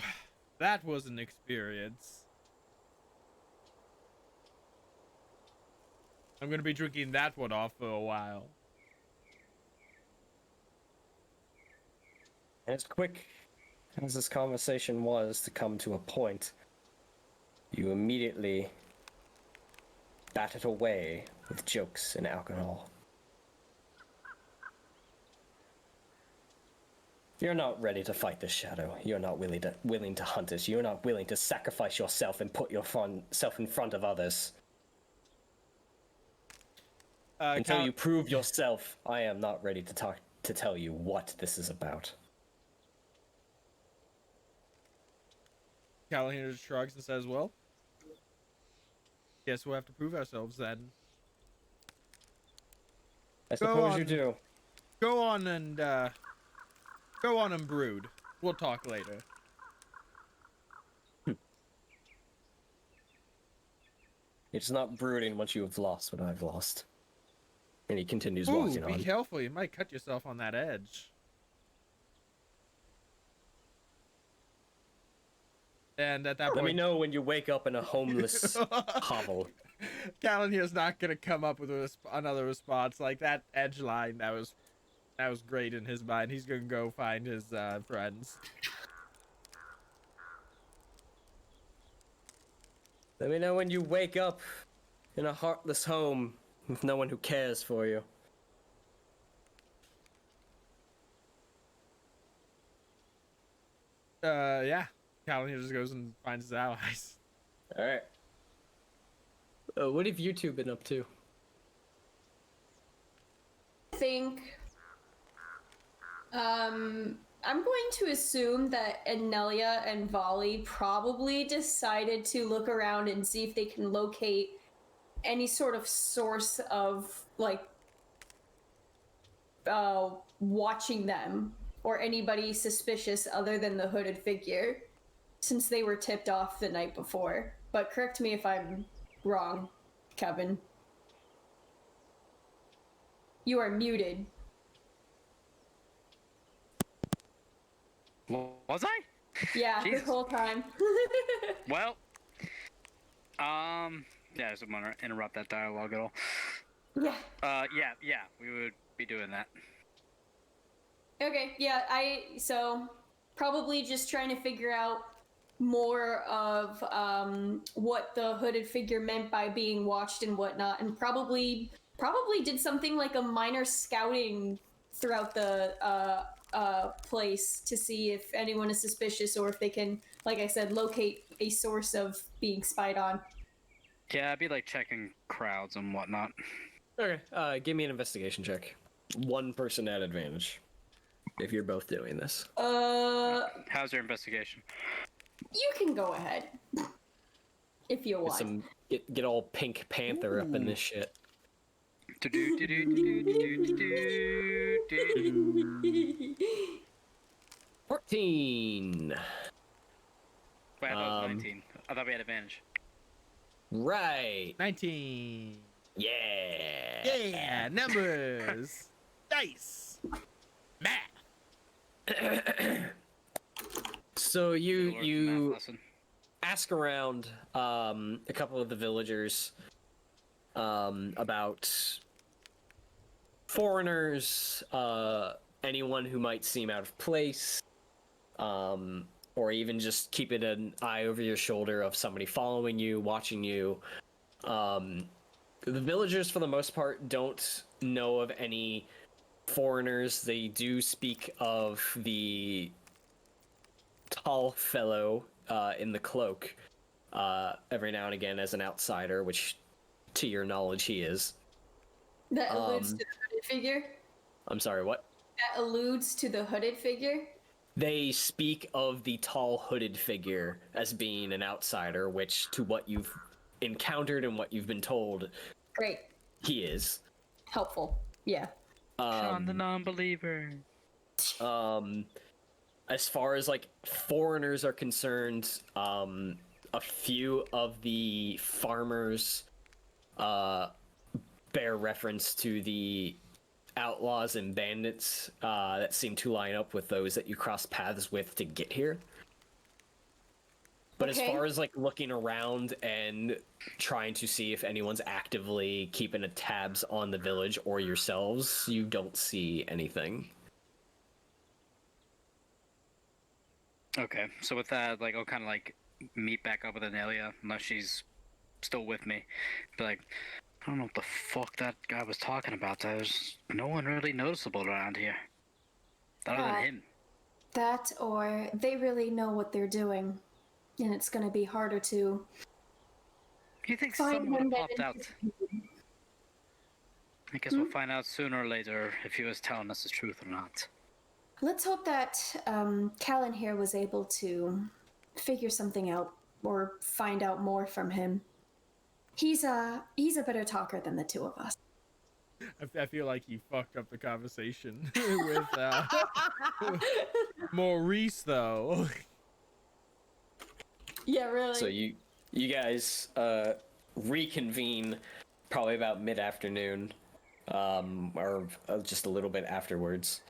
that was an experience. I'm gonna be drinking that one off for a while. As quick as this conversation was to come to a point, you immediately bat it away with jokes and alcohol. You're not ready to fight this shadow. You're not willing to hunt it. You're not willing to sacrifice yourself and put yourself in front of others. Until you prove yourself, I am not ready to tell you what this is about. Callahan just shrugs and says, well, guess we'll have to prove ourselves then. I suppose you do. Go on and brood. We'll talk later. It's not brooding once you have lost what I've lost. And he continues Ooh, walking on. Be careful, you might cut yourself on that edge. And at that point, let me know when you wake up in a homeless hovel. Callahan's not gonna come up with another response like that edge line. That was great in his mind. He's gonna go find his friends. Let me know when you wake up in a heartless home with no one who cares for you. Yeah. Callahan just goes and finds his allies. All right. What have you two been up to? I think I'm going to assume that Anelia and Volley probably decided to look around and see if they can locate any sort of source of, like, watching them or anybody suspicious other than the hooded figure, since they were tipped off the night before. But correct me if I'm wrong, Kevin. You are muted. Was I? Yeah, Jesus. the whole time. Well, yeah, I just want to interrupt that dialogue at all. Yeah. Yeah, we would be doing that. Okay, yeah, so probably just trying to figure out more of what the hooded figure meant by being watched and whatnot, and probably did something like a minor scouting throughout the place to see if anyone is suspicious or if they can, like I said, locate a source of being spied on. Yeah, I'd be like checking crowds and whatnot. Okay, give me an investigation check. One person at advantage. If you're both doing this. How's your investigation? You can go ahead. If you want. Get all Pink Panther up in this shit. 14. Wait, I thought it was 19. I thought we had advantage. Right. 19. Yeah. Yeah, numbers. Dice. Math. So you Math ask around a couple of the villagers about foreigners, anyone who might seem out of place, or even just keeping an eye over your shoulder of somebody following you, watching you. The villagers, for the most part, don't know of any foreigners. They do speak of the tall fellow in the cloak every now and again as an outsider, which, to your knowledge, he is. That alludes to the hooded figure? I'm sorry, what? That alludes to the hooded figure? They speak of the tall hooded figure as being an outsider, which, to what you've encountered and what you've been told, Great. he is. Helpful. Yeah. Sean the non-believer. As far as like foreigners are concerned, a few of the farmers bear reference to the outlaws and bandits that seem to line up with those that you cross paths with to get here. But Okay. as far as like looking around and trying to see if anyone's actively keeping a tabs on the village or yourselves, you don't see anything. Okay, so with that, like, I'll kind of like meet back up with Anelia, unless she's still with me. But like, I don't know what the fuck that guy was talking about. There's no one really noticeable around here, other than him. That, or they really know what they're doing, and it's going to be harder to You think find someone would one have that popped out? I guess we'll find out sooner or later if he was telling us the truth or not. Let's hope that Callan here was able to figure something out or find out more from him. He's a better talker than the two of us. I feel like he fucked up the conversation with Maurice, though. Yeah, really. So you guys reconvene probably about mid-afternoon, or just a little bit afterwards.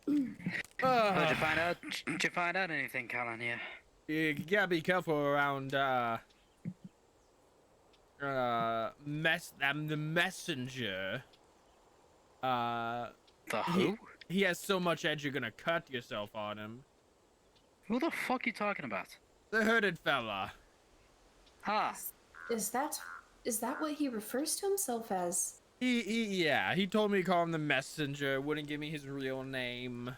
Did you find out? Did you find out anything, Callan? Here. You gotta be careful around the messenger. The who? He has so much edge you're gonna cut yourself on him. Who the fuck you talking about? The hooded fella. Ah, Is that what he refers to himself as? He told me to call him the messenger, wouldn't give me his real name.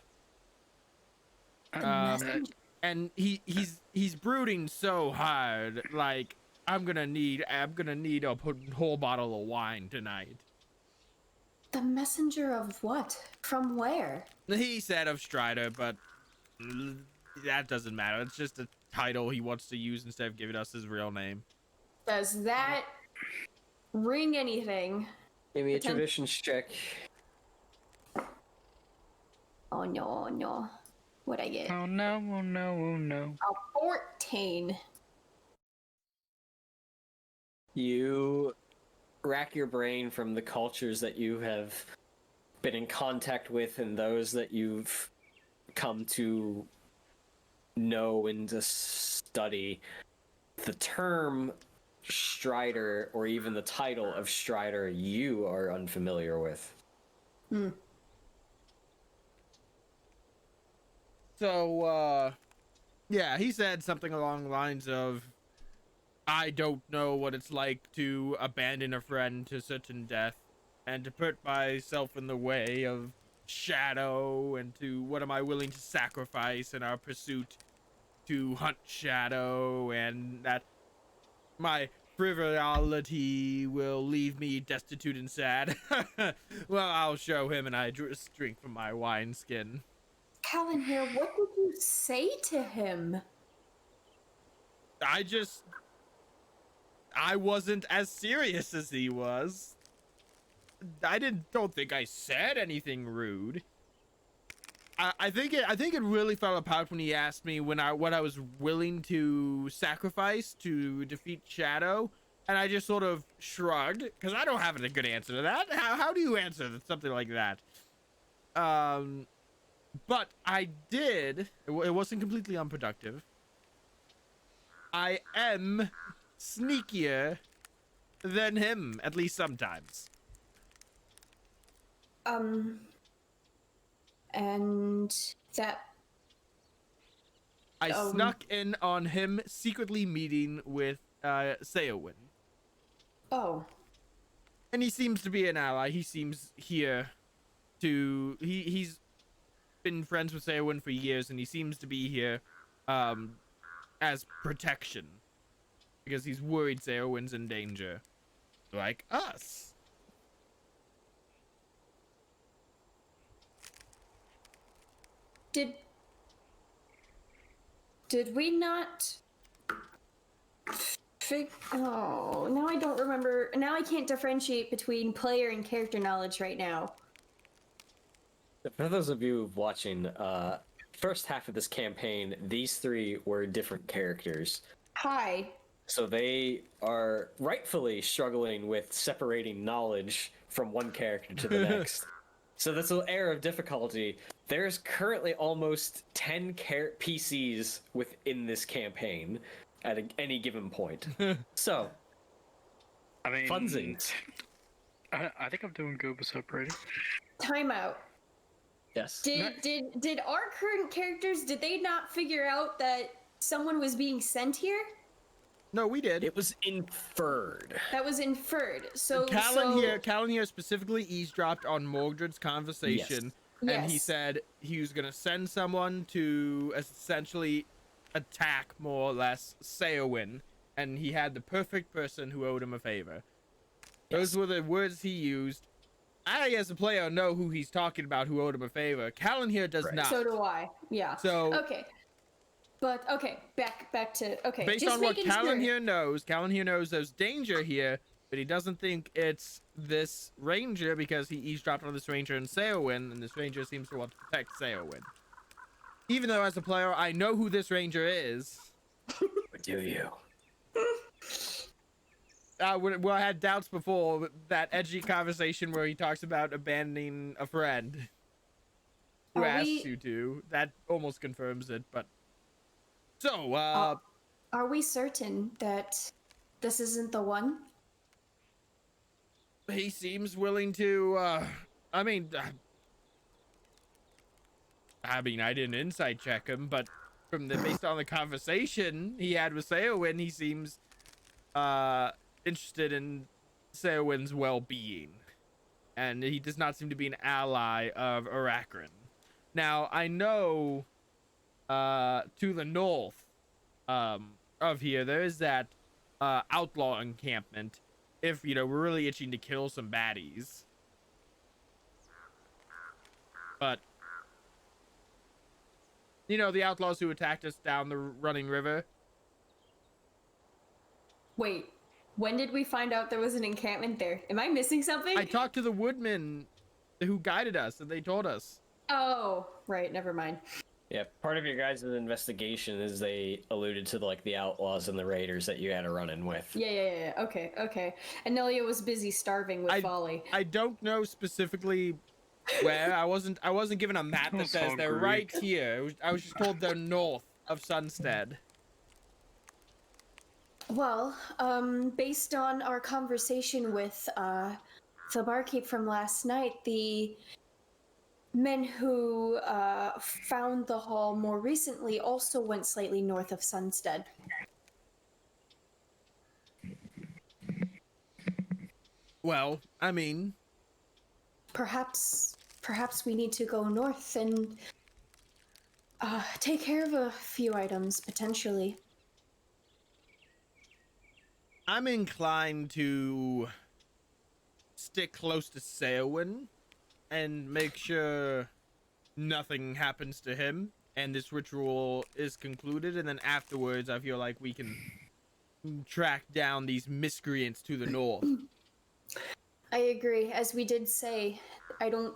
Messenger? And he's brooding so hard, like I'm gonna need a whole bottle of wine tonight. The messenger of what? From where? He said of Strider, but that doesn't matter. It's just a title he wants to use instead of giving us his real name. Does that ring anything? Give me a traditions check. Oh no, no. What'd I get? oh no, oh no, oh no. A 14. You rack your brain from the cultures that you have been in contact with and those that you've come to know and to study. The term Strider, or even the title of Strider, you are unfamiliar with. So, yeah, he said something along the lines of, I don't know what it's like to abandon a friend to certain death and to put myself in the way of Shadow, and to what am I willing to sacrifice in our pursuit to hunt Shadow, and that my frivolity will leave me destitute and sad. Well, I'll show him, and I just drink from my wineskin. Callan here, what did you say to him? I wasn't as serious as he was. Don't think I said anything rude. I think it really fell apart when he asked me what I was willing to sacrifice to defeat Shadow, and I just sort of shrugged because I don't have a good answer to that. How do you answer something like that? But I did. It wasn't completely unproductive. I am sneakier than him, at least sometimes. and that I snuck in on him secretly meeting with Ceawin. Oh. And he seems to be an ally. He seems here to... He's been friends with Ceawin for years, and he seems to be here as protection. Because he's worried Ceawin's in danger. Like us. Did we not... Oh, now I don't remember. Now I can't differentiate between player and character knowledge right now. For those of you watching, first half of this campaign, these three were different characters. Hi. So they are rightfully struggling with separating knowledge from one character to the next. So this little air of difficulty. There's currently almost 10 PCs within this campaign at any given point. So, I mean, funsies. I think I'm doing good with separating. Timeout. Yes. Did our current characters, did they not figure out that someone was being sent here? No, we did. It was inferred. That was inferred. So Callan here specifically eavesdropped on Mordred's conversation, and he said he was gonna send someone to essentially attack, more or less, Ceawin, and he had the perfect person who owed him a favor. Those were the words he used. I, as a player, know who he's talking about who owed him a favor. Callan here does not. So do I. Yeah. So okay. But okay, back to okay. Based just on what Callan here knows there's danger here, but he doesn't think it's this ranger because he eavesdropped on this ranger in Ceawin, and this ranger seems to want to protect Ceawin. Even though, as a player, I know who this ranger is. Do you? Well, I had doubts before that edgy conversation where he talks about abandoning a friend who asks you to. That almost confirms it, but... So, are we certain that this isn't the one? He seems willing to, I mean, I didn't insight check him, but based on the conversation he had with Ceawin, he seems, interested in Ceawin's well-being. And he does not seem to be an ally of Arachron. Now, I know, to the north, of here, there is that, outlaw encampment. If, we're really itching to kill some baddies. But, the outlaws who attacked us down the running river. Wait, when did we find out there was an encampment there? Am I missing something? I talked to the woodmen who guided us, and they told us. Oh, right, never mind. Yeah, part of your guys' investigation is they alluded to the outlaws and the raiders that you had a run-in with. Yeah. Okay. And Nelia was busy starving with Folly. I don't know specifically where. I wasn't given a map that says they're right here. I was just told they're north of Sunstead. Well, based on our conversation with the barkeep from last night, the men who found the hall more recently also went slightly north of Sunstead. Well, I mean... Perhaps we need to go north and take care of a few items, potentially. I'm inclined to stick close to Ceawin and make sure nothing happens to him and this ritual is concluded, and then afterwards I feel like we can track down these miscreants to the north. I agree. As we did say, I don't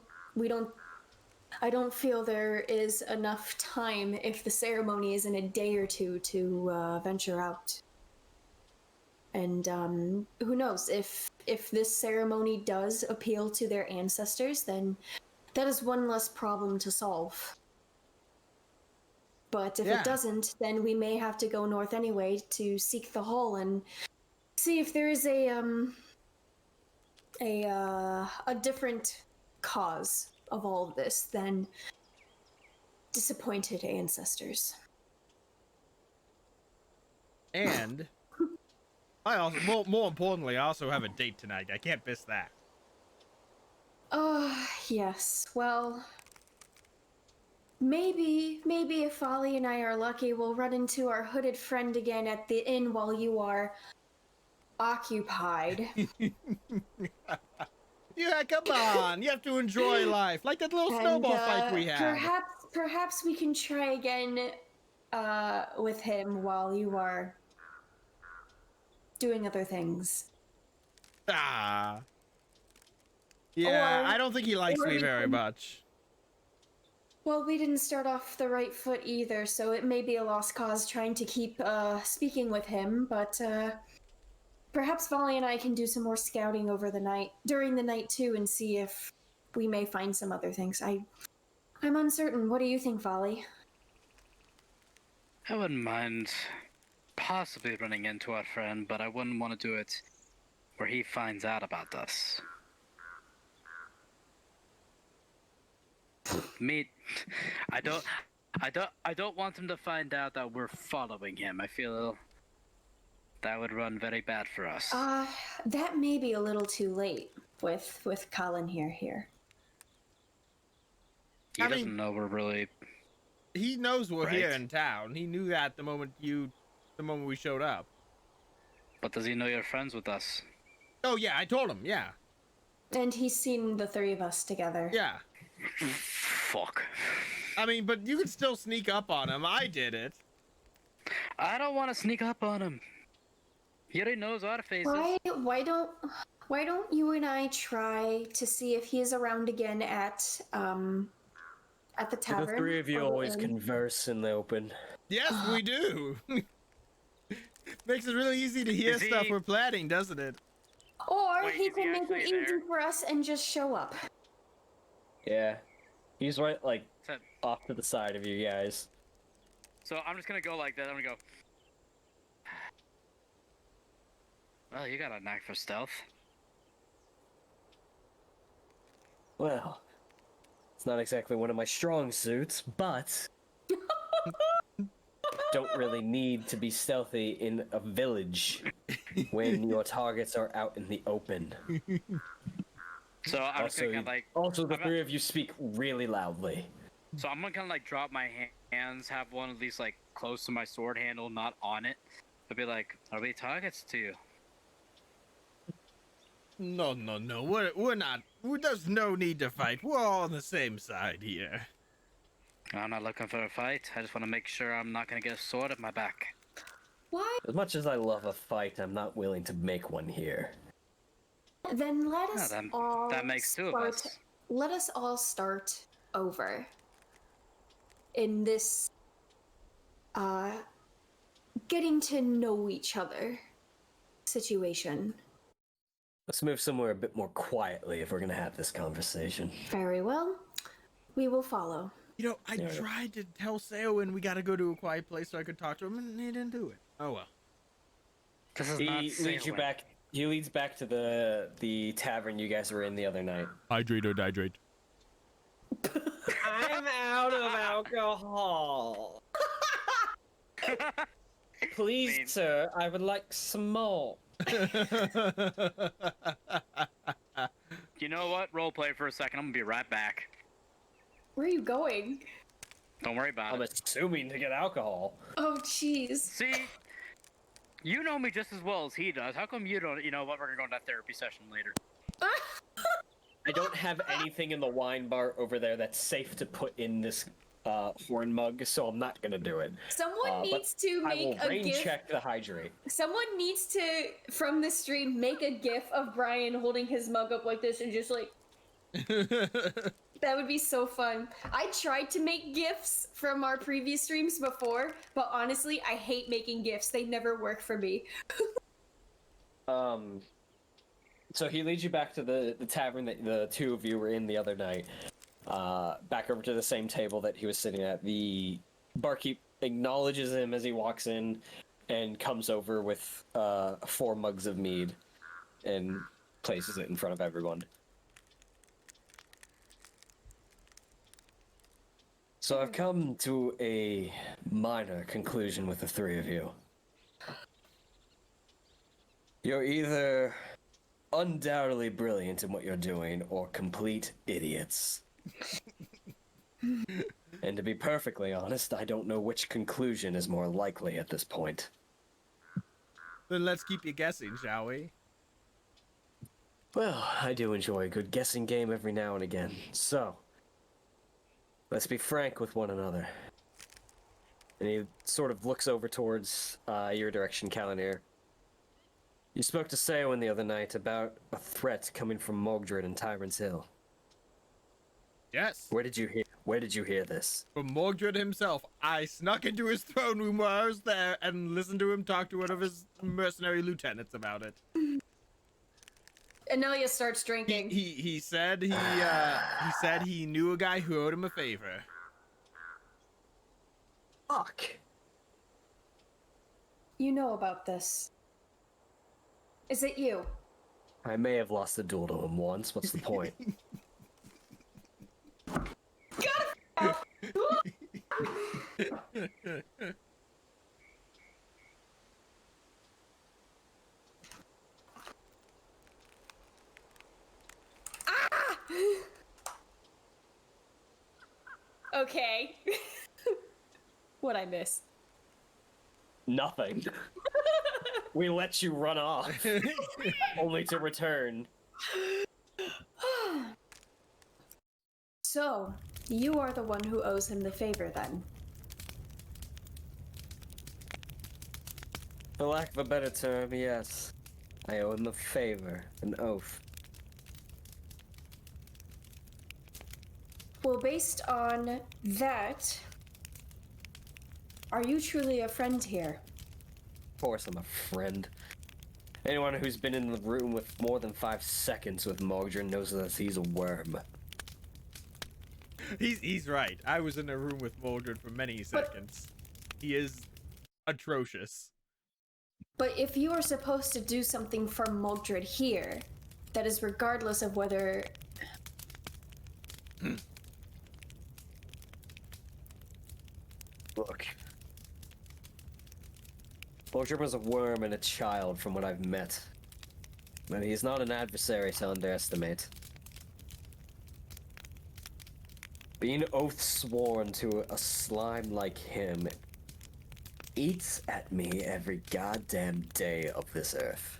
feel there is enough time if the ceremony is in a day or two to venture out. And who knows, if this ceremony does appeal to their ancestors, then that is one less problem to solve. But if it doesn't, then we may have to go north anyway to seek the hall and see if there is a different cause of all of this than disappointed ancestors. And I also, more importantly, I also have a date tonight. I can't miss that. Oh, yes. Well, maybe if Folly and I are lucky, we'll run into our hooded friend again at the inn while you are occupied. Yeah, come on. You have to enjoy life. Like that little snowball fight we had. Perhaps we can try again with him while you are doing other things. Ah. Yeah, I don't think he likes me very much. Well, we didn't start off the right foot either, so it may be a lost cause trying to keep speaking with him, but perhaps Volley and I can do some more scouting during the night too, and see if we may find some other things. I'm uncertain. What do you think, Volley? I wouldn't mind possibly running into our friend, but I wouldn't want to do it where he finds out about us. I don't want him to find out that we're following him. I feel that would run very bad for us. That may be a little too late with Colin here. He doesn't know we're really... He knows we're here in town. He knew that the moment we showed up. But does he know you're friends with us? Oh yeah, I told him, yeah. And he's seen the three of us together. Yeah. Fuck. I mean, but you can still sneak up on him. I did it. I don't want to sneak up on him. He already knows our faces. Why don't you and I try to see if he is around again at the tavern? The three of you always converse in the open. Yes, we do. Makes it really easy to hear stuff we're planning, doesn't it? Or he can make it easy for us and just show up. Yeah. He's right, like, off to the side of you guys. So I'm just gonna go like that. I'm gonna go. Well, you got a knack for stealth. Well, it's not exactly one of my strong suits, but don't really need to be stealthy in a village when your targets are out in the open. So I'm just gonna Also, the three of you speak really loudly. So I'm gonna kind of like drop my hands, have one at least like close to my sword handle, not on it. I'll be like, "Are we targets to you?" No. We're not. There's no need to fight. We're all on the same side here. I'm not looking for a fight. I just want to make sure I'm not gonna get a sword at my back. Why? As much as I love a fight, I'm not willing to make one here. Then let us all that makes two of us. Let us all start over in this getting to know each other situation. Let's move somewhere a bit more quietly if we're gonna have this conversation. Very well. We will follow. You know, I tried to tell Ceawin we gotta go to a quiet place so I could talk to him, and he didn't do it. Oh well. This is not Ceawin. He leads back to the tavern you guys were in the other night. Hydrate or dihydrate. I'm out of alcohol. Please, sir, I would like some more. You know what? Roleplay for a second. I'm gonna be right back. Where are you going? Don't worry about I'm it. assuming to get alcohol. Oh, jeez. See, you know me just as well as he does. How come you don't? You know what? We're gonna go on that therapy session later. I don't have anything in the wine bar over there that's safe to put in this horn mug, so I'm not gonna do it. Someone needs to make a GIF. check to hydrate. Someone needs to, from the stream, make a GIF of Brian holding his mug up like this and just like. That would be so fun. I tried to make GIFs from our previous streams before, but honestly, I hate making GIFs. They never work for me. So he leads you back to the tavern that the two of you were in the other night. Back over to the same table that he was sitting at. The barkeep acknowledges him as he walks in and comes over with 4 mugs of mead and places it in front of everyone. So I've come to a minor conclusion with the three of you. You're either undoubtedly brilliant in what you're doing or complete idiots. And to be perfectly honest, I don't know which conclusion is more likely at this point. Then let's keep you guessing, shall we? Well, I do enjoy a good guessing game every now and again, so let's be frank with one another. And he sort of looks over towards your direction, Kalanir. You spoke to Ceawin the other night about a threat coming from Mogdred and Tyrant's Hill. Yes. Where did you hear this? From Morgred himself. I snuck into his throne room while I was there and listened to him talk to one of his mercenary lieutenants about it. Anelia starts drinking. He said he knew a guy who owed him a favor. Fuck. You know about this. Is it you? I may have lost a duel to him once. What's the point? Okay. What'd I miss? Nothing. We let you run off, only to return. So, you are the one who owes him the favor, then? For lack of a better term, yes. I owe him a favor, an oath. Well, based on that, are you truly a friend here? Of course I'm a friend. Anyone who's been in the room with more than 5 seconds with Mogdred knows that he's a worm. He's right. I was in a room with Morgred for many seconds. He is atrocious. But if you are supposed to do something for Mogdred here, that is regardless of whether... Look. Mogdred was a worm and a child from what I've met. But he's not an adversary to underestimate. Being oath sworn to a slime like him eats at me every goddamn day of this earth.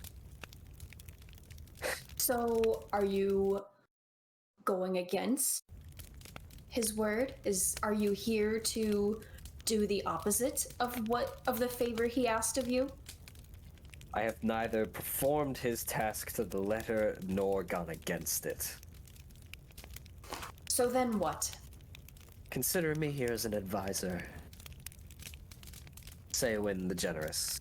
So, are you going against his word? Are you here to do the opposite of the favor he asked of you? I have neither performed his task to the letter nor gone against it. So then what? Consider me here as an advisor. Ceawin the Generous.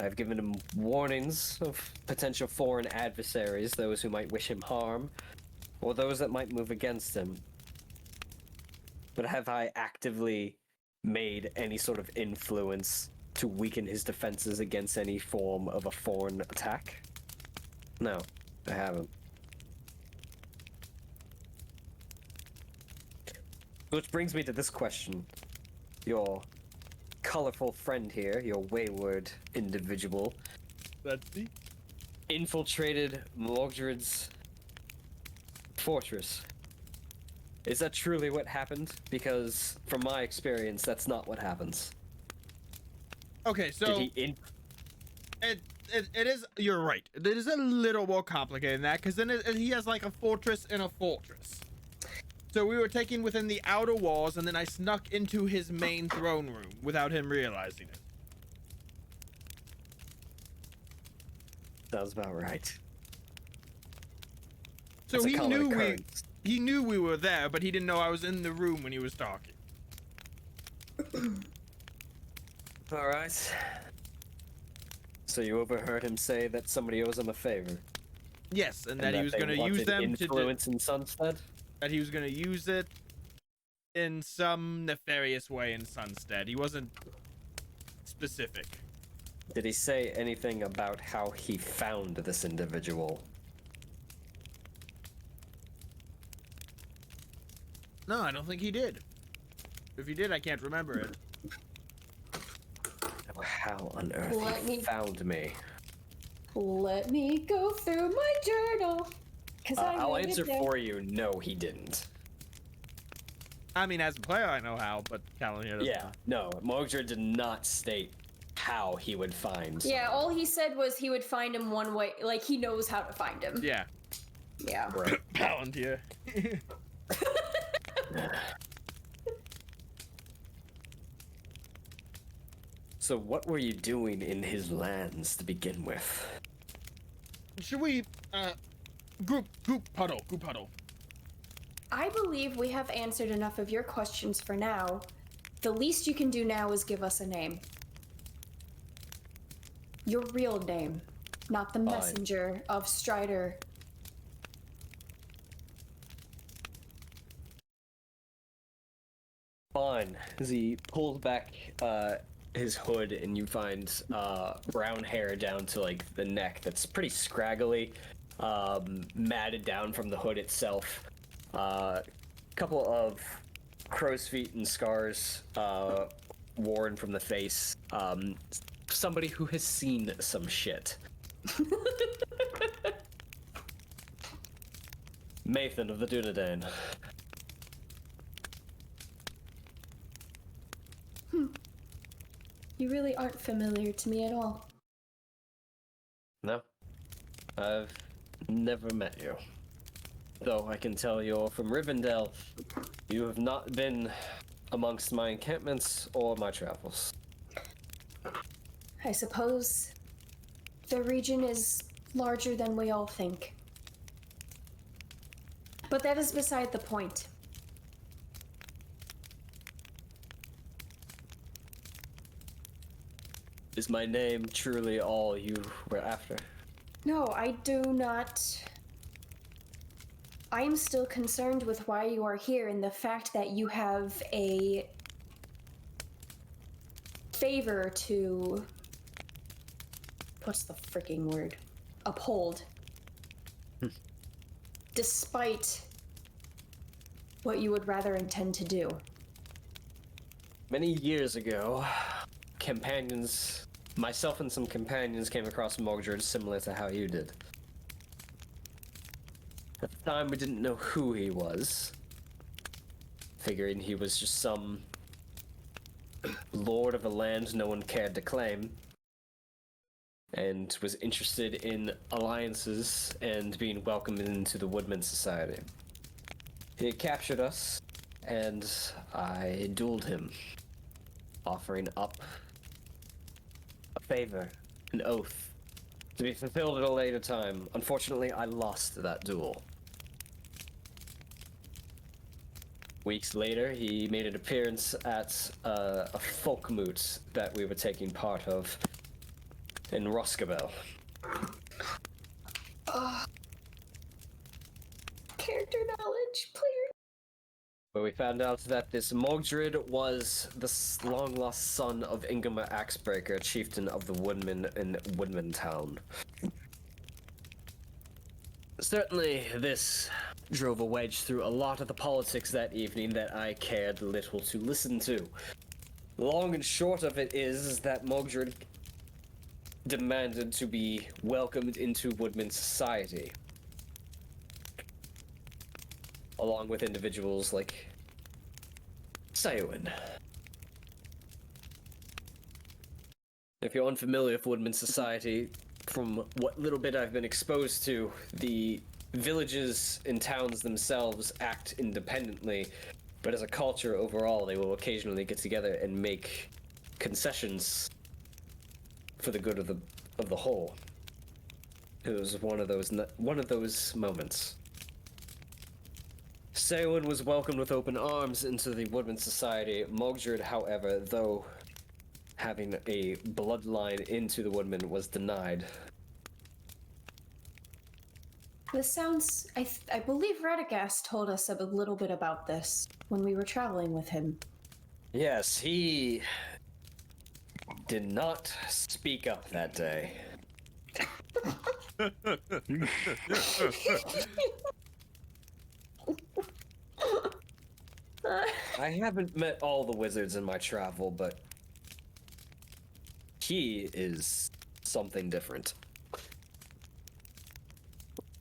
I've given him warnings of potential foreign adversaries, those who might wish him harm, or those that might move against him. But have I actively made any sort of influence to weaken his defenses against any form of a foreign attack? No, I haven't. Which brings me to this question. Your colorful friend here, your wayward individual, That's the... infiltrated Mogdred's fortress. Is that truly what happened? Because, from my experience, that's not what happens. Okay, so... Did he It is, you're right. It is a little more complicated than that, because then he has like a fortress in a fortress. So we were taken within the outer walls, and then I snuck into his main throne room without him realizing it. Sounds about right. So That's a he common knew occurrence. he knew we were there, but he didn't know I was in the room when he was talking. Alright. So you overheard him say that somebody owes him a favor? Yes, and that he was they going to use wanted them influence in Sunstead? that he was going to use it in some nefarious way in Sunstead. He wasn't specific. Did he say anything about how he found this individual? No, I don't think he did. If he did, I can't remember it. How on earth Let he me- found me? Let me go through my journal. Because I'll answer for you. No, he didn't. I mean, as a player, I know how, but Callan here doesn't. Yeah, no. Mogdred did not state how he would find. Yeah, all he said was he would find him one way. Like, he knows how to find him. Yeah. Yeah. Right. Palantir. So what were you doing in his lands to begin with? Should we, group huddle. I believe we have answered enough of your questions for now. The least you can do now is give us a name. Your real name, not the Fine. messenger of Strider. Fine. As he pulls back his hood, and you find brown hair down to like the neck that's pretty scraggly, matted down from the hood itself. Couple of crow's feet and scars worn from the face. Somebody who has seen some shit. Mathan of the Dúnedain. You really aren't familiar to me at all. No, I've never met you. Though I can tell you're from Rivendell, you have not been amongst my encampments or my travels. I suppose the region is larger than we all think. But that is beside the point. Is my name truly all you were after? No, I do not. I am still concerned with why you are here and the fact that you have a favor to. What's the freaking word? Uphold. Despite what you would rather intend to do. Many years ago, myself and some companions came across Mogdred similar to how you did. At the time, we didn't know who he was, figuring he was just some lord of a land no one cared to claim, and was interested in alliances and being welcomed into the Woodman Society. He captured us, and I dueled him, offering up a favor, an oath, to be fulfilled at a later time. Unfortunately, I lost that duel. Weeks later, he made an appearance at a folk moot that we were taking part of in Roscabel. Character knowledge, player. Where we found out that this Mogdred was the long-lost son of Ingema Axebreaker, chieftain of the Woodmen in Woodman Town. Certainly, this drove a wedge through a lot of the politics that evening that I cared little to listen to. Long and short of it is that Mogdred demanded to be welcomed into Woodman society, along with individuals like Ceawin. If you're unfamiliar with Woodman society, from what little bit I've been exposed to, the villages and towns themselves act independently, but as a culture overall, they will occasionally get together and make concessions for the good of the whole. It was one of those moments. Ceawin was welcomed with open arms into the Woodman Society. Mogdred, however, though having a bloodline into the Woodman, was denied. This sounds. I believe Radagast told us a little bit about this when we were traveling with him. Yes, he did not speak up that day. I haven't met all the wizards in my travel, but he is something different.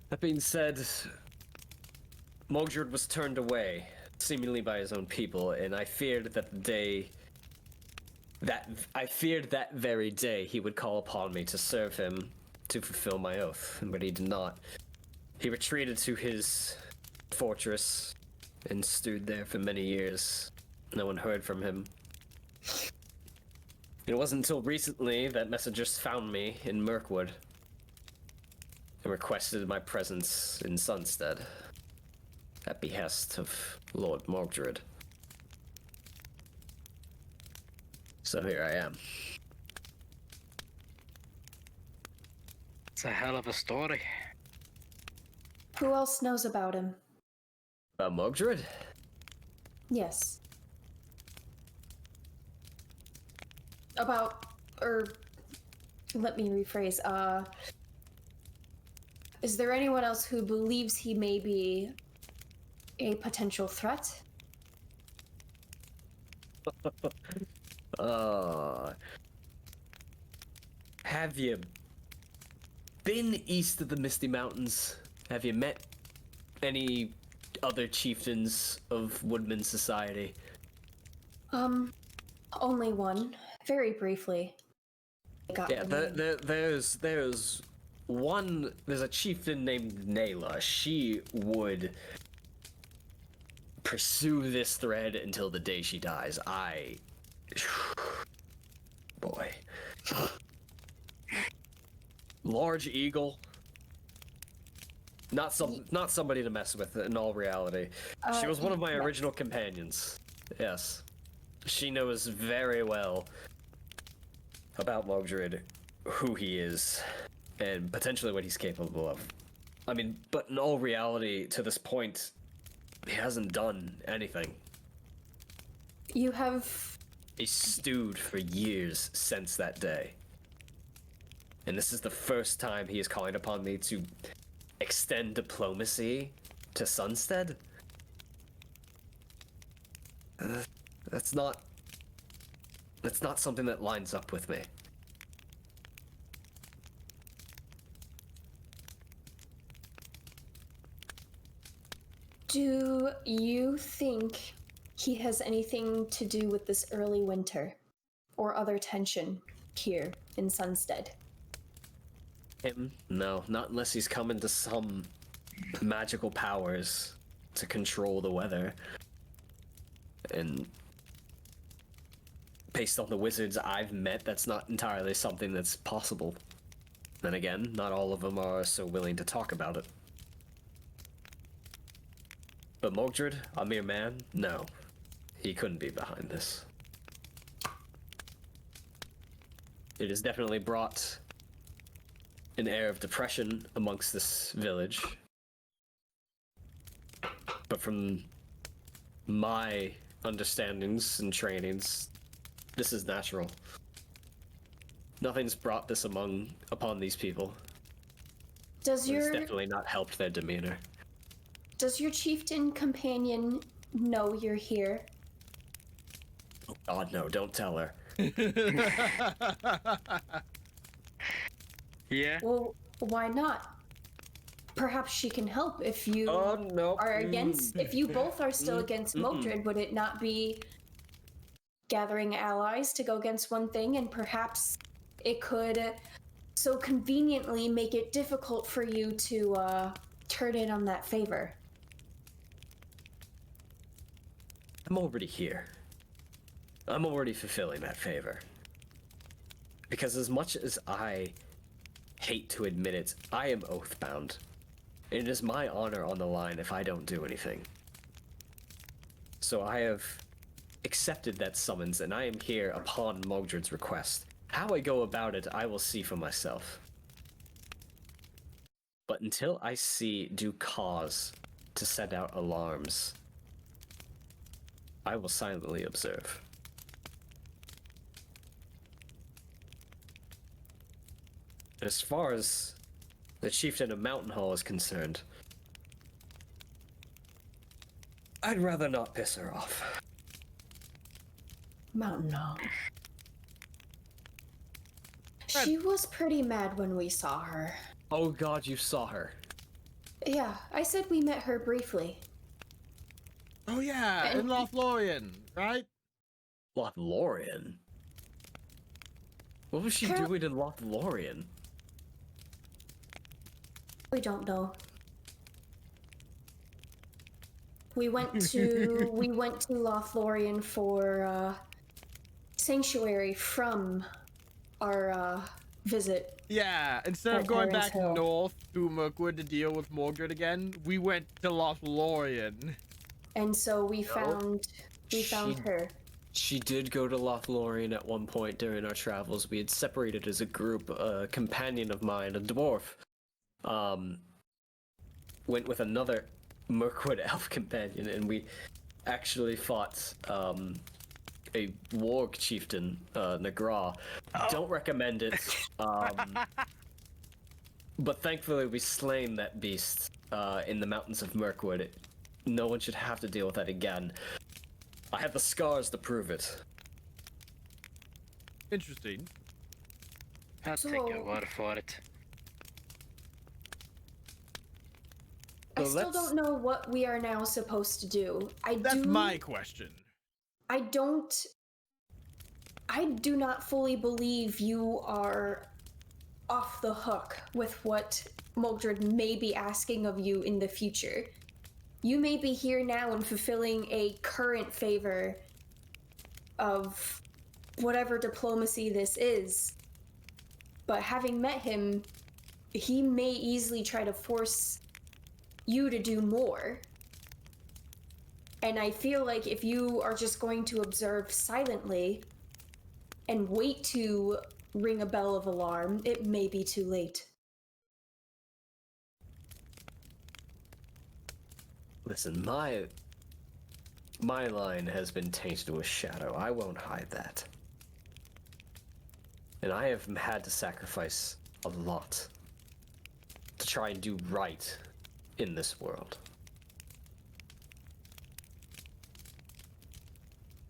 That being said, Mogdred was turned away, seemingly by his own people, and I feared that that very day he would call upon me to serve him, to fulfill my oath, but he did not. He retreated to his fortress and stewed there for many years. No one heard from him. It wasn't until recently that messengers found me in Mirkwood and requested my presence in Sunstead at behest of Lord Mogdred. So here I am. It's a hell of a story. Who else knows about him? About Mogdred? Yes. About, let me rephrase, is there anyone else who believes he may be a potential threat? Have you been east of the Misty Mountains? Have you met any other chieftains of Woodman society? Only one. Very briefly. Yeah, there's one. There's a chieftain named Nayla. She would pursue this thread until the day she dies. Boy. Large eagle. Not somebody to mess with in all reality. She was one of my original companions. Yes. She knows very well about Mogdred, who he is, and potentially what he's capable of. I mean, but in all reality, to this point, he hasn't done anything. You have... He's stewed for years since that day. And this is the first time he is calling upon me to extend diplomacy to Sunstead? That's not something that lines up with me. Do you think he has anything to do with this early winter or other tension here in Sunstead? Him? No, not unless he's come into some magical powers to control the weather. And based on the wizards I've met, that's not entirely something that's possible. Then again, not all of them are so willing to talk about it. But Mogdred, a mere man? No. He couldn't be behind this. It has definitely brought an air of depression amongst this village. But from my understandings and trainings, this is natural. Nothing's brought this upon these people. It's definitely not helped their demeanor. Does your chieftain companion know you're here? Oh God, no! Don't tell her. Yeah. Well, why not? Perhaps she can help if you no. are against. If you both are still against Mogdred, would it not be gathering allies to go against one thing, and perhaps it could so conveniently make it difficult for you to turn in on that favor? I'm already here. I'm already fulfilling that favor. Because as much as I hate to admit it, I am oath-bound. It is my honor on the line if I don't do anything. So I have accepted that summons, and I am here upon Mogdred's request. How I go about it, I will see for myself. But until I see due cause to send out alarms, I will silently observe. As far as the chieftain of Mountain Hall is concerned, I'd rather not piss her off. Mountain Hog. She was pretty mad when we saw her. Oh god, you saw her. Yeah, I said we met her briefly. Oh yeah, in Lothlorien, right? Lothlorien? What was she doing in Lothlorien? We don't know. We went to Lothlorien for sanctuary from our visit. Yeah, instead of At going Terrence back Hill. north to Mirkwood to deal with Mordred again, we went to Lothlorien. And so we found her. She did go to Lothlorien at one point during our travels. We had separated as a group. A companion of mine, a dwarf, went with another Mirkwood elf companion, and we actually fought a warg chieftain, Nagra. Don't recommend it. But thankfully we slain that beast in the mountains of Mirkwood. No one should have to deal with that again. I have the scars to prove it. Interesting. I'll take your word for it. I So still let's- don't know what we are now supposed to do. That's my question. I do not fully believe you are off the hook with what Mordred may be asking of you in the future. You may be here now and fulfilling a current favor of whatever diplomacy this is, but having met him, he may easily try to force you to do more. And I feel like if you are just going to observe silently and wait to ring a bell of alarm, it may be too late. Listen, my line has been tainted with shadow. I won't hide that. And I have had to sacrifice a lot to try and do right in this world.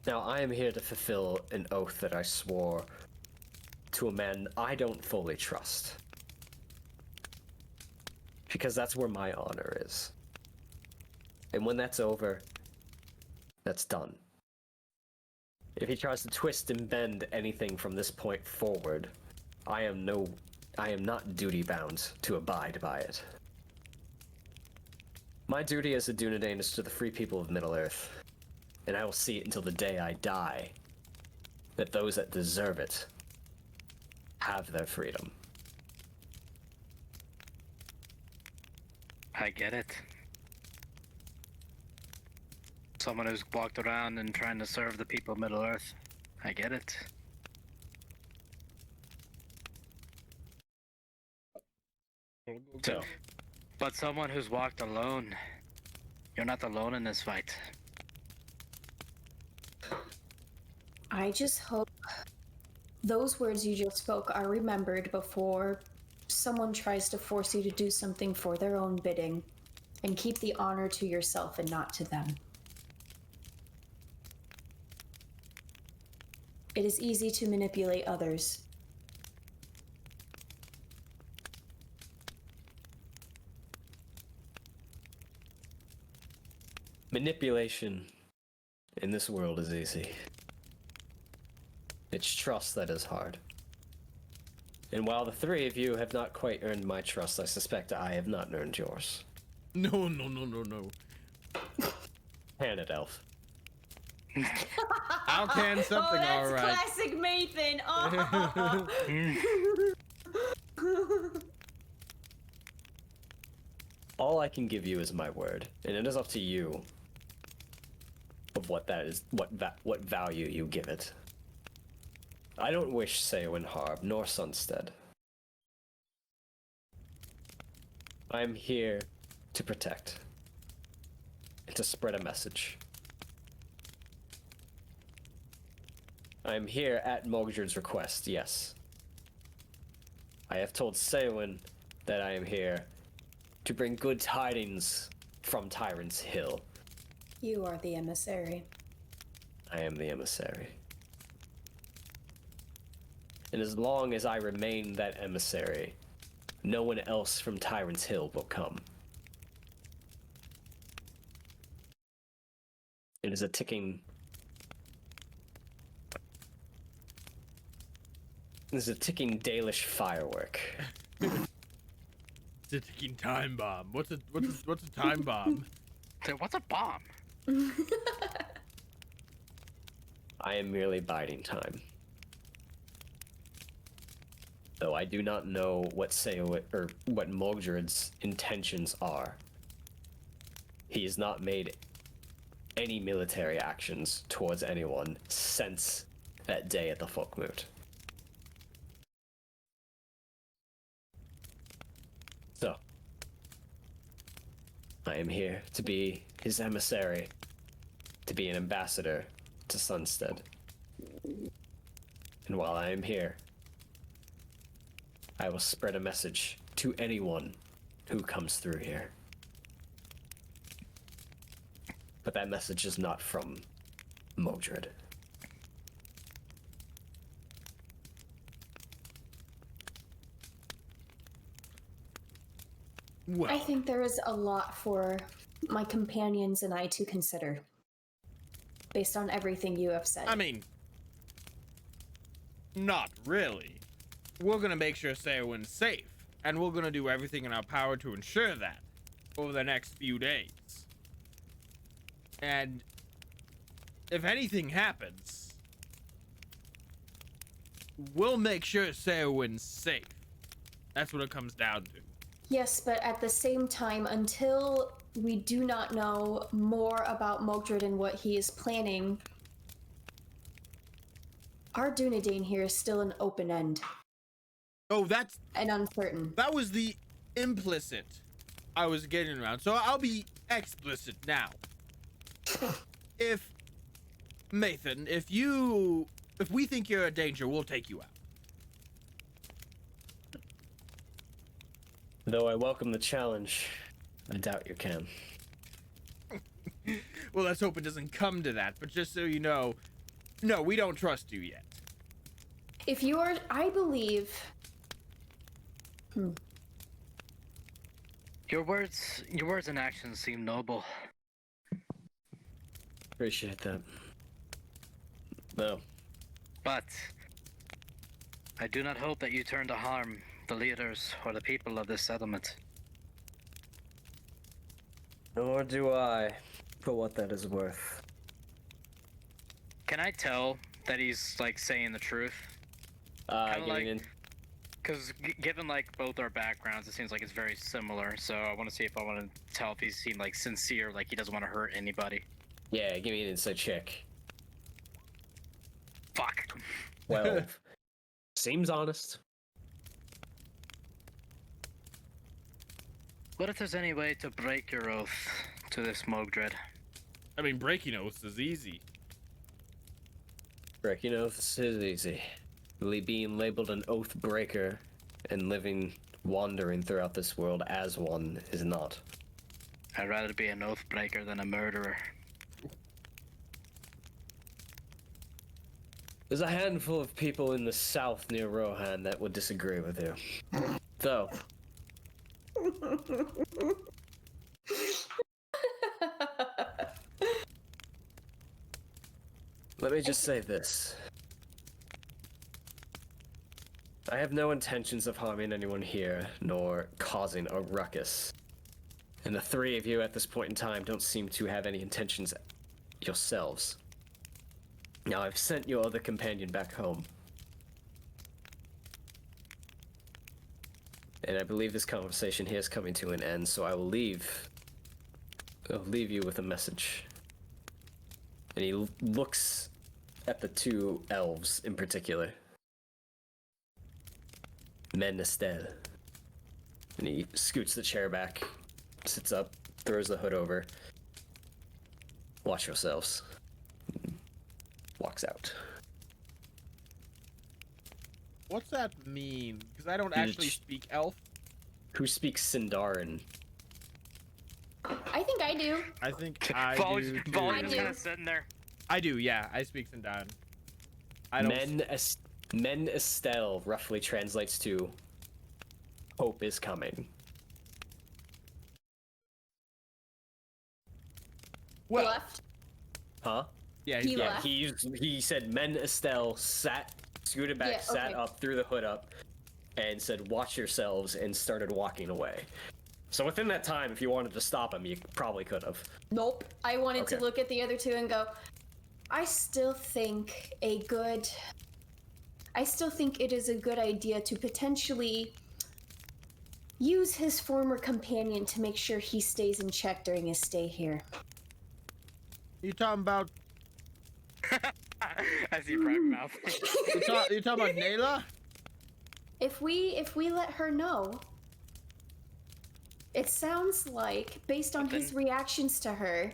Now, I am here to fulfill an oath that I swore to a man I don't fully trust. Because that's where my honor is. And when that's over, that's done. If he tries to twist and bend anything from this point forward, I am not duty-bound to abide by it. My duty as a Dúnedain is to the free people of Middle-earth, and I will see it until the day I die, that those that deserve it have their freedom. I get it. Someone who's walked around and trying to serve the people of Middle-earth. I get it. So, But someone who's walked alone. You're not alone in this fight. I just hope those words you just spoke are remembered before someone tries to force you to do something for their own bidding, and keep the honor to yourself and not to them. It is easy to manipulate others. manipulation in this world is easy. It's trust that is hard. And while the three of you have not quite earned my trust, I suspect I have not earned yours. No. Can it, Elf? How can something that's all right? classic Mathan. Oh. All I can give you is my word, and it is up to you of what that is, what value you give it. I don't wish Ceawin harm, nor Sunstead. I am here to protect, and to spread a message. I am here at Mordred's request, yes. I have told Ceawin that I am here to bring good tidings from Tyrant's Hill. You are the emissary. I am the emissary. And as long as I remain that emissary, no one else from Tyrant's Hill will come. It is a ticking... This is a ticking Dalish firework. It's a ticking time bomb. What's a time bomb? Dude, what's a bomb? I am merely biding time. Though I do not know what what Mogdred's intentions are. He has not made any military actions towards anyone since that day at the Folkmoot. So, I am here to be his emissary, to be an ambassador to Sunstead. And while I am here, I will spread a message to anyone who comes through here. But that message is not from Mogdred. Well, I think there is a lot for my companions and I to consider, based on everything you have said. I mean, not really. We're gonna make sure Ceawin's safe, and we're gonna do everything in our power to ensure that over the next few days. And if anything happens, we'll make sure Ceawin's safe. That's what it comes down to. Yes, but at the same time, until we do not know more about Mogdred and what he is planning, our Dúnedain here is still an open end. Oh, that's And uncertain. that was the implicit I was getting around. So I'll be explicit now. If Mathan, if we think you're a danger, we'll take you out. Though I welcome the challenge, I doubt you can. Well, let's hope it doesn't come to that. But just so you know, no, we don't trust you yet. If you are, I believe. Your words and actions seem noble. Appreciate that. No. But I do not hope that you turn to harm the leaders or the people of this settlement. Nor do I, for what that is worth. Can I tell that he's like saying the truth? Giving like- in. Because given like both our backgrounds, it seems like it's very similar. So I want to see if I want to tell if he seemed like sincere, like he doesn't want to hurt anybody. Yeah, give me an insight check. Fuck. 12. Seems honest. What if there's any way to break your oath to this Mogdred? I mean, breaking oaths is easy. Breaking oaths is easy. Being labeled an oath breaker and wandering throughout this world as one is not. I'd rather be an oath breaker than a murderer. There's a handful of people in the south near Rohan that would disagree with you. Though, let me just say this. I have no intentions of harming anyone here, nor causing a ruckus. And the three of you at this point in time don't seem to have any intentions yourselves. Now, I've sent your other companion back home. And I believe this conversation here is coming to an end, so I'll leave you with a message. And he looks at the two elves in particular. Men Estel. And he scoots the chair back, sits up, throws the hood over. Watch yourselves. Walks out. What's that mean? Because I don't actually speak elf. Who speaks Sindarin? I think I do. I think I Vol's do. just I do. kind of sitting there. I do, yeah. I speak Sindarin. I don't. Men Estelle roughly translates to hope is coming. Well, Left. Huh? yeah, He he's Yeah, left. he said Men Estelle scooted back, Yeah, sat okay. up, threw the hood up, and said, "Watch yourselves," and started walking away. So within that time, if you wanted to stop him, you probably could have. Nope. I wanted to Okay. look at the other two and go, I still think it is a good idea to potentially use his former companion to make sure he stays in check during his stay here. You talking about? I see Brian mouth. You talking about Nayla? If we let her know, it sounds like, based on his reactions to her,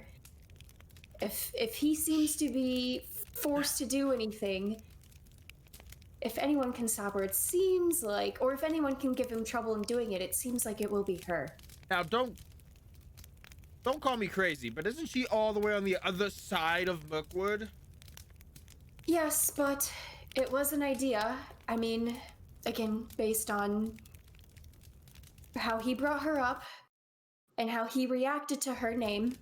if he seems to be forced to do anything, if anyone can stop her, it seems like, or if anyone can give him trouble in doing it, it seems like it will be her. Now, don't call me crazy, but isn't she all the way on the other side of Mirkwood? Yes, but it was an idea. I mean, again, based on how he brought her up and how he reacted to her name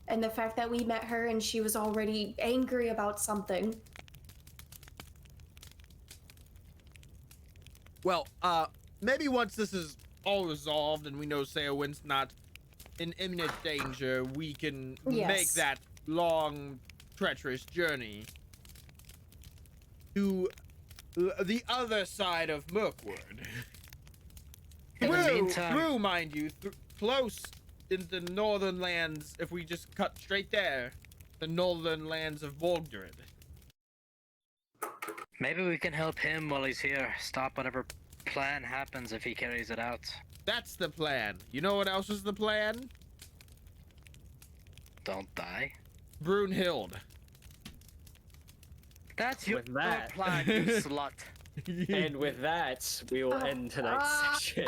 and the fact that we met her and she was already angry about something. Well, maybe once this is all resolved and we know Ceawin's not in imminent danger, we can make that long, treacherous journey to the other side of Mirkwood. In the meantime, Through, mind you, close in the northern lands, if we just cut straight there, the northern lands of Bogdred. maybe we can help him while he's here. Stop whatever plan happens if he carries it out. That's the plan. You know what else was the plan? Don't die. Brunhild. That's your With that- plan, you slut. And with that, we will end tonight's session.